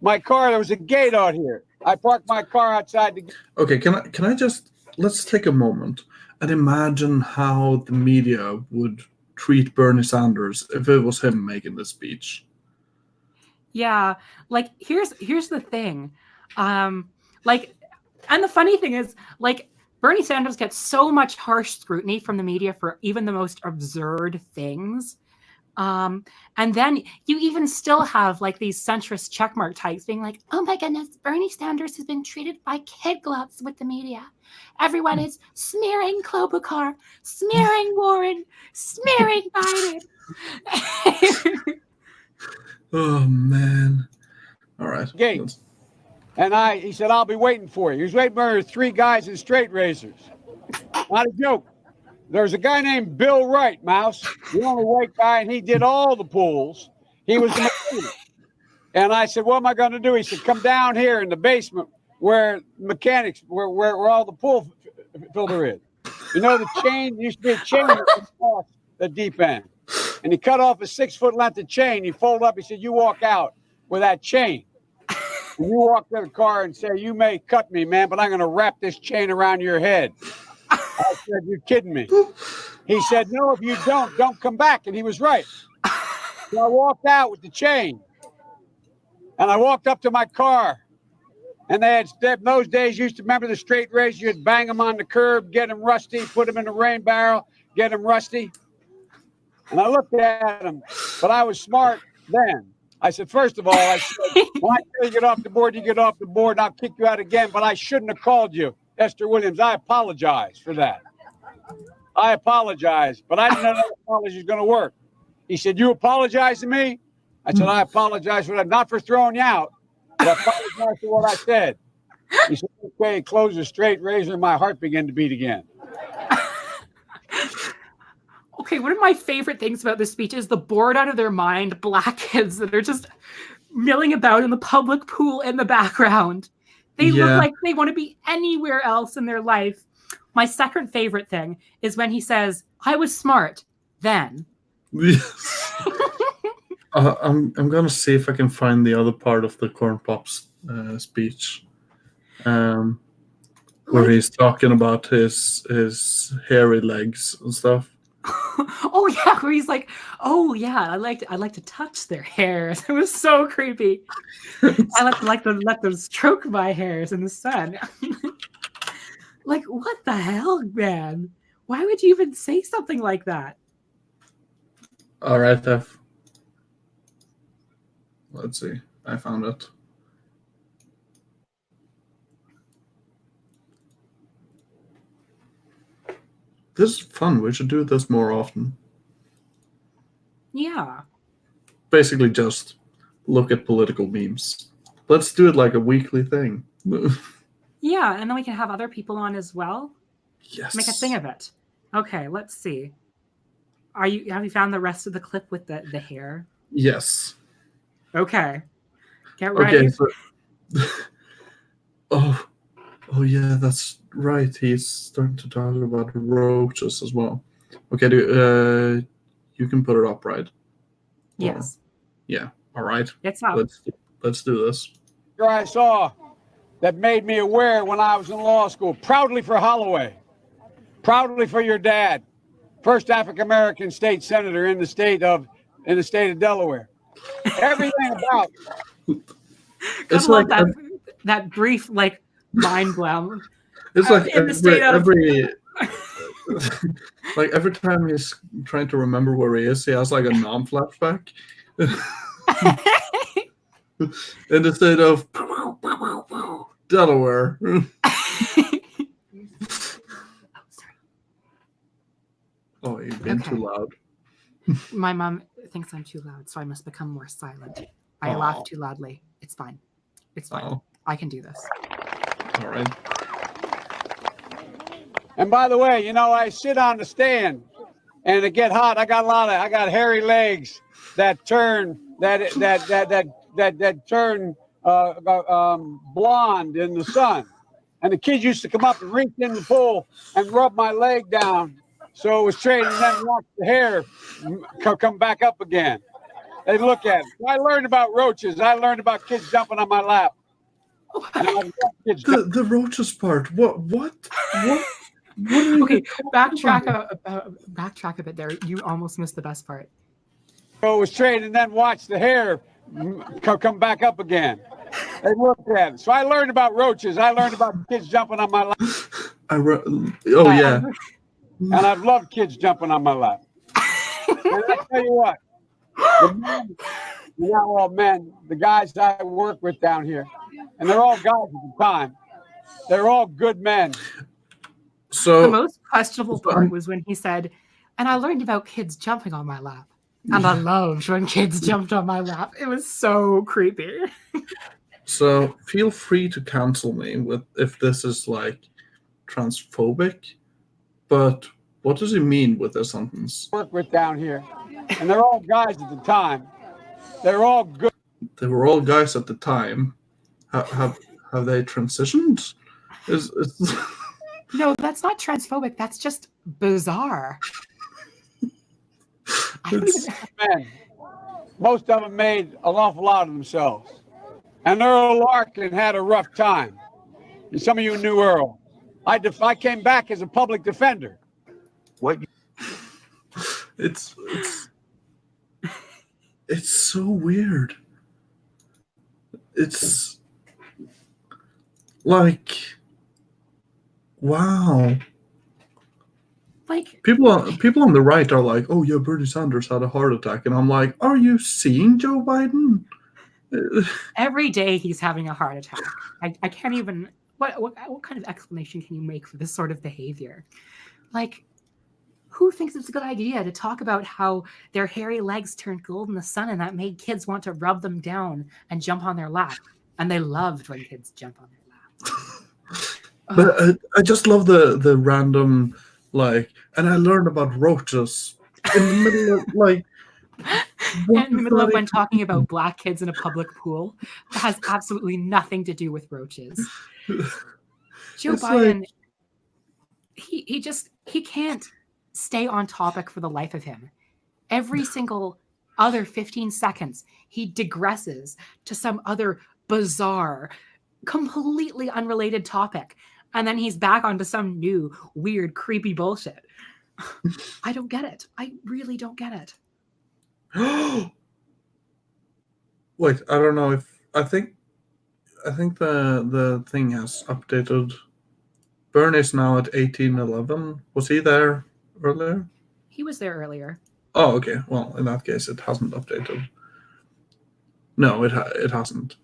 My car, there was a gate out here. I parked my car outside the gate. Okay, can I just let's take a moment and imagine how the media would treat Bernie Sanders if it was him making the speech. Yeah, like here's the thing. Like, and the funny thing is, like, Bernie Sanders gets so much harsh scrutiny from the media for even the most absurd things. And then you even still have like these centrist checkmark types being like, "Oh my goodness, Bernie Sanders has been treated by kid gloves with the media. Everyone is smearing Klobuchar, smearing Warren, smearing Biden." Oh man! All right. Gate. And he said, "I'll be waiting for you." He was waiting for 3 guys in straight razors. Not a joke. There's a guy named Bill Wright, Mouse, the only white guy, and he did all the pools. He was the mechanic. And I said, "What am I going to do?" He said, "Come down here in the basement where mechanics, where all the pool filter is. You know, the chain used to be a chain across the deep end. And he cut off a 6-foot length of chain. He folded up. He said, "You walk out with that chain. And you walk to the car and say, 'You may cut me, man, but I'm going to wrap this chain around your head.'" I said, "You're kidding me." He said, "No, if you don't come back." And he was right. So I walked out with the chain. And I walked up to my car. And they had, in those days, you used to remember the straight razor. You'd bang them on the curb, get them rusty, put them in a rain barrel, get them rusty. And I looked at him, but I was smart then. I said, "First of all," I said, "when I tell you get off the board, you get off the board, and I'll kick you out again. But I shouldn't have called you Esther Williams. I apologize for that. I apologize, but I didn't know that apology was going to work." He said, "You apologize to me?" I said, "I apologize for that, not for throwing you out, but I apologize for what I said." He said, "Okay," closed the straight razor, and my heart began to beat again. Okay, one of my favorite things about this speech is the bored out of their mind black kids that are just milling about in the public pool in the background. They look like they want to be anywhere else in their life. My second favorite thing is when he says, "I was smart then." I'm gonna see if I can find the other part of the Corn Pop's speech, where he's talking about his hairy legs and stuff. Oh yeah, where he's like, "Oh yeah, I like to touch their hairs." It was so creepy. I like to let them stroke my hairs in the sun. Like, what the hell, man? Why would you even say something like that? All right, let's see. I found it. This is fun. We should do this more often. Yeah. Basically, just look at political memes. Let's do it like a weekly thing. Yeah, and then we can have other people on as well. Yes. Make a thing of it. Okay, let's see. Have you found the rest of the clip with the hair? Yes. Okay. Get Okay. ready. So, oh yeah, that's right. He's starting to talk about roaches as well. Okay, you can put it up, right? Yes. Yeah. All right. It's up. Let's do this. I saw that made me aware when I was in law school. Proudly for Holloway. Proudly for your dad. First African American state senator in the state of Delaware. Everything about It's I love like that brief mind blown. it's like in the state of- every like every time he's trying to remember where he is, he has like a non-flashback. In the state of Delaware. Oh, you've been too loud. My mom thinks I'm too loud, so I must become more silent. I laugh too loudly. It's fine. It's fine. Oh. I can do this. All right. And by the way, I sit on the stand and it get hot. I got hairy legs that turn turn blonde in the sun. And the kids used to come up and reach in the pool and rub my leg down so it was straight, and then watch the hair come back up again. They look at it. I learned about roaches. I learned about kids jumping on my lap. The roaches part. What? Okay, backtrack a bit there. You almost missed the best part. So it was straight, and then watch the hair come back up again. They looked at it. So I learned about roaches. I learned about kids jumping on my lap. Yeah. And I've loved kids jumping on my lap. And I tell you what, not all men, the guys that I work with down here, and they're all guys at the time. They're all good men. So the most questionable part was when he said, "And I learned about kids jumping on my lap, and I loved when kids jumped on my lap." It was so creepy. So feel free to cancel me if this is like transphobic, but what does he mean with this sentence? Work with down here, and they're all guys at the time. They're all good. They were all guys at the time. Have they transitioned? Is No, that's not transphobic. That's just bizarre. Men. Most of them made an awful lot of themselves. And Earl Larkin had a rough time. And some of you knew Earl. I came back as a public defender. It's so weird. It's like, wow. Like people on the right are like, oh yeah, Bernie Sanders had a heart attack, and I'm like, are you seeing Joe Biden? every day he's having a heart attack. I can't even. What kind of explanation can you make for this sort of behavior? Like, who thinks it's a good idea to talk about how their hairy legs turned gold in the sun and that made kids want to rub them down and jump on their lap? And they loved when kids jump on their lap. But I just love the random, like, and I learned about roaches in the middle of, like, in the middle of when talking about black kids in a public pool. That has absolutely nothing to do with roaches. Joe It's Biden, he can't stay on topic for the life of him. Every single other 15 seconds, he digresses to some other bizarre, completely unrelated topic. And then he's back onto some new, weird, creepy bullshit. I don't get it. I really don't get it. Wait, I don't know if I think the thing has updated. Bernie's now at 1811. Was he there earlier? He was there earlier. Oh, okay. Well, in that case, it hasn't updated. No, it hasn't.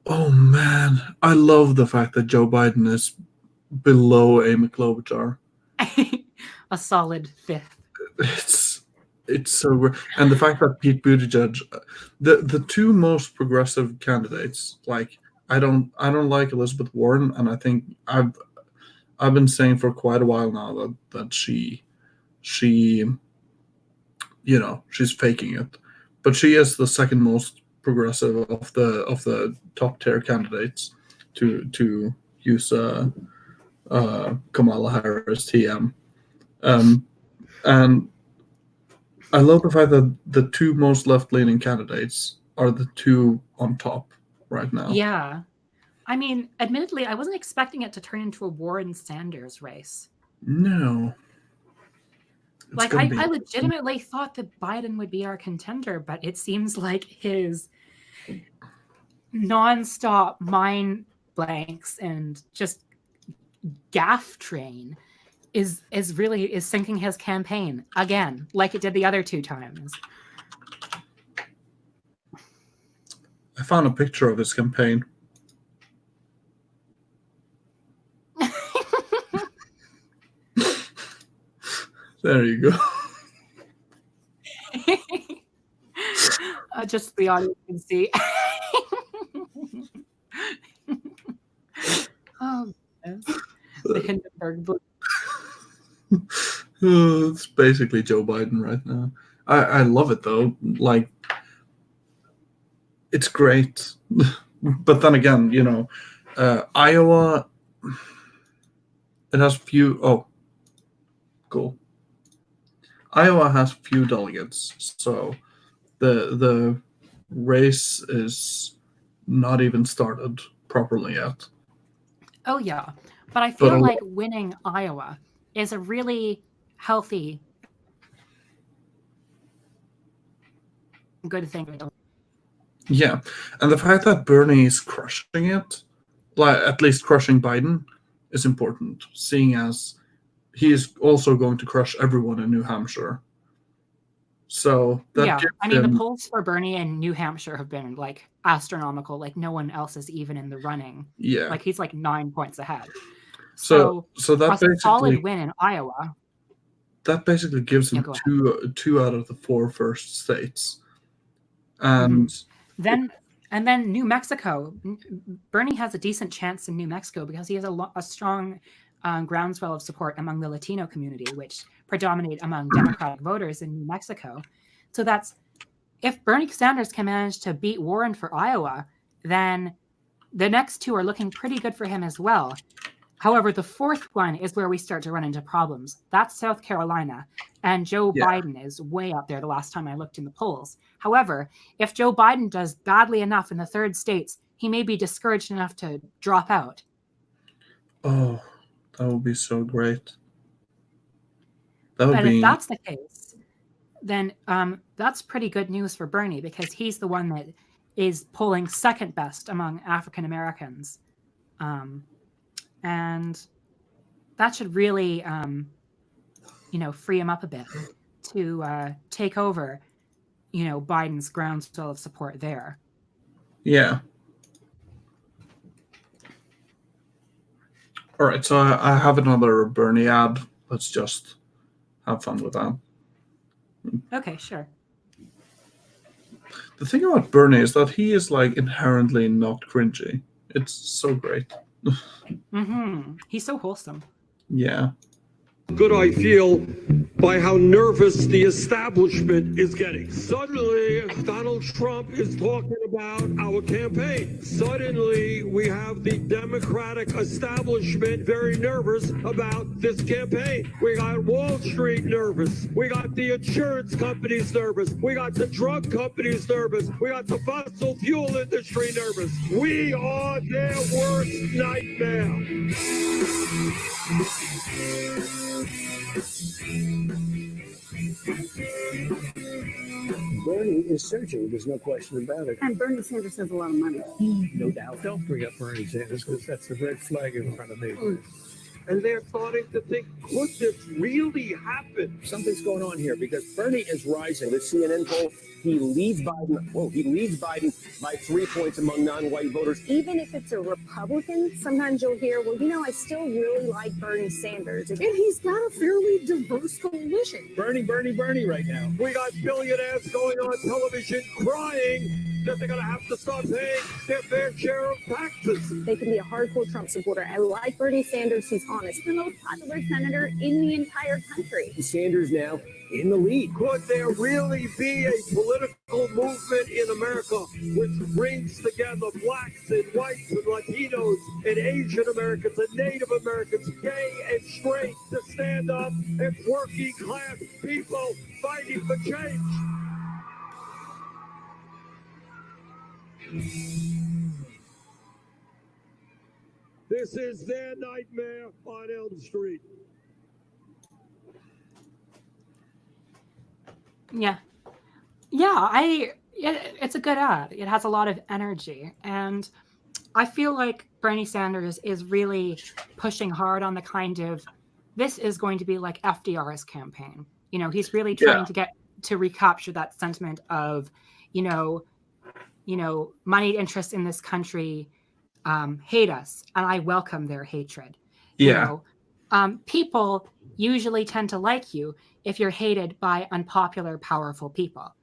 Oh man, I love the fact that Joe Biden is below Amy Klobuchar. A solid fifth. It's so weird. And the fact that Pete Buttigieg, the two most progressive candidates, like I don't like Elizabeth Warren, and I think I've been saying for quite a while now that she she, she's faking it. But she is the second most progressive of the top tier candidates to use Kamala Harris TM. And I love the fact that the two most left-leaning candidates are the two on top right now. Yeah. I mean, admittedly, I wasn't expecting it to turn into a Warren-Sanders race. No. Like, I legitimately thought that Biden would be our contender, but it seems like his nonstop mind blanks and just gaffe train is sinking his campaign again, like it did the other 2 times. I found a picture of his campaign. There you go. Just the audience can see. Oh, goodness. The Hindenburg blue. It's basically Joe Biden right now. I love it though. Like, it's great. But then again, Iowa, it has few. Oh, cool. Iowa has few delegates, so the race is not even started properly yet. Oh yeah, but I feel like winning Iowa is a really healthy, good thing. Yeah, and the fact that Bernie is crushing it, like at least crushing Biden, is important, seeing as he is also going to crush everyone in New Hampshire. So that gives I mean, him, the polls for Bernie in New Hampshire have been like astronomical. Like no one else is even in the running. yeah. Like he's like 9 points ahead. So that a solid win in Iowa. That basically gives him two out of the 4 first states, and then New Mexico. Bernie has a decent chance in New Mexico because he has a strong groundswell of support among the Latino community, which predominate among Democratic voters in New Mexico. So that's, if Bernie Sanders can manage to beat Warren for Iowa, then the next 2 are looking pretty good for him as well. However, the 4th one is where we start to run into problems. That's South Carolina, and Joe Biden is way up there the last time I looked in the polls. However, if Joe Biden does badly enough in the 3rd states, he may be discouraged enough to drop out. Oh, that would be so great. If that's the case, then that's pretty good news for Bernie because he's the one that is polling 2nd best among African Americans. And that should really, free him up a bit to take over, Biden's groundswell of support there. Yeah. All right, so I have another Bernie ad. Let's just have fun with that. Okay, sure. The thing about Bernie is that he is like inherently not cringy. It's so great. He's so wholesome. Yeah. Good I feel by how nervous the establishment is getting. Suddenly, Donald Trump is talking about our campaign. Suddenly, we have the Democratic establishment very nervous about this campaign. We got Wall Street nervous. We got the insurance companies nervous. We got the drug companies nervous. We got the fossil fuel industry nervous. We are their worst nightmare. Bernie is surging. There's no question about it. And Bernie Sanders has a lot of money. No doubt. Don't bring up Bernie Sanders because that's the red flag in front of me. And they're starting to think, could this really happen? Something's going on here because Bernie is rising. The CNN poll, he leads Biden. He leads Biden by 3 points among non-white voters. Even if it's a Republican, sometimes you'll hear, I still really like Bernie Sanders. And he's got a fairly diverse coalition. Bernie right now. We got billionaires going on television crying that they're going to have to start paying their fair share of taxes. They can be a hardcore Trump supporter. I like Bernie Sanders. He's honest, the most popular senator in the entire country. Sanders now in the lead. Could there really be a political movement in America which brings together blacks and whites and Latinos and Asian Americans and Native Americans, gay and straight, to stand up as working class people fighting for change? This is their nightmare on Elm Street. Yeah. It's a good ad. It has a lot of energy, and I feel like Bernie Sanders is really pushing hard on the kind of, this is going to be like FDR's campaign. He's really trying to get to recapture that sentiment of, moneyed interests in this country hate us, and I welcome their hatred. People usually tend to like you if you're hated by unpopular, powerful people.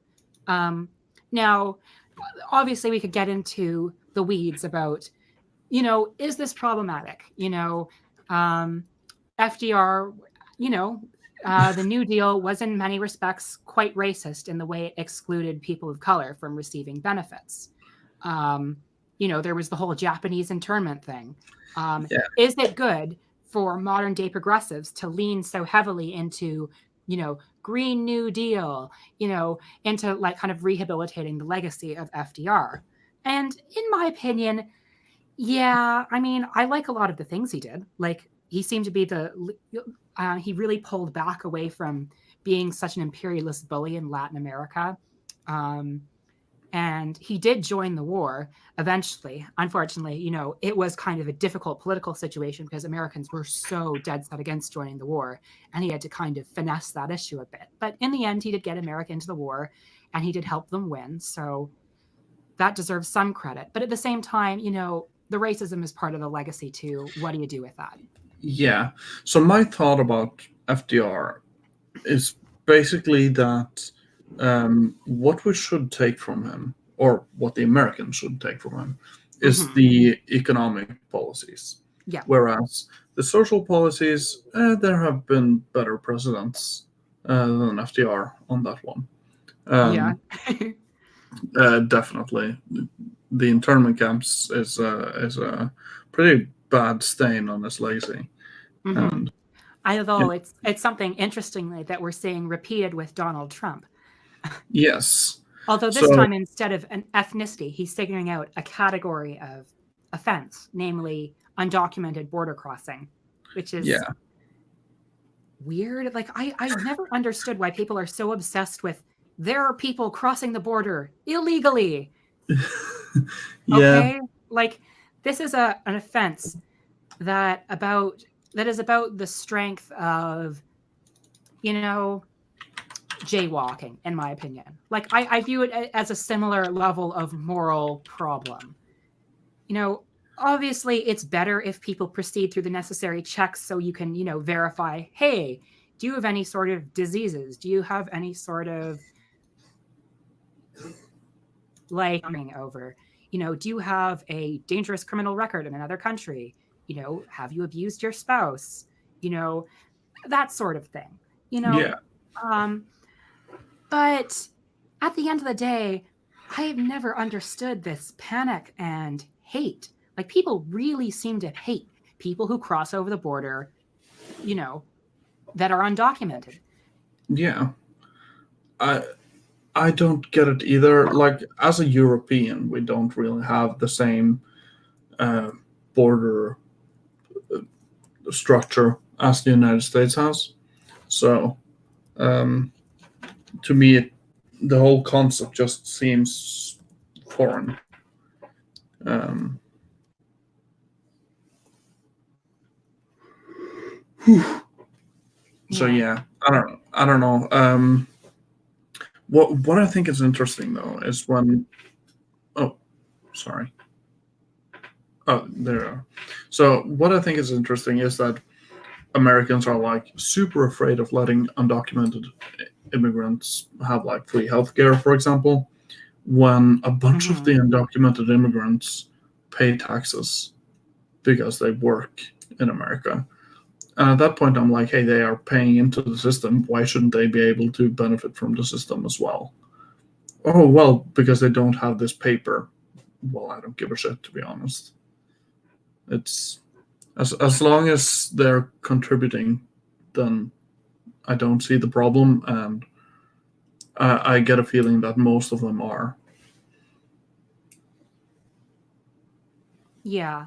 Now, obviously, we could get into the weeds about, is this problematic? FDR, the New Deal was in many respects quite racist in the way it excluded people of color from receiving benefits. There was the whole Japanese internment thing. Is it good for modern day progressives to lean so heavily into, Green New Deal, into like kind of rehabilitating the legacy of FDR? And in my opinion, I like a lot of the things he did. Like, he seemed to be he really pulled back away from being such an imperialist bully in Latin America. And he did join the war eventually. Unfortunately, it was kind of a difficult political situation because Americans were so dead set against joining the war, and he had to kind of finesse that issue a bit. But in the end, he did get America into the war, and he did help them win. So that deserves some credit. But at the same time, the racism is part of the legacy too. What do you do with that? Yeah. So my thought about FDR is basically that what we should take from him, or what the Americans should take from him, is the economic policies. Yeah. Whereas the social policies, there have been better presidents than FDR on that one. Definitely. The internment camps is a pretty bad stain on his legacy. And, although it's something interestingly that we're seeing repeated with Donald Trump. Yes. Although this time, instead of an ethnicity, he's figuring out a category of offense, namely undocumented border crossing, which is weird. Like, I've never understood why people are so obsessed with, there are people crossing the border illegally. Okay? Like, this is an offense that is about the strength of, jaywalking, in my opinion. Like, I view it as a similar level of moral problem. Obviously it's better if people proceed through the necessary checks so you can, verify, hey, do you have any sort of diseases? Do you have any sort of coming over? Do you have a dangerous criminal record in another country? Have you abused your spouse? That sort of thing. But at the end of the day, I have never understood this panic and hate. Like, people really seem to hate people who cross over the border, that are undocumented. Yeah. I don't get it either. Like, as a European, we don't really have the same border structure as the United States has. So, to me, the whole concept just seems foreign. So yeah, I don't know. What I think is interesting though is when, there are. So what I think is interesting is that Americans are like super afraid of letting undocumented immigrants have like free healthcare, for example, when a bunch of the undocumented immigrants pay taxes because they work in America. And at that point, I'm like, hey, they are paying into the system. Why shouldn't they be able to benefit from the system as well? Oh, well, because they don't have this paper. Well, I don't give a shit, to be honest. It's as long as they're contributing, then I don't see the problem, and I get a feeling that most of them are. Yeah.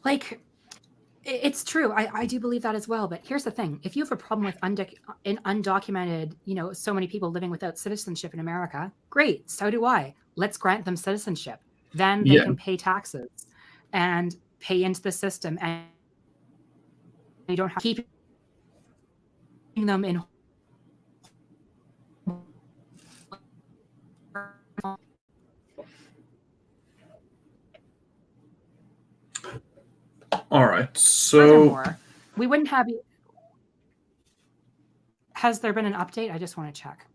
Like, it's true. I do believe that as well. But here's the thing: if you have a problem with undocumented, so many people living without citizenship in America, great. So do I. Let's grant them citizenship. Then they can pay taxes and pay into the system, and you don't have to keep them in. All right. So furthermore, we wouldn't have. Has there been an update? I just want to check.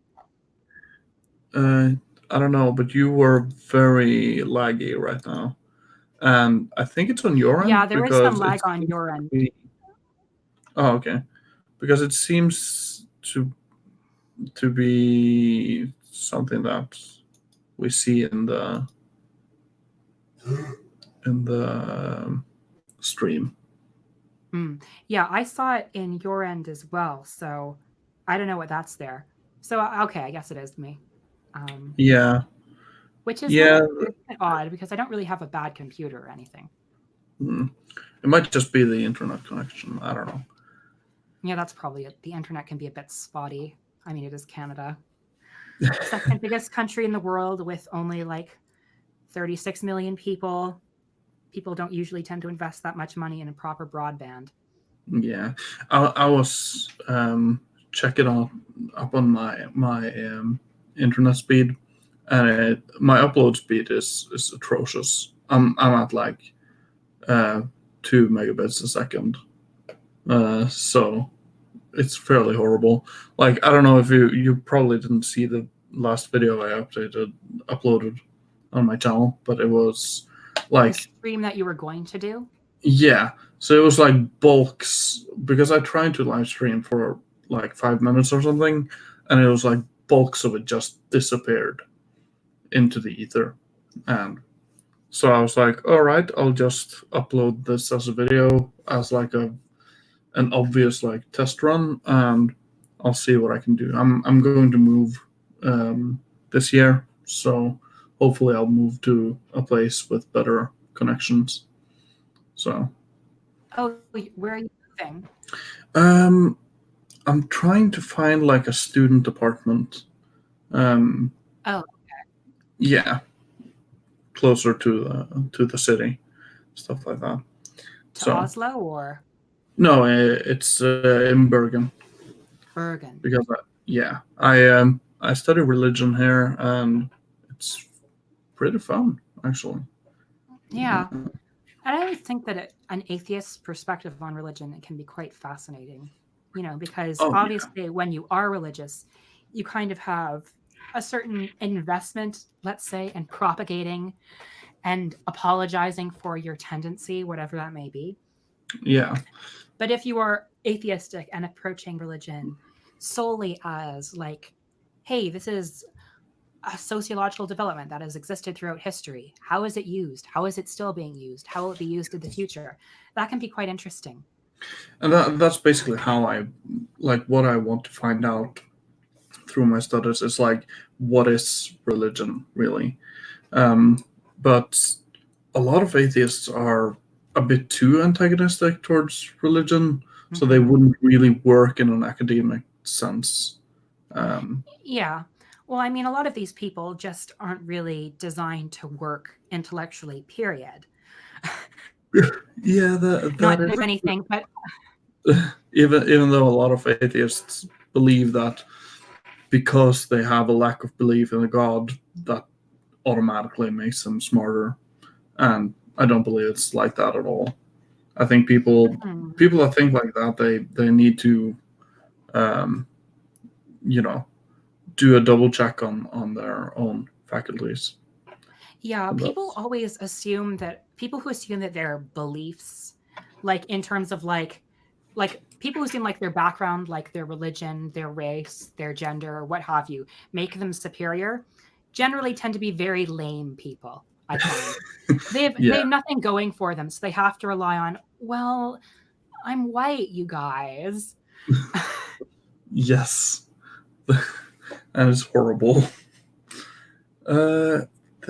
I don't know, but you were very laggy right now, and I think it's on your end. Yeah, there is some lag on your end. Oh, okay. Because it seems to be something that we see in the stream. Yeah, I saw it in your end as well. So I don't know what that's there. So okay, I guess it is me. Yeah. Which is a bit odd because I don't really have a bad computer or anything. It might just be the internet connection. I don't know. Yeah, that's probably it. The internet can be a bit spotty. I mean, it is Canada. Second biggest country in the world with only like 36 million people. People don't usually tend to invest that much money in a proper broadband. Yeah. I was checking up on my internet speed, and my upload speed is atrocious. I'm at like 2 megabits a second, so it's fairly horrible. Like, I don't know if you probably didn't see the last video I uploaded on my channel, but it was like the stream that you were going to do. Yeah, so it was like bulks, because I tried to live stream for like 5 minutes or something, and it was like bulks of it just disappeared into the ether. And so I was like, all right, I'll just upload this as a video as like an obvious like test run, and I'll see what I can do. I'm going to move this year, so hopefully I'll move to a place with better connections. So. Oh, where are you moving? I'm trying to find like a student apartment. Oh, okay. Yeah, closer to the city, stuff like that. To Oslo or? No, it's in Bergen. Bergen. Because I study religion here, and it's pretty fun actually. Yeah. And I always think that an atheist perspective on religion can be quite fascinating, because obviously when you are religious, you kind of have a certain investment, let's say, in propagating and apologizing for your tendency, whatever that may be. Yeah. But if you are atheistic and approaching religion solely as like, hey, this is a sociological development that has existed throughout history. How is it used? How is it still being used? How will it be used in the future? That can be quite interesting. And that's basically how what I want to find out through my studies is like, what is religion really? But a lot of atheists are a bit too antagonistic towards religion, so they wouldn't really work in an academic sense. Yeah. Well, I mean, a lot of these people just aren't really designed to work intellectually, period. Yeah, that not is anything, but even though a lot of atheists believe that because they have a lack of belief in a god, that automatically makes them smarter, and I don't believe it's like that at all. I think people that think like that, they need to do a double check on their own faculties. Yeah, people always assume that people who assume that their beliefs like in terms of like people who seem like their background, like their religion, their race, their gender, what have you, make them superior, generally tend to be very lame people. I find they have nothing going for them, so they have to rely on, well, I'm white, you guys. Yes. That is horrible. There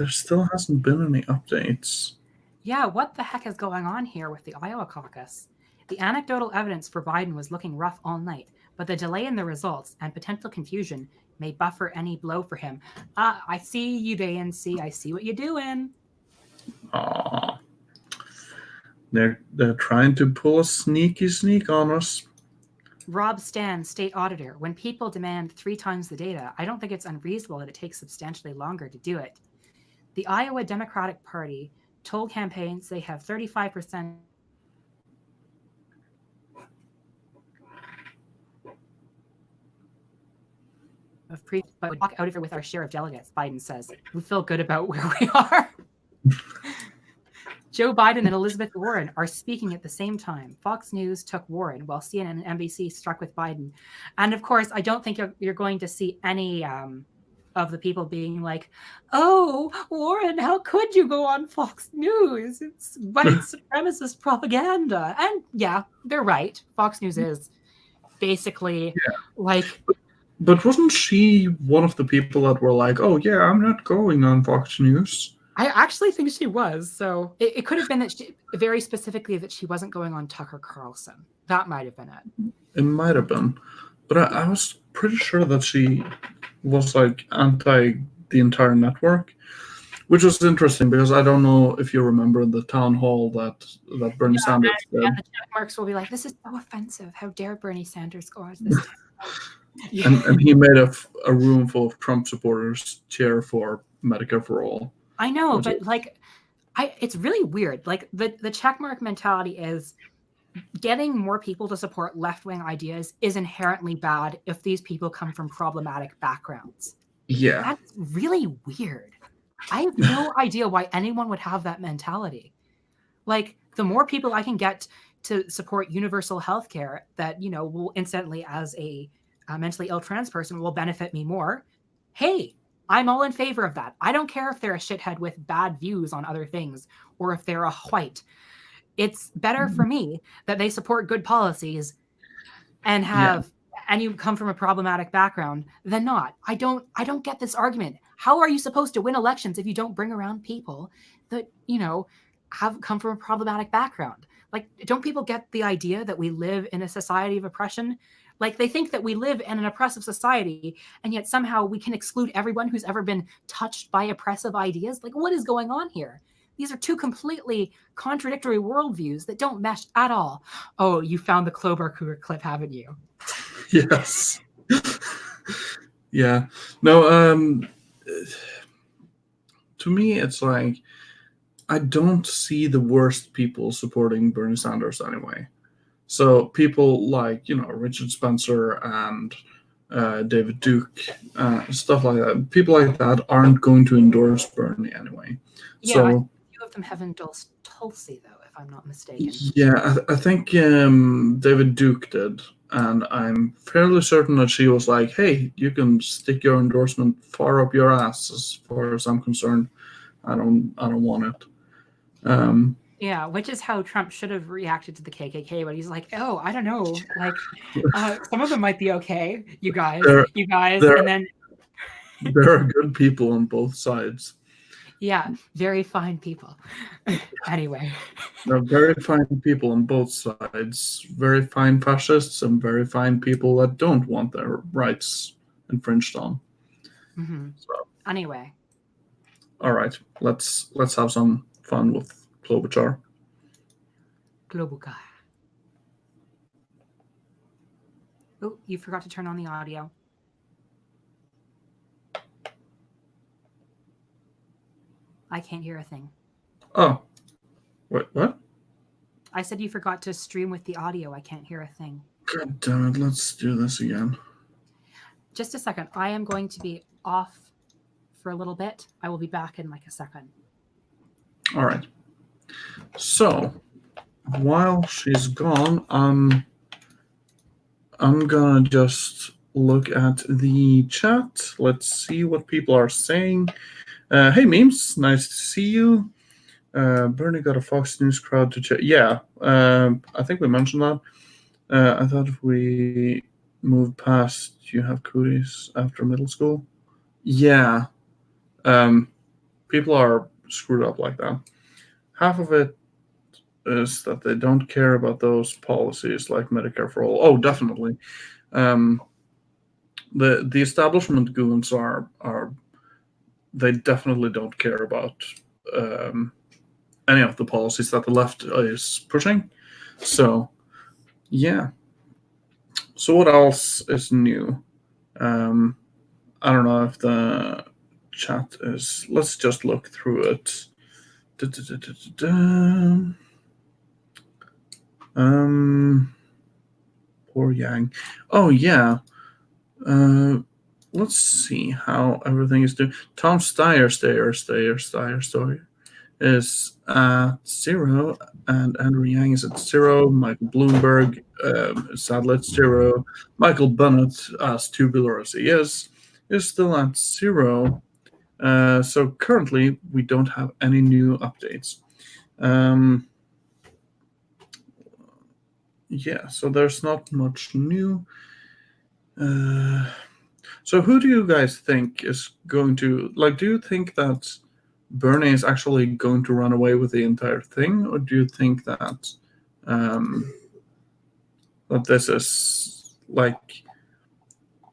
still hasn't been any updates. Yeah, what the heck is going on here with the Iowa caucus? The anecdotal evidence for Biden was looking rough all night, but the delay in the results and potential confusion may buffer any blow for him. I see you, ANC. I see what you're doing. Aww. They're trying to pull a sneaky sneak on us. Rob Stan, state auditor. When people demand 3 times the data, I don't think it's unreasonable that it takes substantially longer to do it. The Iowa Democratic Party told campaigns they have 35% of but would walk out of it with our share of delegates, Biden says. We feel good about where we are. Joe Biden and Elizabeth Warren are speaking at the same time. Fox News took Warren, while CNN and NBC struck with Biden. And of course, I don't think you're going to see any of the people being like, oh, Warren, how could you go on Fox News? It's white supremacist propaganda. And yeah, they're right. Fox News is basically like... But wasn't she one of the people that were like, oh, yeah, I'm not going on Fox News? I actually think she was. So it could have been that very specifically that she wasn't going on Tucker Carlson. That might have been it. It might have been. But I was pretty sure that she was like anti the entire network, which was interesting because I don't know if you remember the town hall that Bernie Sanders did. And the check marks will be like, this is so offensive. How dare Bernie Sanders go on this? And he made a room full of Trump supporters cheer for Medicare for All. I know, but like, it's really weird. Like the checkmark mentality is getting more people to support left-wing ideas is inherently bad if these people come from problematic backgrounds. Yeah. That's really weird. I have no idea why anyone would have that mentality. Like, the more people I can get to support universal health care that, you know, will instantly, as a mentally ill trans person, will benefit me more. Hey, I'm all in favor of that. I don't care if they're a shithead with bad views on other things or if they're a white. It's better for me that they support good policies and and you come from a problematic background than not. I don't get this argument. How are you supposed to win elections if you don't bring around people that, you know, have come from a problematic background? Like, don't people get the idea that we live in a society of oppression? Like, they think that we live in an oppressive society, and yet somehow we can exclude everyone who's ever been touched by oppressive ideas. Like, what is going on here? These are two completely contradictory worldviews that don't mesh at all. Oh, you found the Klobuchar clip, haven't you? Yes. Yeah. No, to me, it's like, I don't see the worst people supporting Bernie Sanders anyway. So people like, you know, Richard Spencer and David Duke, stuff like that. People like that aren't going to endorse Bernie anyway. Yeah, so, a few of them have endorsed Tulsi, though, if I'm not mistaken. Yeah, I think David Duke did. And I'm fairly certain that she was like, hey, you can stick your endorsement far up your ass as far as I'm concerned. I don't want it. Yeah, which is how Trump should have reacted to the KKK, but he's like, oh, I don't know. Like, some of them might be okay, you guys. And then... There are good people on both sides. Yeah, very fine people. Anyway. There are very fine people on both sides. Very fine fascists and very fine people that don't want their rights infringed on. Mm-hmm. So, anyway. All right, let's have some fun with Klobuchar. Klobuchar. Oh, you forgot to turn on the audio. I can't hear a thing. Oh. Wait, what? I said you forgot to stream with the audio. I can't hear a thing. God damn it, let's do this again. Just a second. I am going to be off for a little bit. I will be back in like a second. All right. So, while she's gone, I'm gonna just look at the chat. Let's see what people are saying. Hey, Memes, nice to see you. Bernie got a Fox News crowd to check. Yeah, I think we mentioned that. I thought if we moved past you have cooties after middle school. Yeah. People are screwed up like that. Half of it is that they don't care about those policies like Medicare for all. Oh, definitely. The establishment goons are they definitely don't care about any of the policies that the left is pushing. So, yeah. So what else is new? I don't know if the chat is. Let's just look through it. Poor Yang. Oh yeah. Let's see how everything is doing. Tom Steyer is at 0, and Andrew Yang is at 0. Michael Bloomberg is sadly at 0. Michael Bennett, as tubular as he is still at 0. So currently, we don't have any new updates. Yeah, so there's not much new. So who do you guys think is going to, like, do you think that Bernie is actually going to run away with the entire thing, or do you think that that this is like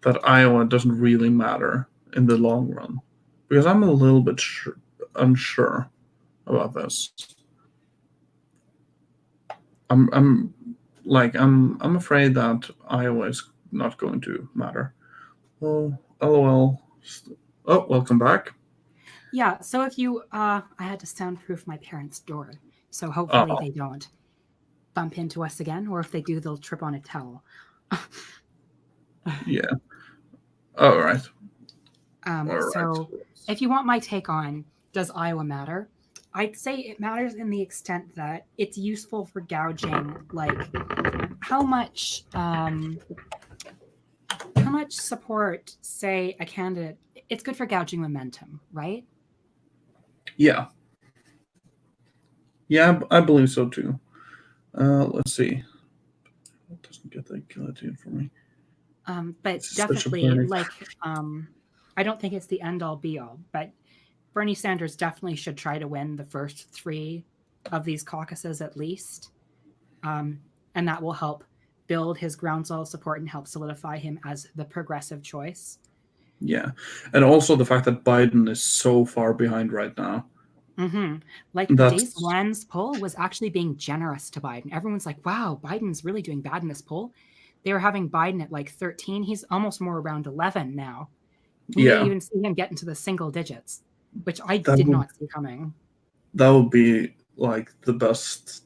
that Iowa doesn't really matter in the long run? Because I'm a little bit unsure about this. I'm afraid that Iowa is not going to matter. Oh, LOL. Oh, welcome back. Yeah, so if you, I had to soundproof my parents' door, so hopefully they don't bump into us again, or if they do, they'll trip on a towel. Yeah. All right. So if you want my take on does Iowa matter, I'd say it matters in the extent that it's useful for gauging, like, how much support, say, a candidate, it's good for gouging momentum, right? Yeah. Yeah, I believe so too. Let's see. It doesn't get that guillotine for me. But It's definitely, such a I don't think it's the end all be all, but Bernie Sanders definitely should try to win the first 3 of these caucuses at least. And that will help build his groundswell support and help solidify him as the progressive choice. Yeah. And also the fact that Biden is so far behind right now. Mm-hmm. Like Days One's poll was actually being generous to Biden. Everyone's like, wow, Biden's really doing bad in this poll. They were having Biden at like 13. He's almost more around 11 now. We didn't even see him get into the single digits, which I did not see coming. That would be like the best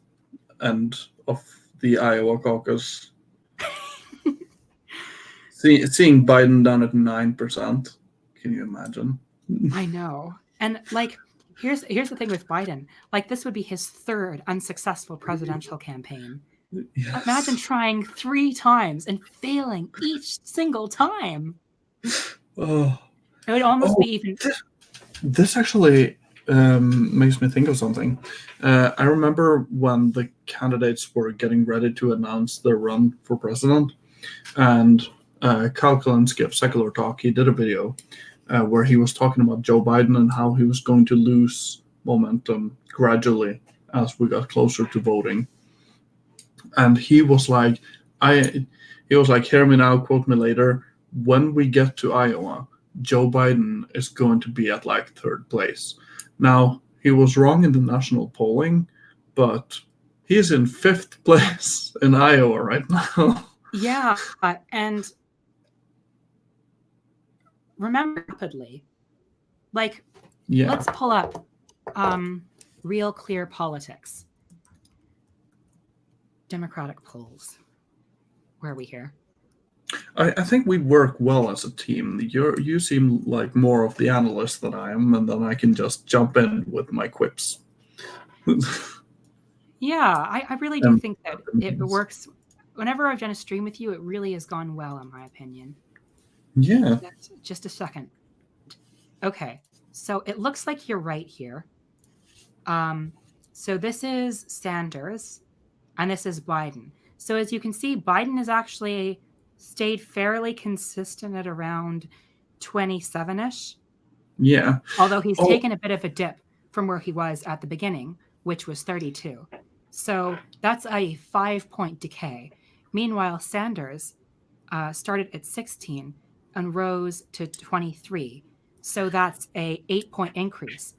end of the Iowa caucus. Seeing Biden down at 9%. Can you imagine? I know. And like, here's the thing with Biden. Like, this would be his 3rd unsuccessful presidential campaign. Yes. Imagine trying 3 times and failing each single time. Oh, it would almost be even. This actually makes me think of something. I remember when the candidates were getting ready to announce their run for president, and Kyle Kulinski of Secular Talk, he did a video where he was talking about Joe Biden and how he was going to lose momentum gradually as we got closer to voting. And he was like, hear me now, quote me later. When we get to Iowa, Joe Biden is going to be at like 3rd place. Now, he was wrong in the national polling, but he's in 5th place in Iowa right now. Yeah, and remember rapidly, like, let's pull up Real Clear Politics. Democratic polls. Where are we here? I think we work well as a team. You seem like more of the analyst than I am, and then I can just jump in with my quips. Yeah, I really do think that it works. Whenever I've done a stream with you, it really has gone well, in my opinion. Yeah. Just a second. Okay, so it looks like you're right here. So this is Sanders, and this is Biden. So as you can see, Biden has actually stayed fairly consistent at around 27-ish. Yeah. Although he's taken a bit of a dip from where he was at the beginning, which was 32. So that's a 5-point decay. Meanwhile, Sanders started at 16 and rose to 23. So that's a 8-point increase.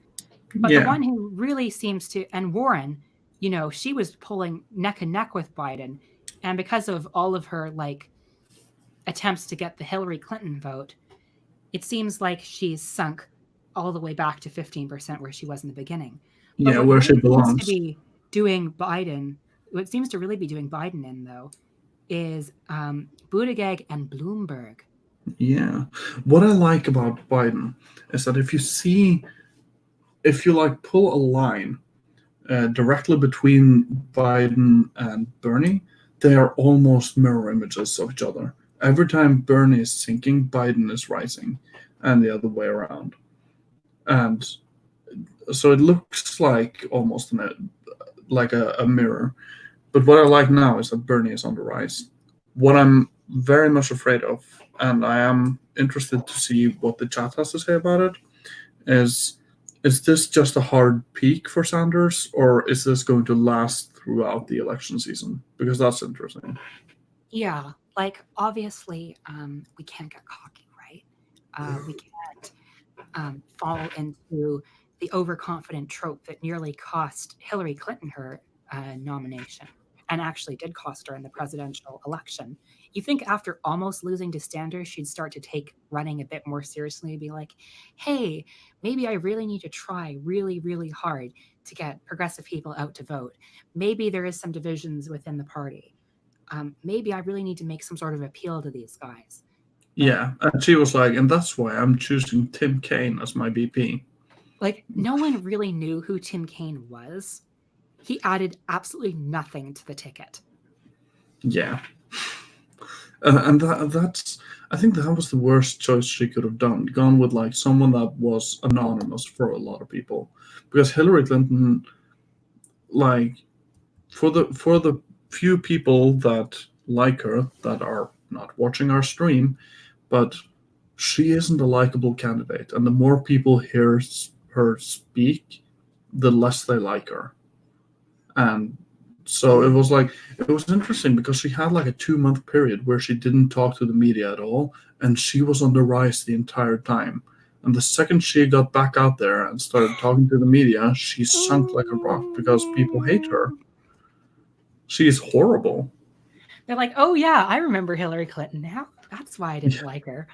But the one who really seems to, and Warren, you know, she was pulling neck and neck with Biden. And because of all of her like attempts to get the Hillary Clinton vote, it seems like she's sunk all the way back to 15% where she was in the beginning. But Yeah, where she belongs. Seems to be doing Biden, what seems to really be doing Biden in, though, is Buttigieg and Bloomberg. Yeah. What I like about Biden is that if you like pull a line directly between Biden and Bernie, they are almost mirror images of each other. Every time Bernie is sinking, Biden is rising, and the other way around. And so it looks like almost like a mirror. But what I like now is that Bernie is on the rise. What I'm very much afraid of, and I am interested to see what the chat has to say about it, is this just a hard peak for Sanders, or is this going to last throughout the election season? Because that's interesting. Yeah, like obviously we can't get cocky, right? We can't fall into the overconfident trope that nearly cost Hillary Clinton her nomination, and actually did cost her in the presidential election. You think after almost losing to Sanders, she'd start to take running a bit more seriously and be like, hey, maybe I really need to try really, really hard to get progressive people out to vote. Maybe there is some divisions within the party. Maybe I really need to make some sort of appeal to these guys. Yeah, and she was like, and that's why I'm choosing Tim Kaine as my VP. Like, no one really knew who Tim Kaine was. He added absolutely nothing to the ticket. Yeah. And that's, I think that was the worst choice she could have done. Gone with like someone that was anonymous for a lot of people, because Hillary Clinton, like, for the few people that like her that are not watching our stream, but she isn't a likable candidate, and the more people hear her speak, the less they like her. And so it was interesting because she had like a 2-month period where she didn't talk to the media at all, and she was on the rise the entire time. And the second she got back out there and started talking to the media, she sunk like a rock because people hate her. She is horrible. They're like, oh yeah, I remember Hillary Clinton now. That's why I didn't like her.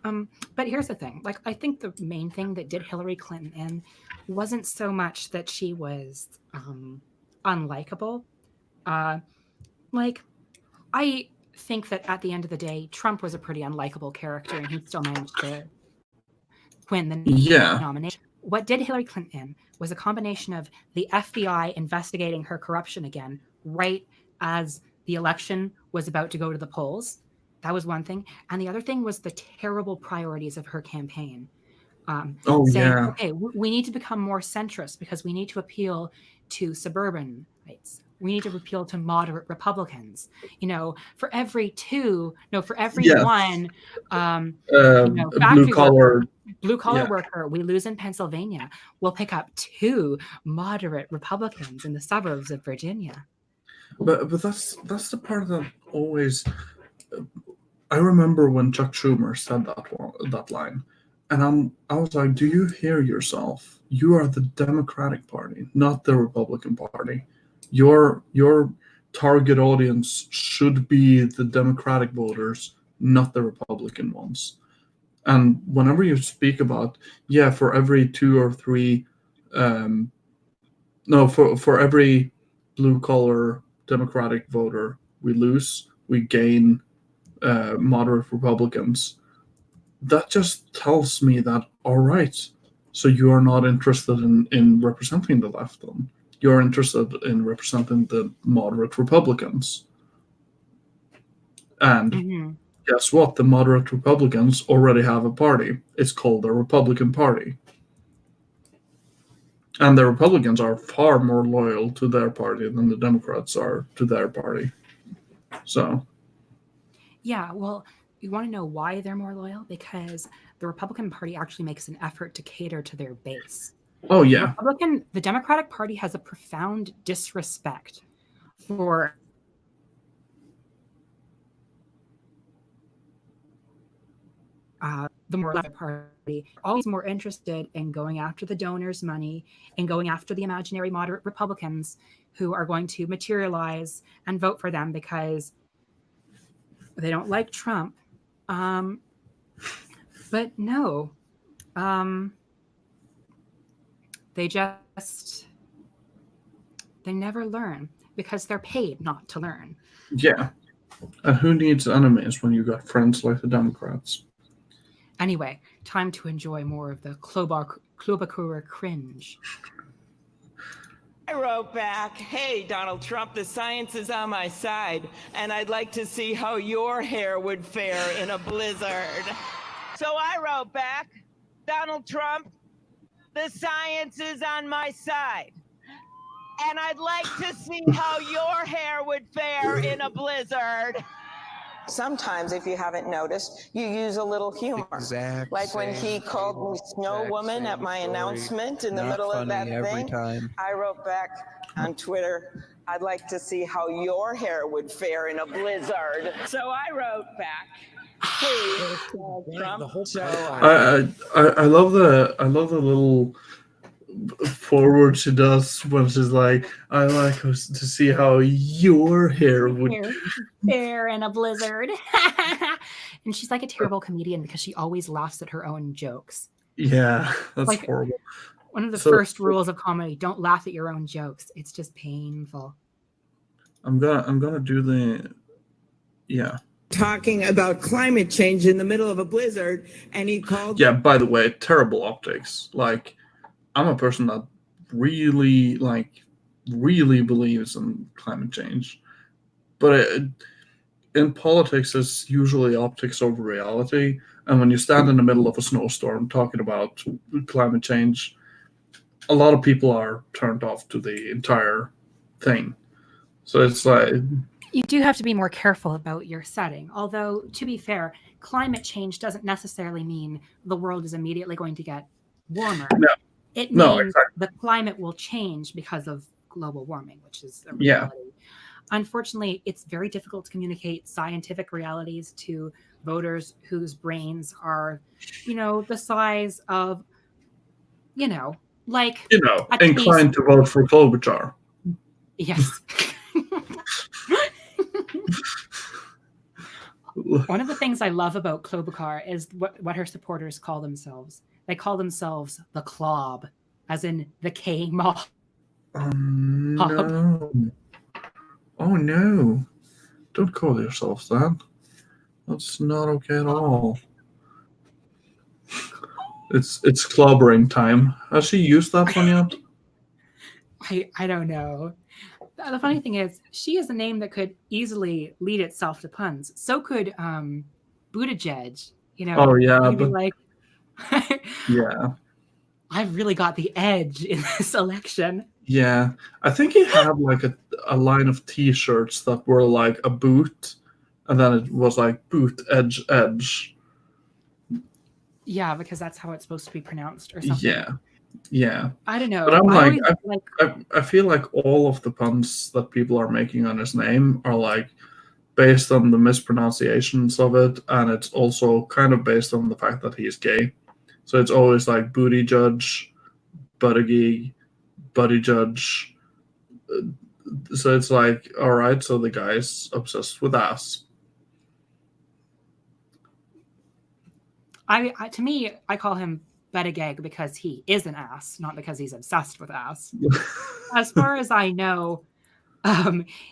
But here's the thing. Like, I think the main thing that did Hillary Clinton in wasn't so much that she was unlikable. Like, I think that at the end of the day, Trump was a pretty unlikable character, and he still managed to win the nomination. What did Hillary Clinton in was a combination of the FBI investigating her corruption again, right as the election was about to go to the polls. That was one thing. And the other thing was the terrible priorities of her campaign. Okay, we need to become more centrist because we need to appeal to suburban rights. We need to appeal to moderate Republicans. You know, for every one, blue collar worker we lose in Pennsylvania, we'll pick up 2 moderate Republicans in the suburbs of Virginia. But that's the part that always. I remember when Chuck Schumer said that line, and I was like, "Do you hear yourself? You are the Democratic Party, not the Republican Party. Your target audience should be the Democratic voters, not the Republican ones." And whenever you speak about, for every 2 or 3, for every blue collar Democratic voter we lose, we gain moderate Republicans. That just tells me that, all right, so you are not interested in representing the left then. You're interested in representing the moderate Republicans. And Mhm. guess what? The moderate Republicans already have a party. It's called the Republican Party. And the Republicans are far more loyal to their party than the Democrats are to their party. So, Yeah, well, you want to know why they're more loyal? Because the Republican Party actually makes an effort to cater to their base. oh yeah, The Democratic Party has a profound disrespect for the more left party, always more interested in going after the donors' money and going after the imaginary moderate Republicans who are going to materialize and vote for them because they don't like Trump. But no, they never learn because they're paid not to learn. yeah. And who needs enemies when you got friends like the Democrats? Anyway, time to enjoy more of the Klobuchar cringe. I wrote back, hey, Donald Trump, the science is on my side, and I'd like to see how your hair would fare in a blizzard. So I wrote back, Donald Trump, the science is on my side, and I'd like to see how your hair would fare in a blizzard. Sometimes, if you haven't noticed, you use a little humor. Like when he called me Snow Woman at my announcement in the middle of that thing. I wrote back on Twitter, I'd like to see how your hair would fare in a blizzard. So I wrote back, hey, Trump. I love the little forward she does when she's like, I like to see how your hair would fare in a blizzard. And she's like a terrible comedian because she always laughs at her own jokes. Yeah, that's like, horrible. One of the first rules of comedy: don't laugh at your own jokes. It's just painful. I'm gonna do the Talking about climate change in the middle of a blizzard, and he called. Yeah, by the way, terrible optics. Like, I'm a person that really believes in climate change, but in politics, it's usually optics over reality. And when you stand in the middle of a snowstorm talking about climate change, a lot of people are turned off to the entire thing. So it's like, you do have to be more careful about your setting. Although, to be fair, climate change doesn't necessarily mean the world is immediately going to get warmer. No. It means the climate will change because of global warming, which is a reality. Yeah. Unfortunately, it's very difficult to communicate scientific realities to voters whose brains are, the size of, inclined to vote for Klobuchar. Yes. One of the things I love about Klobuchar is what her supporters call themselves. They call themselves the Klob, as in the K mob. No. Oh no. Don't call yourselves that. That's not okay at all. It's clobbering time. Has she used that one yet? I don't know. The funny thing is, she is a name that could easily lead itself to puns. So could Buttigieg. Oh yeah, you'd be like, yeah, I've really got the edge in this election. Yeah, I think he had like a line of T-shirts that were like a boot, and then it was like boot edge edge. Yeah, because that's how it's supposed to be pronounced, or something. Yeah. I don't know. But I'm I feel like all of the puns that people are making on his name are like based on the mispronunciations of it, and it's also kind of based on the fact that he's gay. So it's always like booty judge, buddy judge. So it's like, all right, so the guy's obsessed with ass. To me, I call him Buttigieg because he is an ass, not because he's obsessed with ass. As far as I know,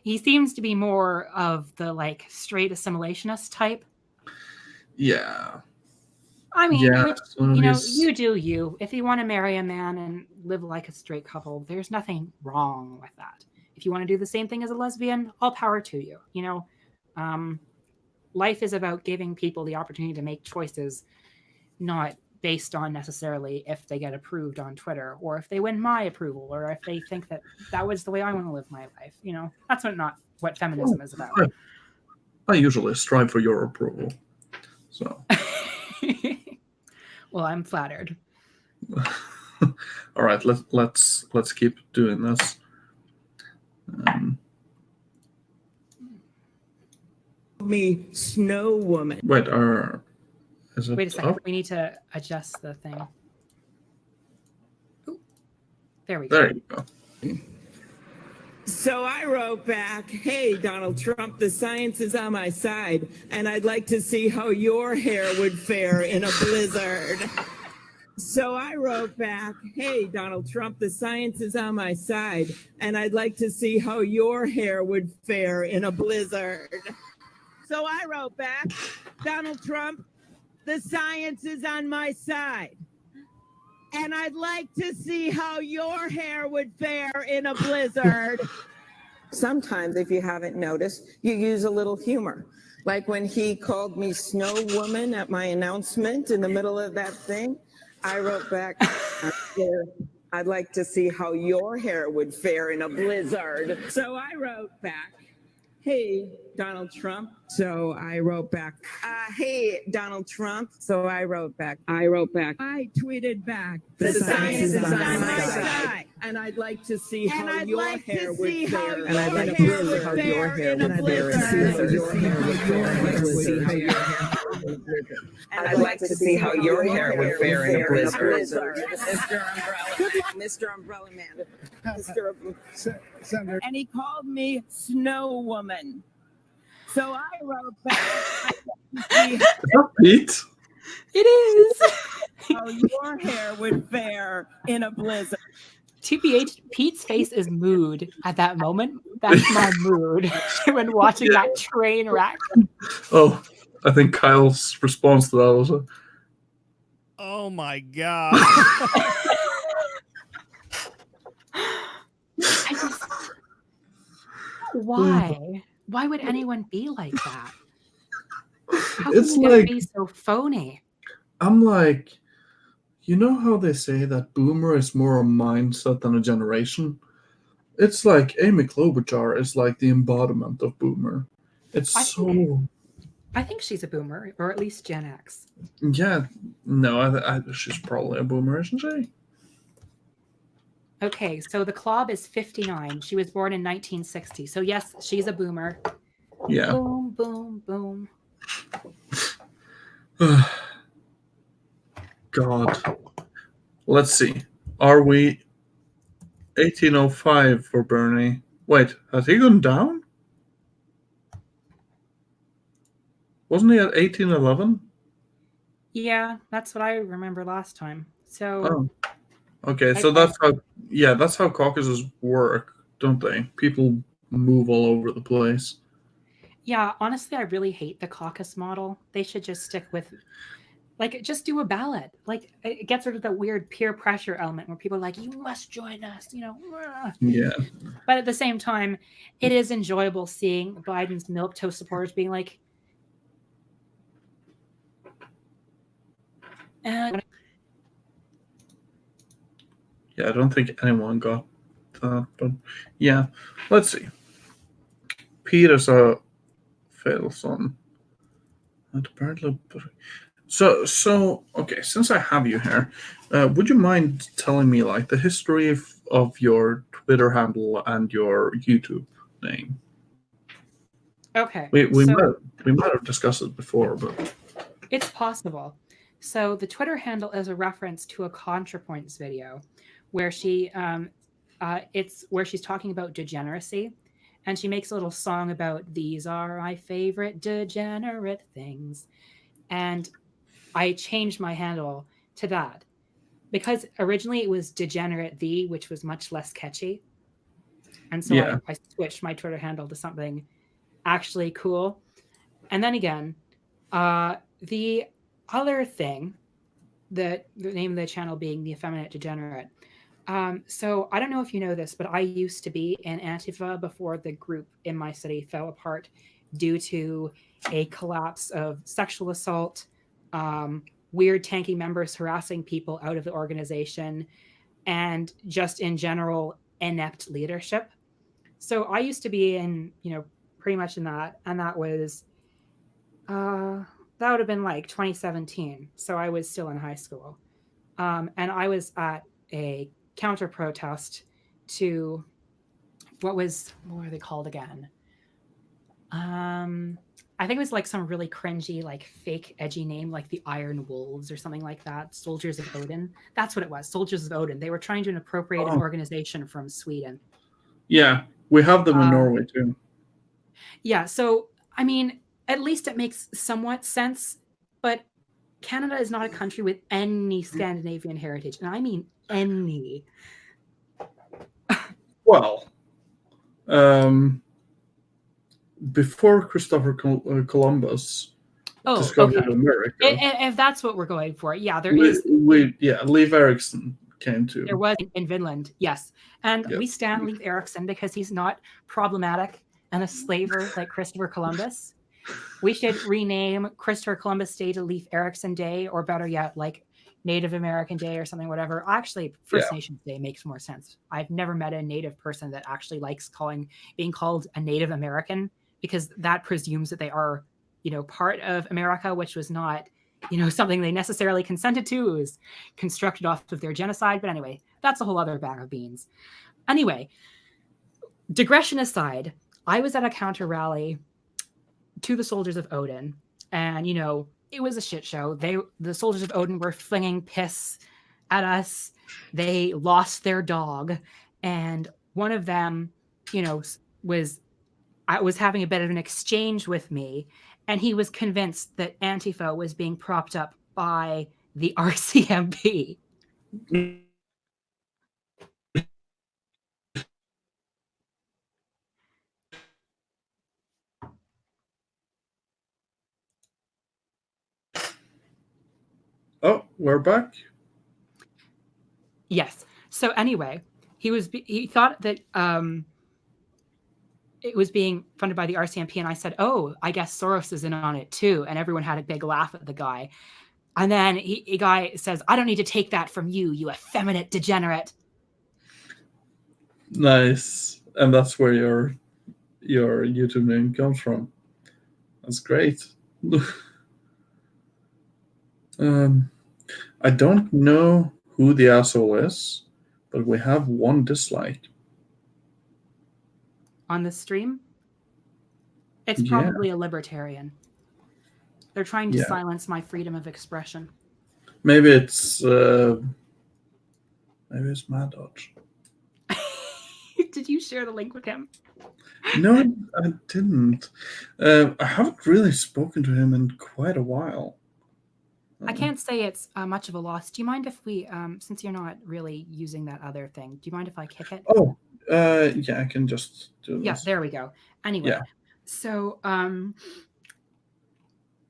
he seems to be more of the like straight assimilationist type. Yeah. I mean, Yeah, which, so you know, he's- you do you. If you want to marry a man and live like a straight couple, there's nothing wrong with that. If you want to do the same thing as a lesbian, all power to you. You know, life is about giving people the opportunity to make choices, not based on necessarily if they get approved on Twitter or if they win my approval or if they think that that was the way I want to live my life. You know, that's not what feminism is about. I usually strive for your approval. So, Well, I'm flattered. all right, let's keep doing this. Me, Snow Woman. Wait, is it Wait a second. up? We need to adjust the thing. Ooh, there we go. There you go. So I wrote back, hey, Donald Trump, the science is on my side, and I'd like to see how your hair would fare in a blizzard. So I wrote back, hey, Donald Trump, the science is on my side, and I'd like to see how your hair would fare in a blizzard. So I wrote back, Donald Trump, the science is on my side, and I'd like to see how your hair would fare in a blizzard. Sometimes, if you haven't noticed, you use a little humor. Like when he called me Snow Woman at my announcement in the middle of that thing, I wrote back, I'd like to see how your hair would fare in a blizzard. So I wrote back, hey, Donald Trump. So I wrote back, hey, Donald Trump. So I wrote back, I tweeted back, the science is on my side. And I'd like to see how your hair would fare. And I'd like to see how your hair would fare. And I'd like to see how your hair would fare in a blizzard. Mr. Umbrella Man. Senator. And he called me Snow Woman. So I wrote back. Is that Pete? It is. How your hair would fare in a blizzard. TPH, Pete's face is mood at that moment. That's my mood when watching that train wreck. Oh, I think Kyle's response to that was Oh my god. Why? Why would anyone be like that? How It's can you like- be so phony? I'm like, you know how they say that boomer is more a mindset than a generation? It's like Amy Klobuchar is like the embodiment of boomer. It's I think she's a boomer, or at least Gen X. yeah. No, she's probably a boomer, isn't she? Okay, so the Klob is 59. She was born in 1960. So yes, she's a boomer. Yeah. Boom, boom, boom. God. Let's see. Are we 1805 for Bernie? Wait, has he gone down? Wasn't he at 1811? Yeah, that's what I remember last time. So Oh. Okay, so that's how caucuses work, don't they? People move all over the place. yeah, honestly, I really hate the caucus model. They should just stick with, like, just do a ballot. Like, it gets rid of the weird peer pressure element where people are like, you must join us, you know. Yeah. But at the same time, it is enjoyable seeing Biden's milquetoast supporters being like, Yeah, I don't think anyone got that, but yeah. Let's see. Peter's a fatal son. And apparently, so okay. Since I have you here, would you mind telling me like the history of your Twitter handle and your YouTube name? okay. We so might have discussed it before, but it's possible. So the Twitter handle is a reference to a ContraPoints video where she's talking about degeneracy, and she makes a little song about these are my favorite degenerate things, and I changed my handle to that because originally it was Degenerate The, which was much less catchy, and so Yeah. I switched my Twitter handle to something actually cool. And then again, the other thing the name of the channel being The Effeminate Degenerate. So I don't know if you know this, but I used to be in Antifa before the group in my city fell apart due to a collapse of sexual assault, weird tanky members harassing people out of the organization, and just in general inept leadership. So I used to be in, pretty much in that, and that was that would have been like 2017. So I was still in high school, and I was at a counter protest to what were they called again? I think it was like some really cringy, like fake edgy name, like the Iron Wolves or something like that. Soldiers of Odin. That's what it was. Soldiers of Odin. They were trying to appropriate an organization from Sweden. Yeah, we have them in Norway too. Yeah, so I mean, at least it makes somewhat sense, but Canada is not a country with any Scandinavian heritage, and I mean any. Well, before Christopher Columbus discovered America, if that's what we're going for, yeah, there is. Leif Erikson came to. There was in Finland, yes, and we stand Leif Erikson because he's not problematic and a slaver like Christopher Columbus. We should rename Christopher Columbus Day to Leif Erikson Day, or better yet, like Native American Day or something, whatever. Actually, First Nations Day makes more sense. I've never met a Native person that actually likes being called a Native American, because that presumes that they are, part of America, which was not, something they necessarily consented to. It was constructed off of their genocide. But anyway, that's a whole other bag of beans. Anyway, digression aside, I was at a counter rally to the Soldiers of Odin, and it was a shit show. The Soldiers of Odin were flinging piss at us. They lost their dog, and one of them, was having a bit of an exchange with me, and he was convinced that Antifa was being propped up by the RCMP. Oh, we're back. Yes. So anyway, he thought that it was being funded by the RCMP, and I said, "Oh, I guess Soros is in on it too." And everyone had a big laugh at the guy. And then a guy says, "I don't need to take that from you, you effeminate degenerate." Nice, and that's where your YouTube name comes from. That's great. I don't know who the asshole is, but we have one dislike. On the stream? It's probably a libertarian. They're trying to silence my freedom of expression. Maybe it's Mad Dodge. Did you share the link with him? No, I didn't. I haven't really spoken to him in quite a while. I can't say it's much of a loss. Do you mind if we, since you're not really using that other thing, do you mind if I kick it? Oh, yeah, I can just do this. Yeah, there we go. Anyway, so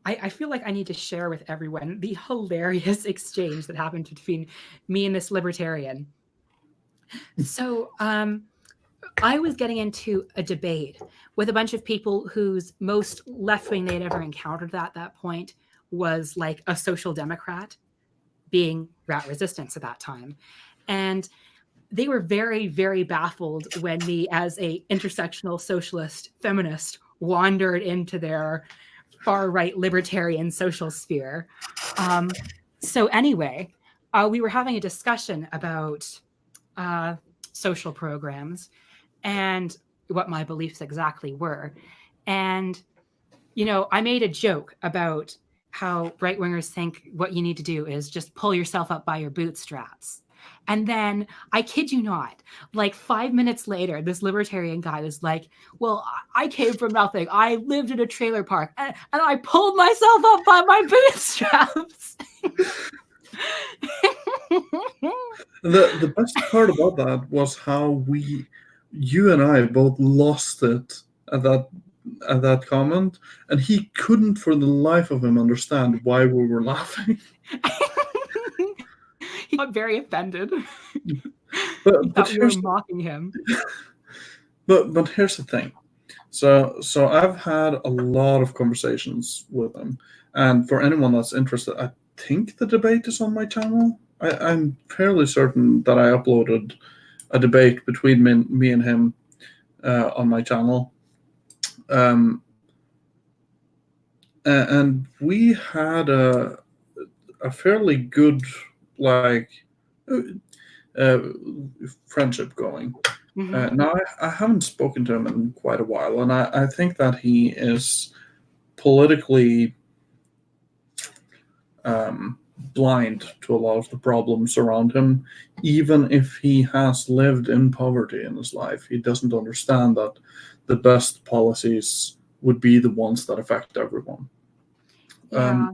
I feel like I need to share with everyone the hilarious exchange that happened between me and this libertarian. So I was getting into a debate with a bunch of people whose most left-wing they'd ever encountered at that point was like a social democrat, being rat resistance at that time. And they were very, very baffled when me, as a intersectional socialist feminist, wandered into their far-right libertarian social sphere. So anyway, we were having a discussion about social programs and what my beliefs exactly were. And, I made a joke about how right-wingers think what you need to do is just pull yourself up by your bootstraps. And then, I kid you not, like 5 minutes later, this libertarian guy was like, "Well, I came from nothing. I lived in a trailer park and I pulled myself up by my bootstraps." The best part about that was how you and I both lost it at that comment, and he couldn't for the life of him understand why we were laughing. he got very offended. But He thought we were here's mocking him. but here's the thing. So I've had a lot of conversations with him, and for anyone that's interested, I think the debate is on my channel. I'm fairly certain that I uploaded a debate between me and him on my channel. And we had a fairly good friendship going. Now I haven't spoken to him in quite a while, and I think that he is politically blind to a lot of the problems around him. Even if he has lived in poverty in his life, he doesn't understand that the best policies would be the ones that affect everyone. Yeah.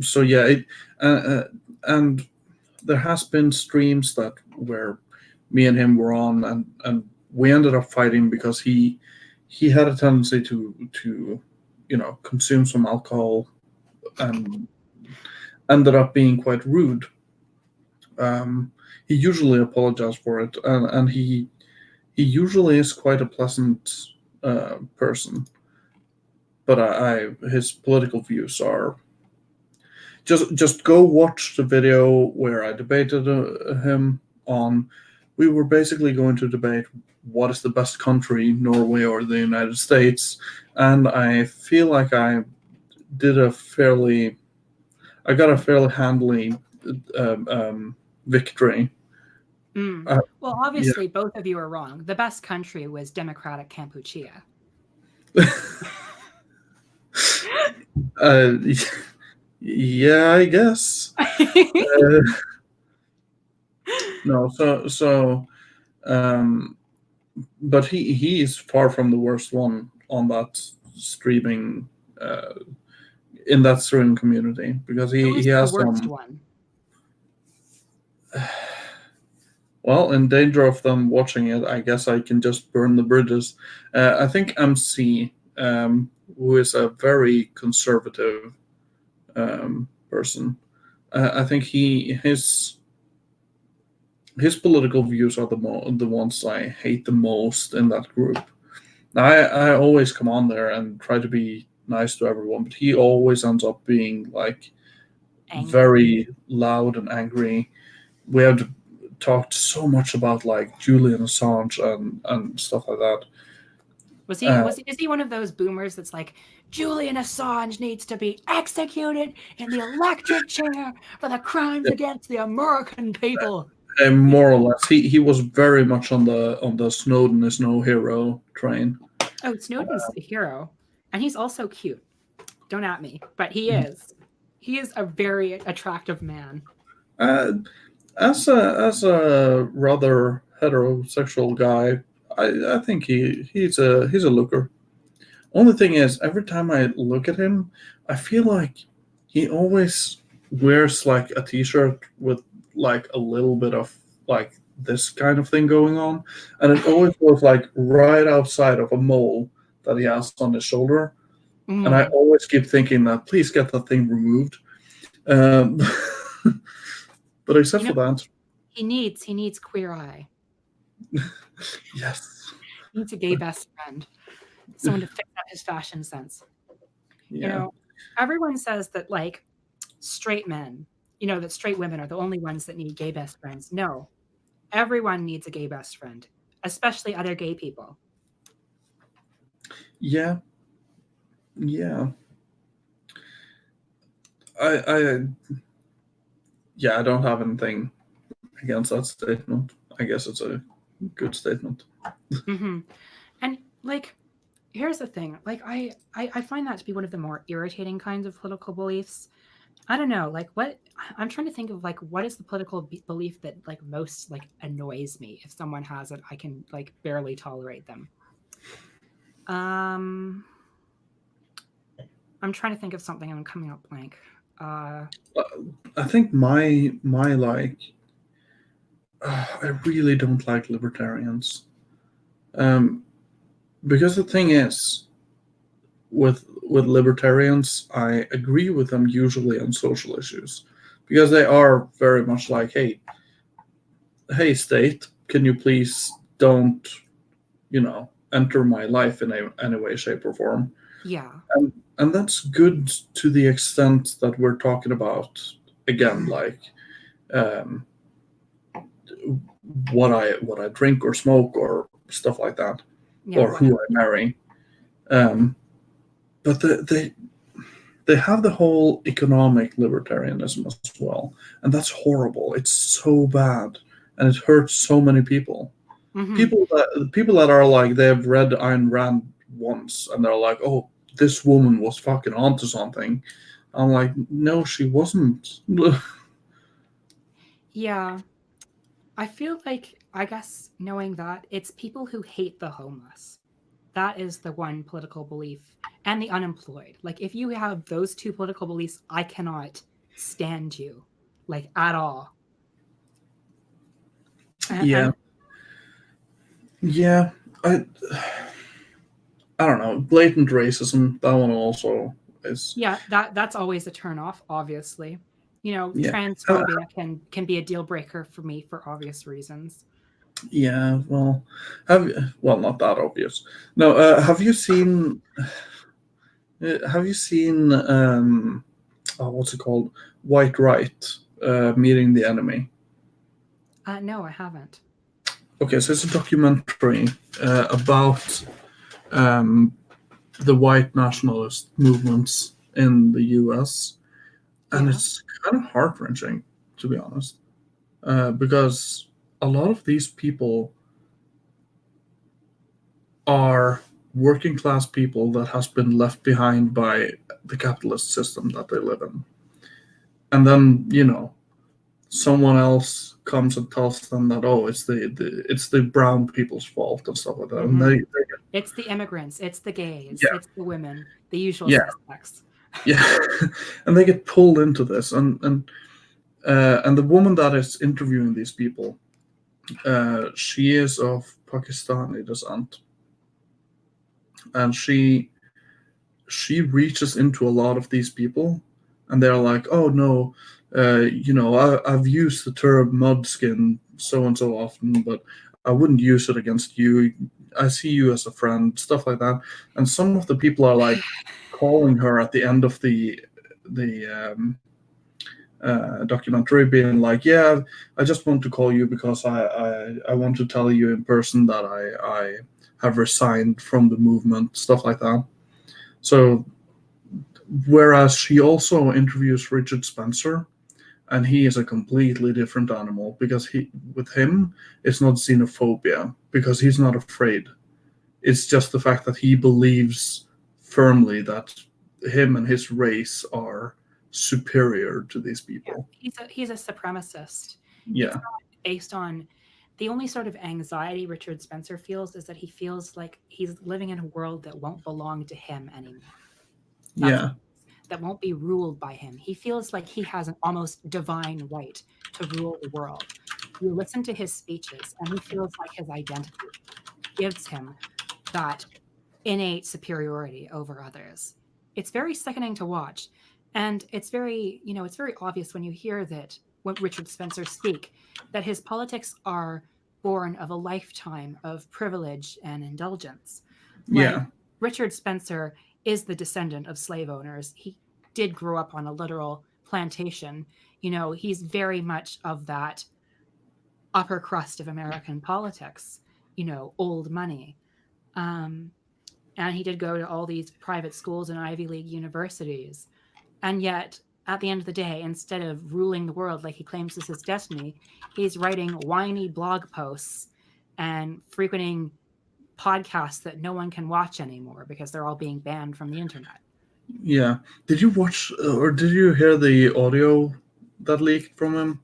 So yeah, and there has been streams where me and him were on, and we ended up fighting because he had a tendency to consume some alcohol and ended up being quite rude. He usually apologized for it, and he usually is quite a pleasant person. But his political views are just go watch the video where I debated him on. We were basically going to debate what is the best country, Norway or the United States, and I feel like I got a fairly handily victory. Well, obviously, both of you are wrong. The best country was Democratic Kampuchea. Yeah, I guess. No, but he is far from the worst one on that streaming in that streaming community, because he has the worst one. Well, in danger of them watching it, I guess I can just burn the bridges. I think MC, who is a very conservative person, I think his political views are the ones I hate the most in that group. Now, I always come on there and try to be nice to everyone, but he always ends up being angry. Very loud and angry. We have talked so much about Julian Assange and stuff like that. Is he one of those boomers that's like, Julian Assange needs to be executed in the electric chair for the crimes against the American people? More or less, he was very much on the Snowden is no hero train. Oh, Snowden's the hero, and he's also cute. Don't at me, but he is. He is a very attractive man. As a rather heterosexual guy, I think he's a looker. Only thing is, every time I look at him, I feel like he always wears a t-shirt with a little bit of this kind of thing going on, and it always goes right outside of a mole that he has on his shoulder. And I always keep thinking that please get that thing removed. But except for that, he needs Queer Eye. Yes, he needs a gay best friend, someone to fix up his fashion sense. Yeah. Everyone says that straight men, that straight women are the only ones that need gay best friends. No, everyone needs a gay best friend, especially other gay people. Yeah. I don't have anything against that statement. I guess it's a good statement. Mm-hmm. And here's the thing. I find that to be one of the more irritating kinds of political beliefs. I don't know, what I'm trying to think of, what is the political belief that most annoys me? If someone has it, I can barely tolerate them. I'm trying to think of something. I'm coming up blank. I think my I really don't like libertarians. Because the thing is, with libertarians, I agree with them usually on social issues, because they are very much like, hey, state, can you please don't, enter my life in any way, shape, or form. Yeah. And that's good to the extent that we're talking about, again, like what I drink or smoke or stuff like that, or who I marry. But they have the whole economic libertarianism as well, and that's horrible. It's so bad, and it hurts so many people. Mm-hmm. People that are like, they've read Ayn Rand once, and they're like, oh, this woman was fucking onto something. I'm like, no, she wasn't. Yeah. I feel like, I guess, knowing that, it's people who hate the homeless. That is the one political belief. And the unemployed. Like, if you have those two political beliefs, I cannot stand you, like, at all. Yeah. I don't know. Blatant racism, that one also is. Yeah, that's always a turnoff, obviously. Yeah. Transphobia can be a deal breaker for me for obvious reasons. Yeah, well, not that obvious. No, have you seen? What's it called? White Right, Meeting the Enemy. No, I haven't. Okay, so it's a documentary about the white nationalist movements in the U.S. And it's kind of heart-wrenching, to be honest, because a lot of these people are working class people that has been left behind by the capitalist system that they live in. And then, someone else comes and tells them that, oh, it's the brown people's fault and stuff like that. Mm-hmm. And it's the immigrants, it's the gays, it's the women, the usual suspects. Yeah, and they get pulled into this, and the woman that is interviewing these people, she is of Pakistani descent, and she reaches into a lot of these people, and they're like, oh no, I've used the term mudskin so and so often, but I wouldn't use it against you. I see you as a friend, stuff like that. And some of the people are like calling her at the end of the documentary, being like, yeah, I just want to call you because I want to tell you in person that I have resigned from the movement, stuff like that. So whereas she also interviews Richard Spencer, and he is a completely different animal, because with him it's not xenophobia, because he's not afraid. It's just the fact that he believes firmly that him and his race are superior to these people. He's a supremacist. Yeah. It's not based on the only sort of anxiety Richard Spencer feels is that he feels like he's living in a world that won't belong to him anymore. That won't be ruled by him. He feels like he has an almost divine right to rule the world. You listen to his speeches, and he feels like his identity gives him that innate superiority over others. It's very sickening to watch. And it's very, it's very obvious when you hear that, when Richard Spencer speak, that his politics are born of a lifetime of privilege and indulgence. Yeah. Richard Spencer is the descendant of slave owners. He did grow up on a literal plantation. He's very much of that upper crust of American politics, old money. And he did go to all these private schools and Ivy League universities. And yet, at the end of the day, instead of ruling the world like he claims is his destiny, he's writing whiny blog posts and frequenting podcasts that no one can watch anymore because they're all being banned from the internet. Yeah. Did you watch or did you hear the audio that leaked from him?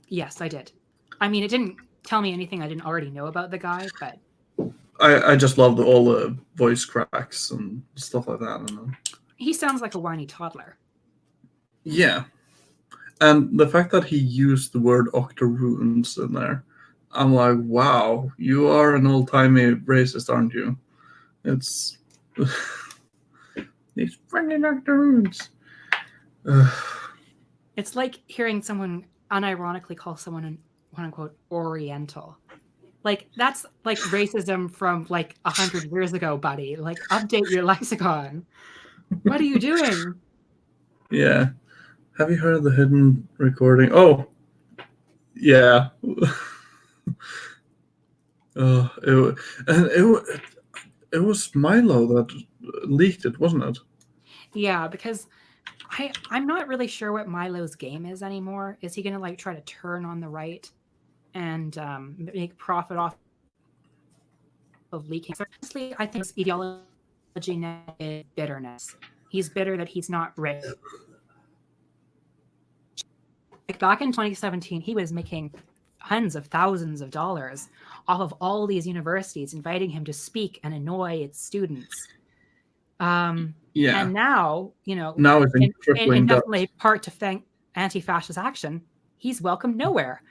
Yes, I did. I mean, it didn't tell me anything I didn't already know about the guy, but I just loved all the voice cracks and stuff like that. He sounds like a whiny toddler. Yeah. And the fact that he used the word octoroons in there, I'm like, wow, you are an old-timey racist, aren't you? It's these friendly octoroons. It's like hearing someone unironically call someone an quote unquote Oriental. Like that's like racism from like 100 years ago, buddy. Like update your lexicon. What are you doing? Yeah. Have you heard of the hidden recording? Oh, yeah. It was Milo that leaked it, wasn't it? Yeah, because I'm not really sure what Milo's game is anymore. Is he going to like try to turn on the right and make profit off of leaking? Honestly, I think his ideology now is bitterness. He's bitter that he's not rich. Like back in 2017, he was making hundreds of thousands of dollars off of all these universities inviting him to speak and annoy its students. And now, you know, now it's in definitely part to thank anti-fascist action, he's welcome nowhere.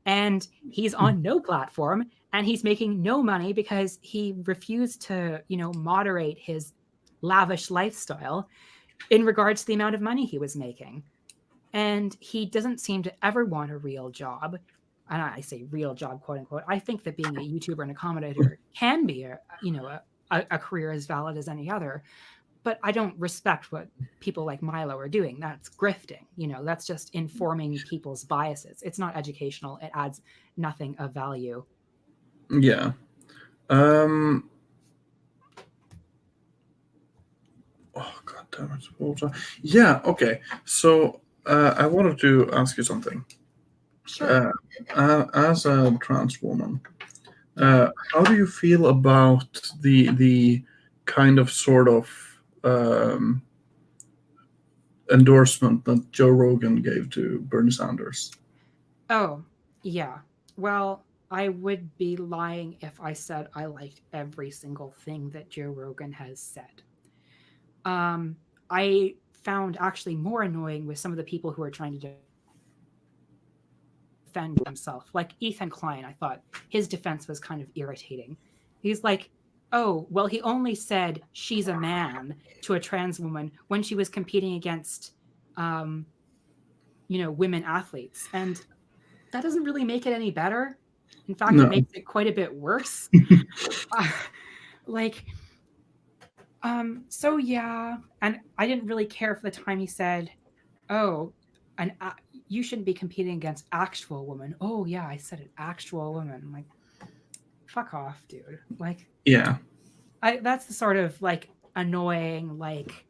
And he's on no platform and he's making no money because he refused to, you know, moderate his lavish lifestyle in regards to the amount of money he was making. And he doesn't seem to ever want a real job. And I say real job, quote unquote. I think that being a YouTuber and a commentator can be a career as valid as any other. But I don't respect what people like Milo are doing. That's grifting. You know, that's just informing people's biases. It's not educational. It adds nothing of value. Yeah. Oh, God damn it. What was I? Yeah, okay. So I wanted to ask you something. Sure. As a trans woman, how do you feel about the kind of sort of endorsement that Joe Rogan gave to Bernie Sanders? Oh, yeah. Well, I would be lying if I said I liked every single thing that Joe Rogan has said. I found actually more annoying with some of the people who are trying to defend themselves. Like Ethan Klein, I thought his defense was kind of irritating. He's like, oh, well, he only said she's a man to a trans woman when she was competing against, women athletes. And that doesn't really make it any better. In fact, It makes it quite a bit worse. So yeah. And I didn't really care for the time he said, oh, you shouldn't be competing against actual women. Oh yeah, I said an actual woman. I'm like, fuck off, dude. Like, yeah, that's the sort of like annoying, like,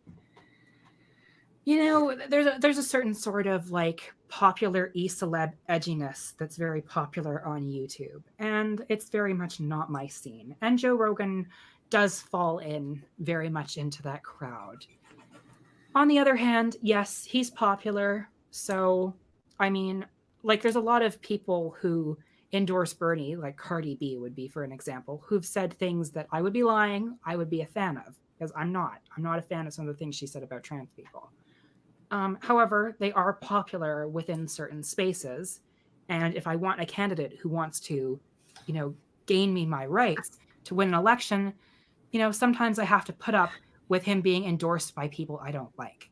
you know, there's a certain sort of like popular e-celeb edginess that's very popular on YouTube, and it's very much not my scene. And Joe Rogan does fall in very much into that crowd. On the other hand, yes, he's popular. So, I mean, like, there's a lot of people who endorse Bernie, like Cardi B would be, for an example, who've said things that I would be lying, I would be a fan of, because I'm not a fan of some of the things she said about trans people. However, they are popular within certain spaces. And if I want a candidate who wants to, you know, gain me my rights to win an election, you know, sometimes I have to put up with him being endorsed by people I don't like.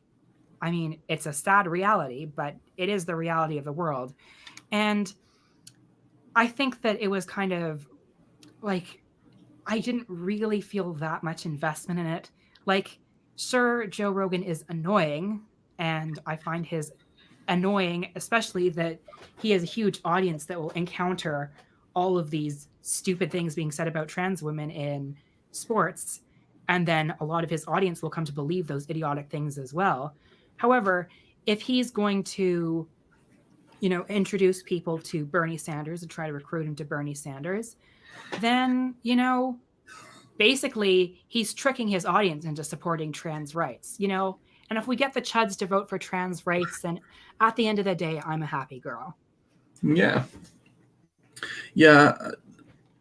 I mean, it's a sad reality, but it is the reality of the world. And I think that it was kind of like, I didn't really feel that much investment in it. Like, sure, Joe Rogan is annoying, and I find his annoying, especially that he has a huge audience that will encounter all of these stupid things being said about trans women in sports. And then a lot of his audience will come to believe those idiotic things as well. However, if he's going to, you know, introduce people to Bernie Sanders and try to recruit him to Bernie Sanders, then, you know, basically he's tricking his audience into supporting trans rights, you know? And if we get the chuds to vote for trans rights, then at the end of the day, I'm a happy girl. Yeah. Yeah.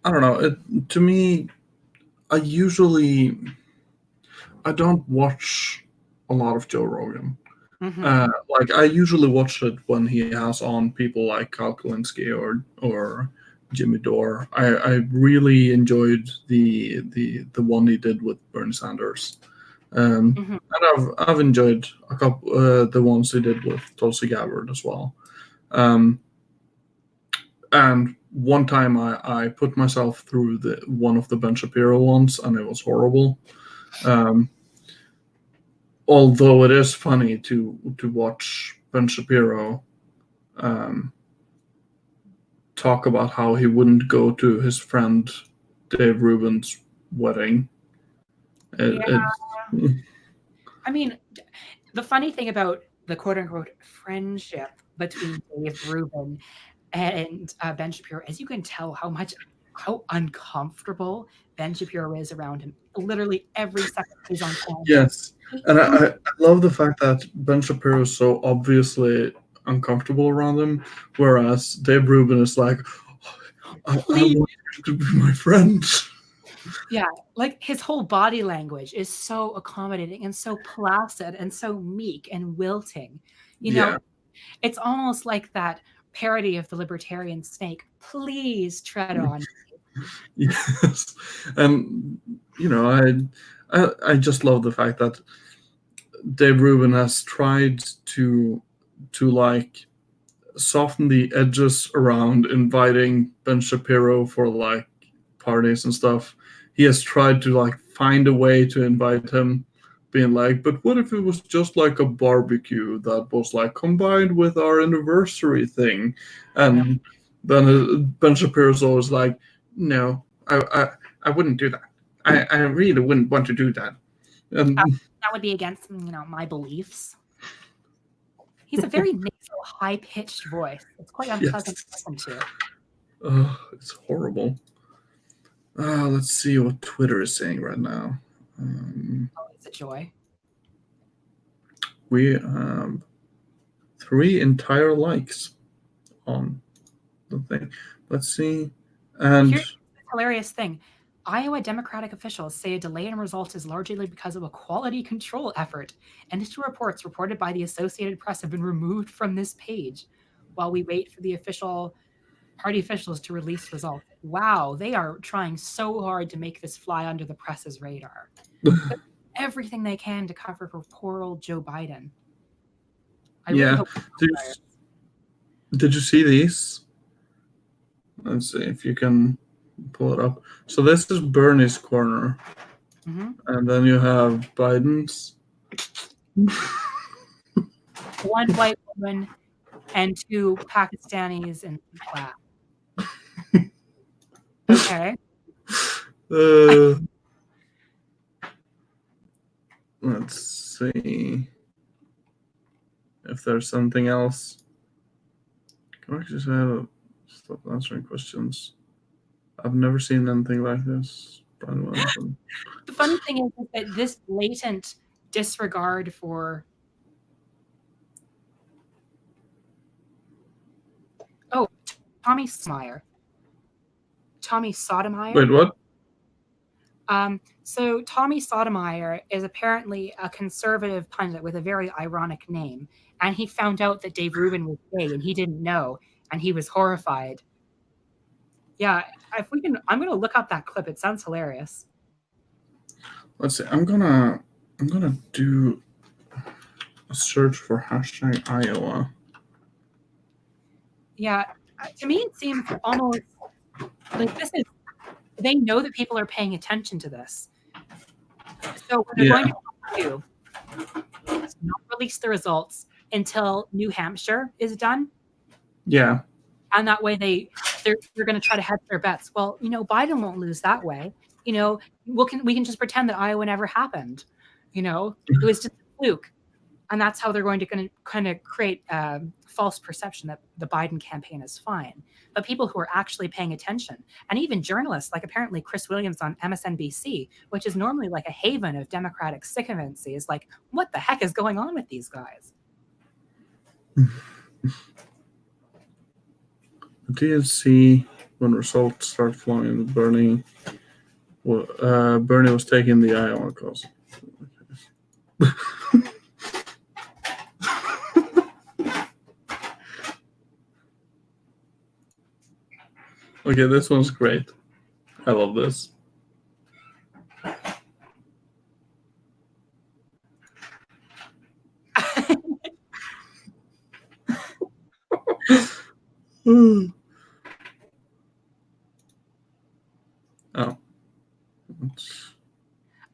I don't know. To me, I don't watch a lot of Joe Rogan. Mm-hmm. Like, I usually watch it when he has on people like Kyle Kulinski or Jimmy Dore. I really enjoyed the one he did with Bernie Sanders. And I've enjoyed a couple the ones he did with Tulsi Gabbard as well. And one time I put myself through one of the Ben Shapiro ones, and it was horrible. Although it is funny to watch Ben Shapiro talk about how he wouldn't go to his friend Dave Rubin's wedding. I mean, the funny thing about the quote-unquote friendship between Dave Rubin and Ben Shapiro is you can tell how uncomfortable Ben Shapiro is around him. Literally every second he's on camera. Yes, and I love the fact that Ben Shapiro is so obviously uncomfortable around him, whereas Dave Rubin is like, I want you to be my friend. Yeah, like his whole body language is so accommodating and so placid and so meek and wilting. You know, it's almost like that parody of the libertarian snake. Please tread on me. Yes, and you know, I just love the fact that Dave Rubin has tried to like soften the edges around inviting Ben Shapiro for like parties and stuff. He has tried to like find a way to invite him, being like, but what if it was just like a barbecue that was like combined with our anniversary thing? And then Ben Shapiro's always like, no, I wouldn't do that. I really wouldn't want to do that. And that would be against, my beliefs. He's a very nasal, high-pitched voice. It's quite unpleasant to listen to. It's horrible. Let's see what Twitter is saying right now. It's a joy. We have 3 entire likes on the thing. Let's see. And here's the hilarious thing. Iowa Democratic officials say a delay in results is largely because of a quality control effort. Initial reports reported by the Associated Press have been removed from this page while we wait for the party officials to release results. Wow, they are trying so hard to make this fly under the press's radar. Everything they can to cover for poor old Joe Biden. I really hope did you see these? Let's see if you can pull it up. So this is Bernie's corner. And then you have Biden's. One white woman and 2 Pakistanis in black. Okay. Let's see if there's something else. Can I just stop answering questions? I've never seen anything like this. The funny thing is that this blatant disregard for Tommy Sotomayor. Wait, what? So Tommy Sotomayor is apparently a conservative pundit with a very ironic name, and he found out that Dave Rubin was gay, and he didn't know, and he was horrified. Yeah, if we can, I'm gonna look up that clip. It sounds hilarious. Let's see. I'm gonna do a search for hashtag Iowa. Yeah, to me it seems almost like they know that people are paying attention to this. So what they're going to do is not release the results until New Hampshire is done. Yeah. And that way they're going to try to hedge their bets. Well, Biden won't lose that way. We can just pretend that Iowa never happened. It was just a fluke. And that's how they're going to kind of create a false perception that the Biden campaign is fine. But people who are actually paying attention, and even journalists, like apparently Chris Williams on MSNBC, which is normally like a haven of Democratic sycophancy, is like, what the heck is going on with these guys? DNC, when results start flowing, Bernie was taking the Iowa cause. Okay, this one's great. I love this.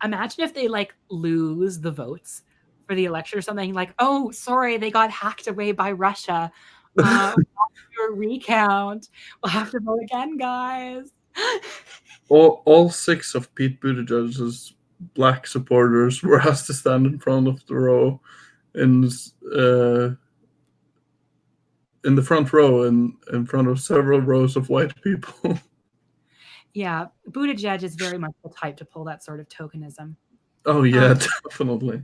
Imagine if they like lose the votes for the election or something, like, oh, sorry, they got hacked away by Russia. We'll have to do a recount. We'll have to vote again, guys. All 6 of Pete Buttigieg's black supporters were asked to stand in front of the row in the front row in front of several rows of white people. Yeah, Buttigieg is very much the type to pull that sort of tokenism. Oh yeah, definitely.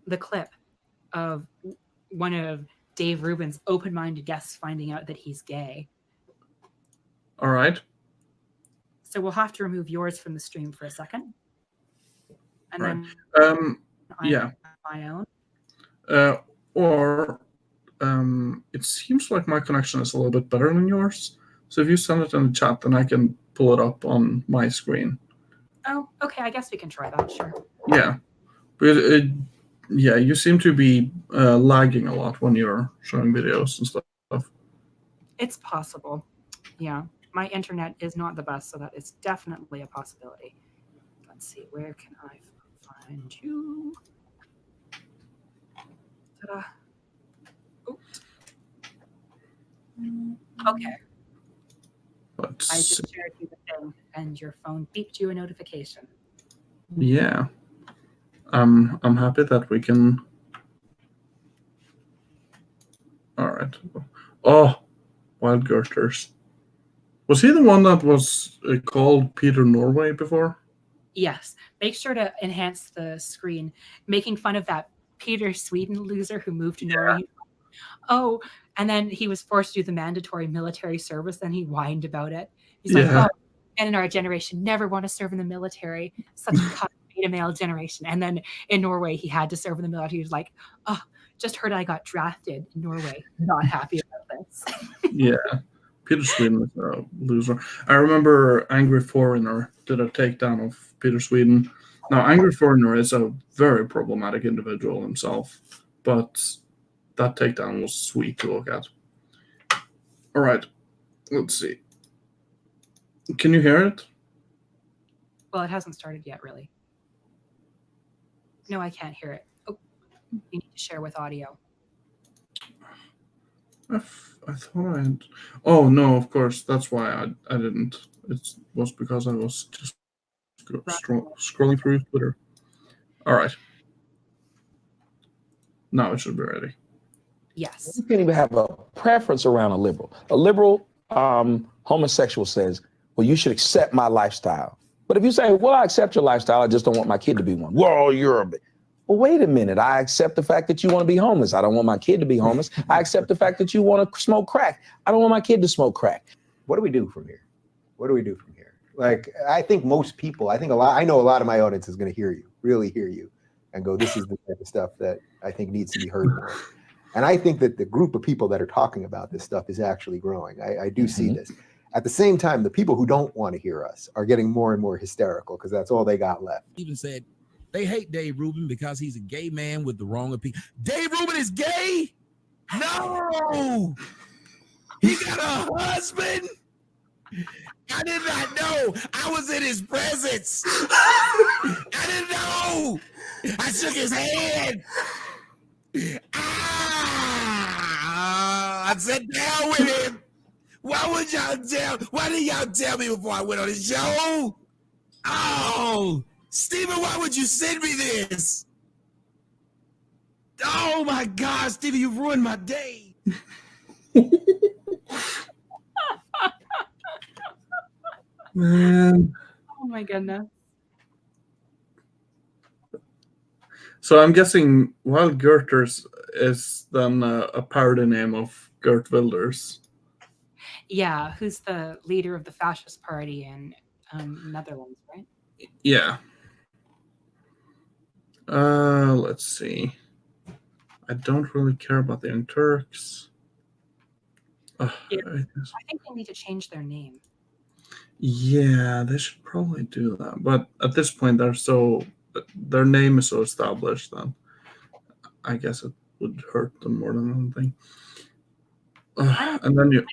The clip of one of Dave Rubin's open-minded guests finding out that he's gay. All right. So we'll have to remove yours from the stream for a second. And Right. then Yeah. my own. Or it seems like my connection is a little bit better than yours. So if you send it in the chat, then I can pull it up on my screen. Oh, okay. I guess we can try that. Sure. Yeah. But yeah, you seem to be lagging a lot when you're showing videos and stuff. It's possible. Yeah. My internet is not the best, so that is definitely a possibility. Let's see. Where can I find you? Ta-da. Oops. Okay. I just shared you the thing, and your phone beeped you a notification. Yeah. I'm happy that we can. All right. Oh, Wild Gerters. Was he the one that was called Peter Norway before? Yes. Make sure to enhance the screen, making fun of that Peter Sweden loser who moved to Norway. Oh, and then he was forced to do the mandatory military service, and he whined about it. He's like, oh, men in our generation never want to serve in the military. Such a beta male generation. And then in Norway, he had to serve in the military. He was like, oh, just heard I got drafted in Norway. Not happy about this. Yeah. Peter Sweden is a loser. I remember Angry Foreigner did a takedown of Peter Sweden. Now, Angry Foreigner is a very problematic individual himself, but that takedown was sweet to look at. All right. Let's see. Can you hear it? Well, it hasn't started yet, really. No, I can't hear it. Oh, you need to share with audio. I thought I had. Oh, no, of course. That's why I didn't. It was because I was just scrolling through Twitter. All right. Now it should be ready. Yes. You can't even have a preference around a liberal. A liberal homosexual says, well, you should accept my lifestyle. But if you say, well, I accept your lifestyle, I just don't want my kid to be one. Well, you're a... Well, wait a minute. I accept the fact that you want to be homeless. I don't want my kid to be homeless. I accept the fact that you want to smoke crack. I don't want my kid to smoke crack. What do we do from here? What do we do from here? Like, I think most people, I know a lot of my audience is going to hear you, really hear you, and go, this is the type of stuff that I think needs to be heard more. And I think that the group of people that are talking about this stuff is actually growing. I do see this. At the same time, the people who don't want to hear us are getting more and more hysterical because that's all they got left. Even said they hate Dave Rubin because he's a gay man with the wrong opinion. Dave Rubin is gay? No! He got a husband? I did not know. I was in his presence. I didn't know. I shook his hand. I sat down with him. Why did y'all tell me before I went on his show? Oh, Stephen, why would you send me this? Oh my God, Stephen, you've ruined my day. Man. Oh my goodness. So I'm guessing Wild Gerters is then a parody name of Geert Wilders. Yeah, who's the leader of the fascist party in Netherlands, right? Yeah. Let's see. I don't really care about the Young Turks. Yeah, I think they need to change their name. Yeah, they should probably do that. But at this point, their name is so established that I guess it would hurt them more than anything. And then you,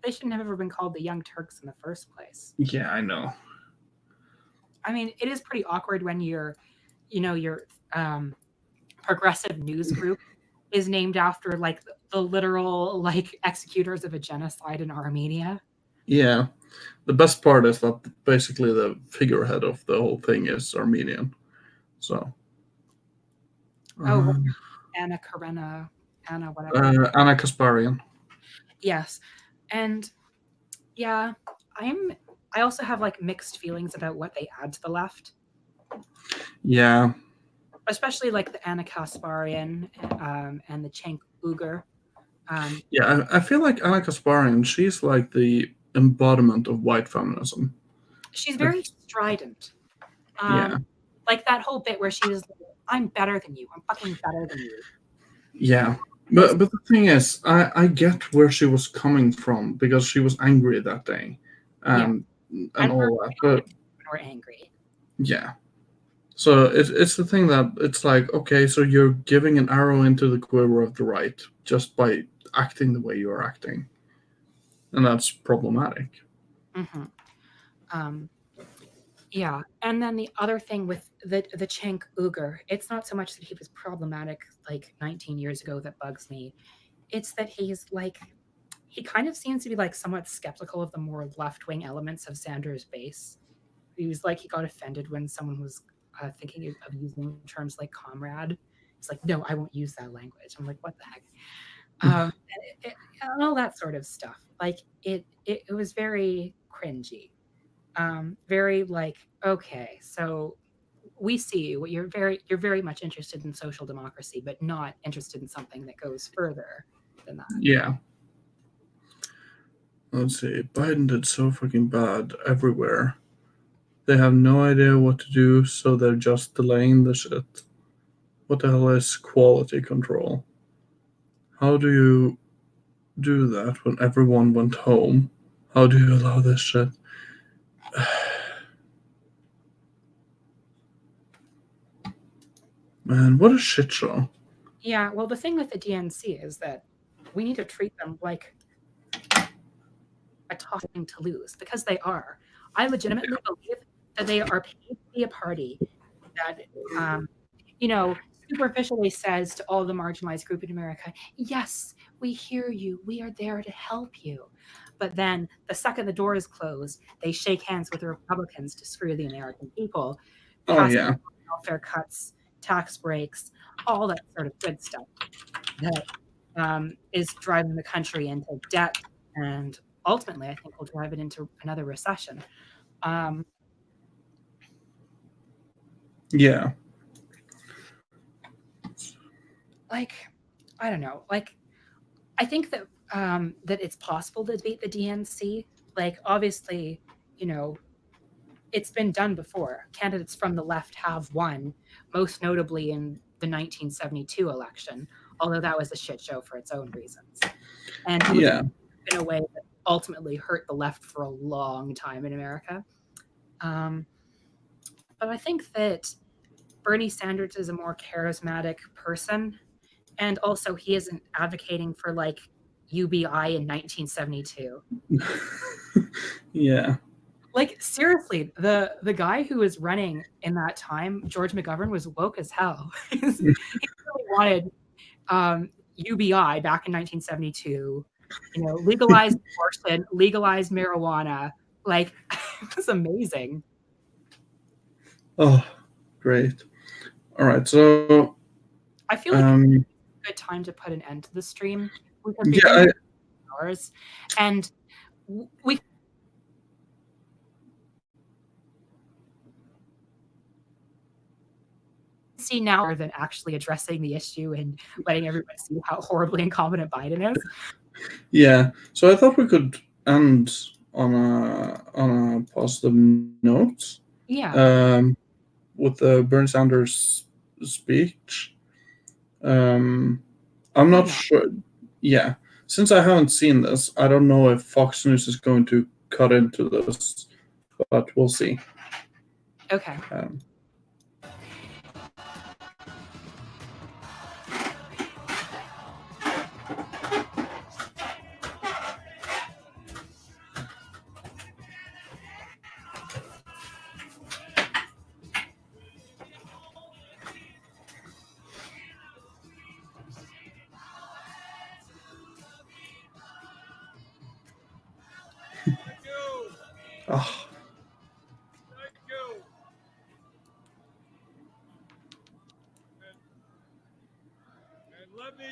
they shouldn't have ever been called the Young Turks in the first place. yeah, I know. I mean, it is pretty awkward when your progressive news group is named after like the literal like executors of a genocide in Armenia. Yeah, the best part is that basically the figurehead of the whole thing is Armenian. So. Anna Karenina, Anna whatever. Anna Kasparian. Yes, and yeah, I also have like mixed feelings about what they add to the left. Yeah. Especially like the Anna Kasparian and the Cenk Uygur. Yeah, I feel like Anna Kasparian, she's like the embodiment of white feminism. She's very strident. Yeah. Like that whole bit where she was like, I'm better than you. I'm fucking better than you. Yeah. But the thing is, I get where she was coming from because she was angry that day. And all that. But we're angry. yeah. So it's the thing that it's like, okay, so you're giving an arrow into the quiver of the right just by acting the way you're acting. And that's problematic. Mm-hmm. Yeah. And then the other thing with the Cenk Uygur, it's not so much that he was problematic like 19 years ago that bugs me. It's that he's like, he kind of seems to be like somewhat skeptical of the more left-wing elements of Sanders' base. He was like, he got offended when someone was thinking of using terms like comrade. He's like, no, I won't use that language. I'm like, what the heck? And all that sort of stuff. Like it was very cringy. Very like, okay, so we see what you're very much interested in social democracy, but not interested in something that goes further than that. Yeah. Let's see. Biden did so fucking bad everywhere. They have no idea what to do, so they're just delaying the shit. What the hell is quality control? How do you do that when everyone went home? How do you allow this shit? Man, what a shit show. Yeah, well, the thing with the DNC is that we need to treat them like a talking to lose, because they are. I legitimately believe that they are paid to be a party that, superficially says to all the marginalized group in America, yes, we hear you. We are there to help you. But then the second the door is closed, they shake hands with the Republicans to screw the American people. Yeah. Welfare cuts, tax breaks, all that sort of good stuff that is driving the country into debt and ultimately, I think, will drive it into another recession. Yeah. Like, I don't know. Like, I think that that it's possible to beat the DNC. Like, obviously, it's been done before. Candidates from the left have won, most notably in the 1972 election, although that was a shit show for its own reasons. And in a way that ultimately hurt the left for a long time in America. But I think that Bernie Sanders is a more charismatic person. And also he isn't advocating for like UBI in 1972. Yeah. Like seriously, the guy who was running in that time, George McGovern, was woke as hell. He really wanted UBI back in 1972. Legalized abortion, legalized marijuana. Like, it was amazing. Oh, great. All right, so I feel like it's a good time to put an end to the stream. We could be hours, and we see now more than actually addressing the issue and letting everybody see how horribly incompetent Biden is. Yeah, so I thought we could end on a positive note. Yeah. With the Bernie Sanders speech. I'm not sure. Yeah, since I haven't seen this, I don't know if Fox News is going to cut into this, but we'll see. Okay. Oh, Thank you. And let me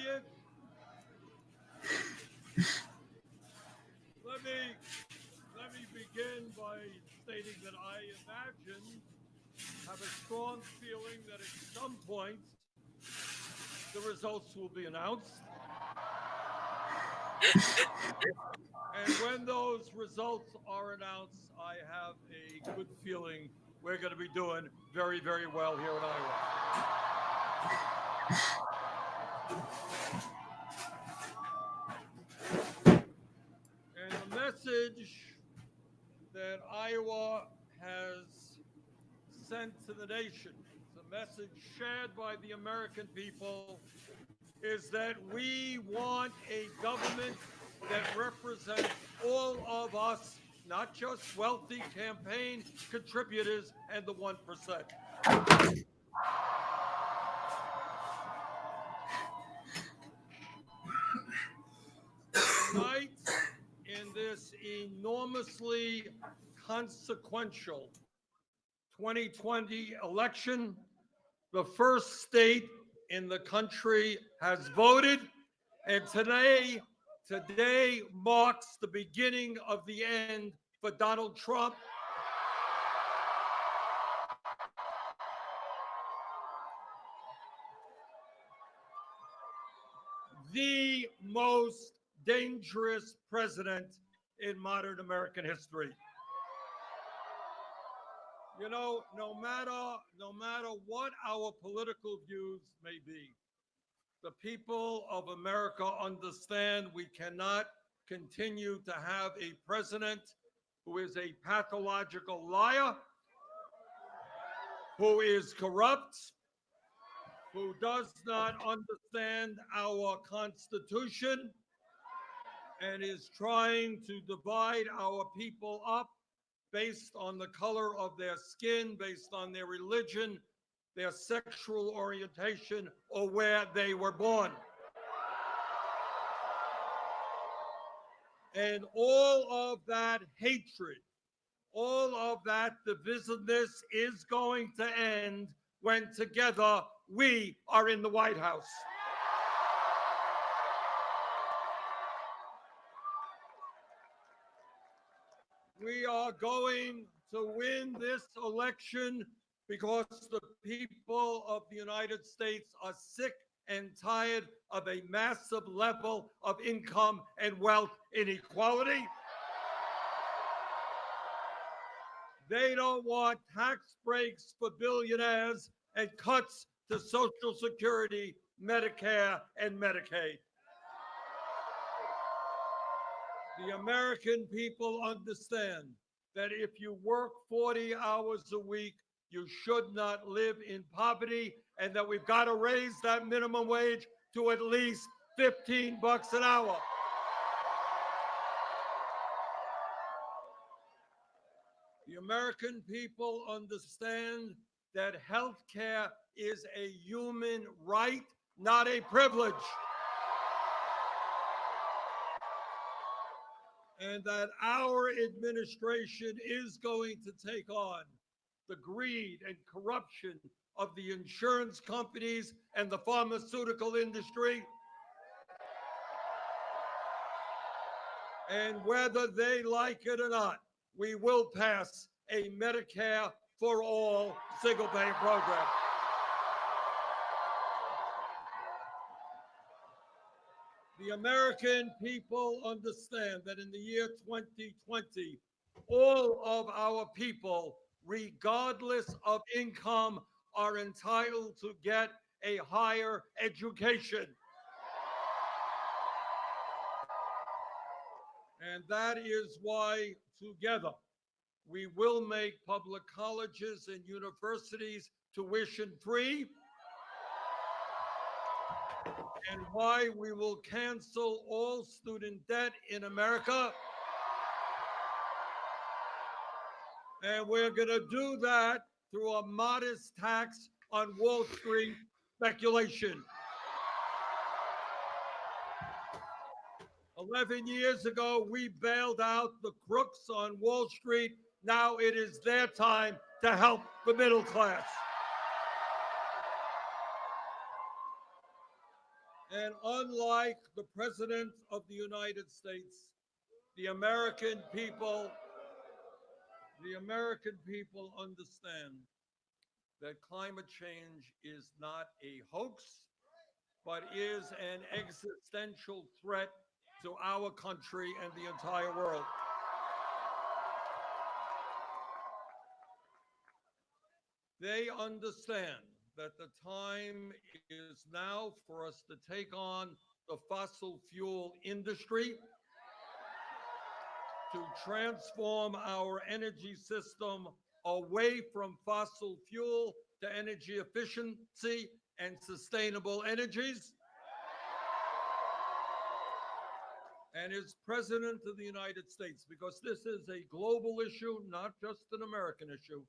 begin by stating that I imagine, have a strong feeling that at some point the results will be announced. And when those results are announced, I have a good feeling we're going to be doing very, very well here in Iowa. And the message that Iowa has sent to the nation, the message shared by the American people, is that we want a government that represents all of us, not just wealthy campaign contributors and the 1%. Tonight, in this enormously consequential 2020 election, the first state in the country has voted, and today marks the beginning of the end for Donald Trump. The most dangerous president in modern American history. You know, no matter what our political views may be, the people of America understand we cannot continue to have a president who is a pathological liar, who is corrupt, who does not understand our Constitution, and is trying to divide our people up based on the color of their skin, based on their religion, their sexual orientation, or where they were born. And all of that hatred, all of that divisiveness is going to end when together we are in the White House. We are going to win this election because the people of the United States are sick and tired of a massive level of income and wealth inequality. They don't want tax breaks for billionaires and cuts to Social Security, Medicare, and Medicaid. The American people understand that if you work 40 hours a week, you should not live in poverty, and that we've got to raise that minimum wage to at least $15 an hour. The American people understand that health care is a human right, not a privilege. And that our administration is going to take on the greed and corruption of the insurance companies and the pharmaceutical industry. And whether they like it or not, we will pass a Medicare for all single-payer program. The American people understand that in the year 2020, all of our people, regardless of income, are entitled to get a higher education. And that is why together we will make public colleges and universities tuition free, and why we will cancel all student debt in America. And we're going to do that through a modest tax on Wall Street speculation. 11 years ago, we bailed out the crooks on Wall Street Now it is their time to help the middle class. And unlike the President of the United States, the American people understand that climate change is not a hoax, but is an existential threat to our country and the entire world. They understand that the time is now for us to take on the fossil fuel industry, to transform our energy system away from fossil fuel to energy efficiency and sustainable energies. And as President of the United States, because this is a global issue, not just an American issue,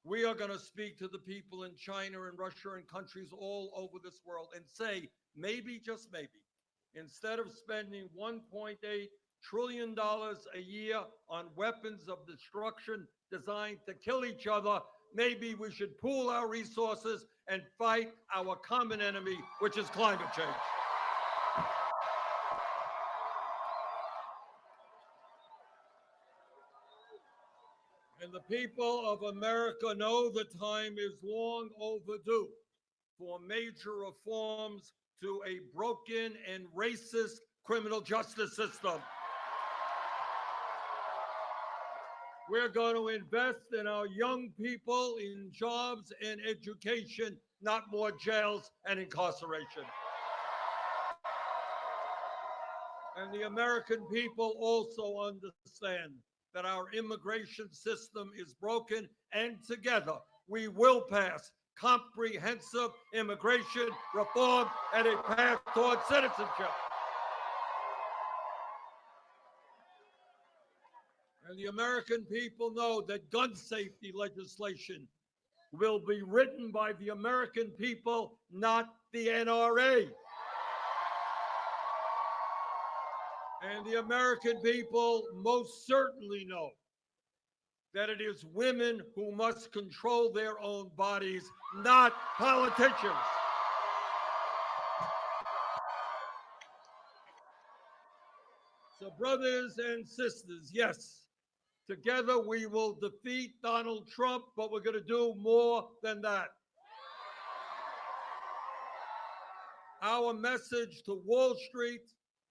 we are going to speak to the people in China and Russia and countries all over this world and say, maybe, just maybe, instead of spending $1.8 trillion a year on weapons of destruction designed to kill each other, maybe we should pool our resources and fight our common enemy, which is climate change. And the people of America know the time is long overdue for major reforms to a broken and racist criminal justice system. We're going to invest in our young people, in jobs and education, not more jails and incarceration. And the American people also understand that our immigration system is broken, and together we will pass comprehensive immigration reform and a path toward citizenship. And the American people know that gun safety legislation will be written by the American people, not the NRA. And the American people most certainly know that it is women who must control their own bodies, not politicians. So, brothers and sisters, yes, together we will defeat Donald Trump, but we're going to do more than that. Our message to Wall Street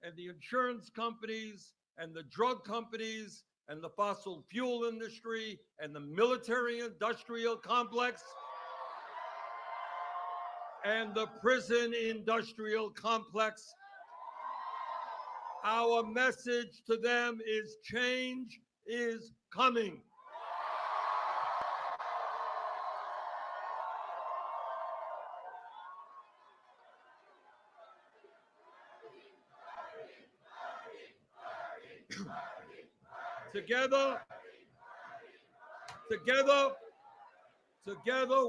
and the insurance companies and the drug companies and the fossil fuel industry and the military industrial complex and the prison industrial complex, our message to them is change is coming. Together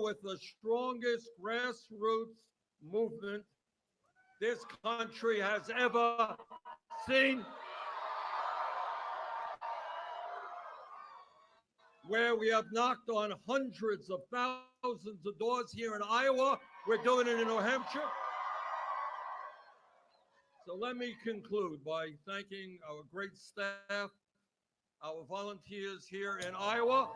with the strongest grassroots movement this country has ever seen, where we have knocked on hundreds of thousands of doors here in Iowa, we're doing it in New Hampshire. So let me conclude by thanking our great staff, our volunteers here in Iowa.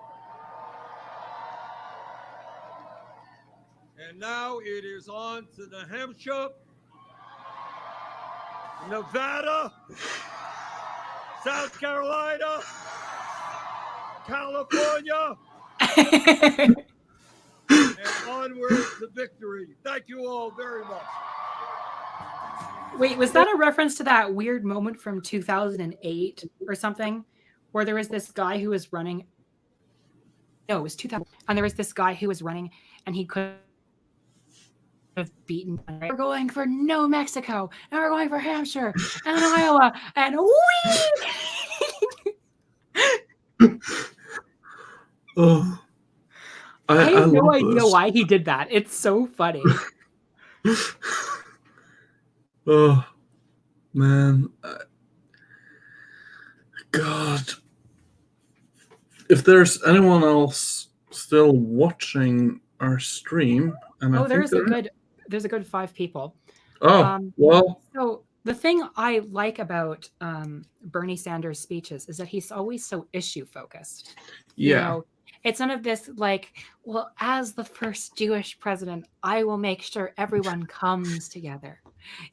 And now it is on to New Hampshire, Nevada, South Carolina, California, and onward to victory. Thank you all very much. Wait, was that a reference to that weird moment from 2008 or something, where there was this guy who was running? No, it was 2000, and there was this guy who was running, and he could have beaten. We're going for New Mexico, and we're going for Hampshire and Iowa, and Oh, I have no love idea this. why he did that. It's so funny. Oh, man. God. if there's anyone else still watching our stream, and I Oh, think there's a good 5 people. Well, So the thing I like about Bernie Sanders' speeches is that he's always so issue focused. Yeah. You know, it's none of this like, well, as the first Jewish president, I will make sure everyone comes together.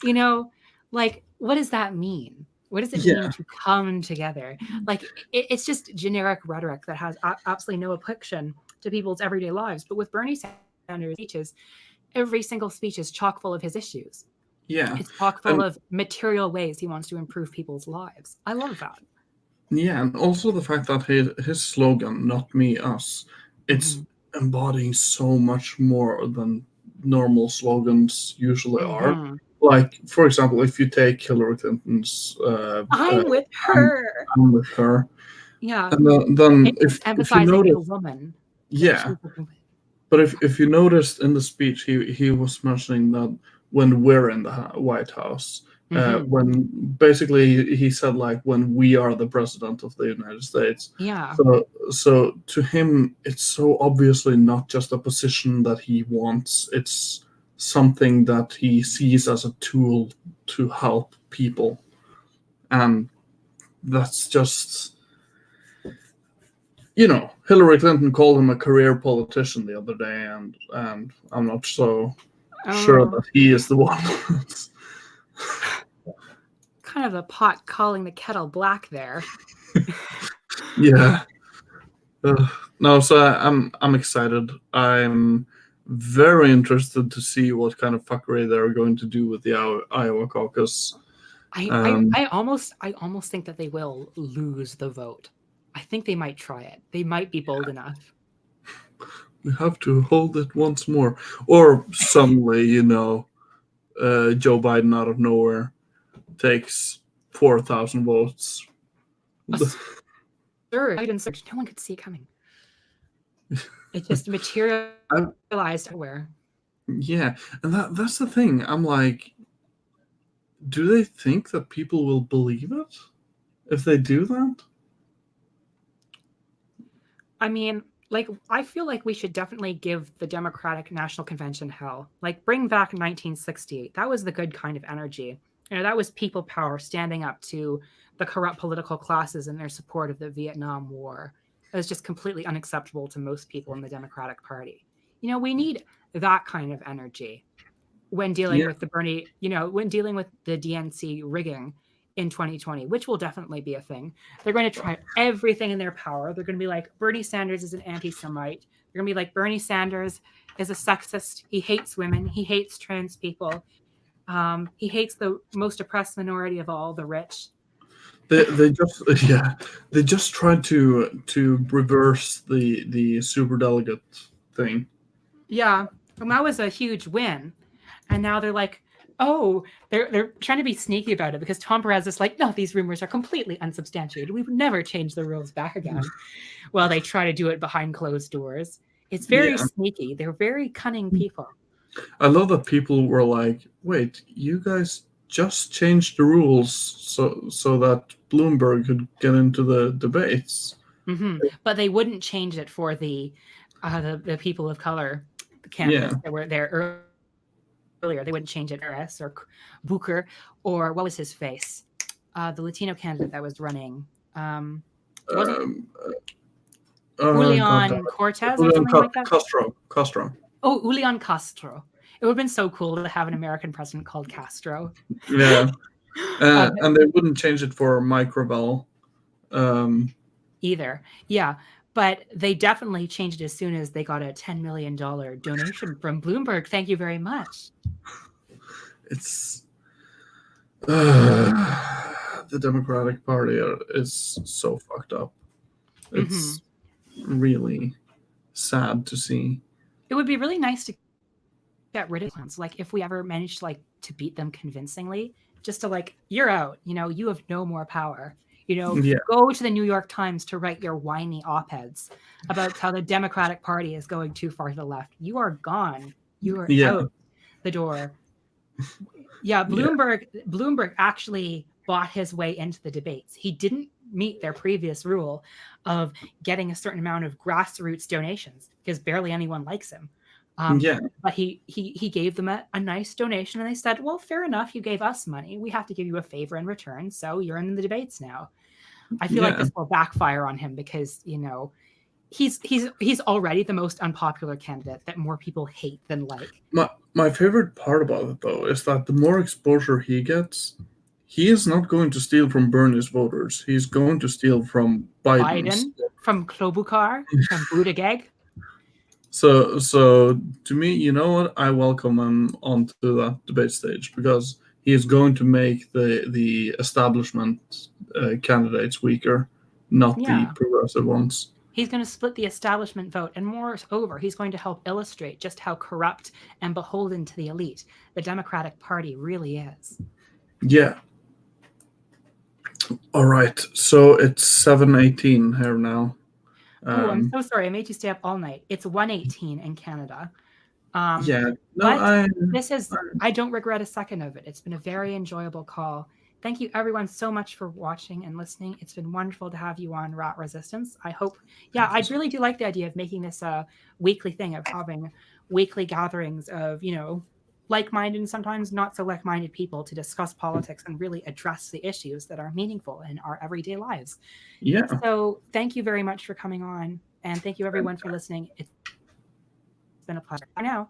You know, like, what does that mean? What does it mean to come together? Like, it's just generic rhetoric that has absolutely no application to people's everyday lives. But with Bernie Sanders' speeches, every single speech is chock full of his issues. Yeah. It's chock full of material ways he wants to improve people's lives. I love that. Yeah, and also the fact that his slogan, "Not me, us," it's embodying so much more than normal slogans usually are. Like, for example, if you take Hillary Clinton's I'm with her. I'm with her. Yeah. And then if you emphasizing notice, a woman. yeah. But if you noticed in the speech, he was mentioning that when we're in the White House, when basically he said, like, when we are the president of the United States. Yeah. So to him, it's so obviously not just a position that he wants. It's something that he sees as a tool to help people. And that's just, you know, Hillary Clinton called him a career politician the other day, and I'm not so sure that he is the one. Kind of the pot calling the kettle black there. Yeah. No, so I'm excited. I'm very interested to see what kind of fuckery they're going to do with the Iowa caucus. I almost think that they will lose the vote. I think they might try it. They might be bold enough. We have to hold it once more. Or suddenly, you know, Joe Biden out of nowhere takes 4,000 votes. Sure, Biden search. No one could see it coming. It just materialized everywhere. Yeah, and that's the thing. I'm like, do they think that people will believe it if they do that? I mean, like, I feel like we should definitely give the Democratic National Convention hell. Like, bring back 1968. That was the good kind of energy. You know, that was people power standing up to the corrupt political classes in their support of the Vietnam War. It was just completely unacceptable to most people in the Democratic Party. You know, we need that kind of energy when dealing with the Bernie, you know, when dealing with the DNC rigging in 2020, which will definitely be a thing. They're going to try everything in their power. They're going to be like, Bernie Sanders is an anti-Semite. They're going to be like, Bernie Sanders is a sexist. He hates women. He hates trans people. He hates the most oppressed minority of all, the rich. They just tried to reverse the superdelegate thing. Yeah, and that was a huge win. And now they're like, oh, they're trying to be sneaky about it because Tom Perez is like, no, these rumors are completely unsubstantiated. We would never change the rules back again. Well, they try to do it behind closed doors. It's very sneaky. They're very cunning people. I love that people were like, wait, you guys just changed the rules so that Bloomberg could get into the debates. Mm-hmm. But they wouldn't change it for the people of color candidates that were there earlier. They wouldn't change it. Harris or Booker or what was his face? The Latino candidate that was running. Julian Cortez or something like that? Castro. Oh, Julian Castro. It would have been so cool to have an American president called Castro. Yeah. And they wouldn't change it for Mike Gravel. Either. Yeah. But they definitely changed it as soon as they got a $10 million donation from Bloomberg. Thank you very much. It's the Democratic Party is so fucked up. It's really sad to see. It would be really nice to get rid of plans. Like if we ever managed to beat them convincingly, just to you're out, you have no more power. Go to the New York Times to write your whiny op-eds about how the Democratic Party is going too far to the left. You are gone. You are out the door. Yeah, Bloomberg actually bought his way into the debates. He didn't meet their previous rule of getting a certain amount of grassroots donations because barely anyone likes him. But he gave them a nice donation, and they said, well, fair enough, you gave us money, we have to give you a favor in return, so you're in the debates now. I feel like this will backfire on him because, you know, he's already the most unpopular candidate that more people hate than like. My favorite part about it, though, is that the more exposure he gets, he is not going to steal from Bernie's voters. He's going to steal from Biden's. Biden, from Klobuchar, from Buttigieg. So to me, you know what? I welcome him onto that debate stage because he is going to make the establishment candidates weaker, not the progressive ones. He's going to split the establishment vote, and moreover, he's going to help illustrate just how corrupt and beholden to the elite the Democratic Party really is. Yeah. All right. So it's 7:18 here now. Oh, I'm so sorry. I made you stay up all night. It's 1:18 in Canada. I don't regret a second of it. It's been a very enjoyable call. Thank you, everyone, so much for watching and listening. It's been wonderful to have you on Rat Resistance. I hope, I really do like the idea of making this a weekly thing, of having weekly gatherings of, you know, like-minded and sometimes not so like-minded people to discuss politics and really address the issues that are meaningful in our everyday lives. Yeah. So thank you very much for coming on, and thank you, everyone, for listening. It's been a pleasure. Bye now.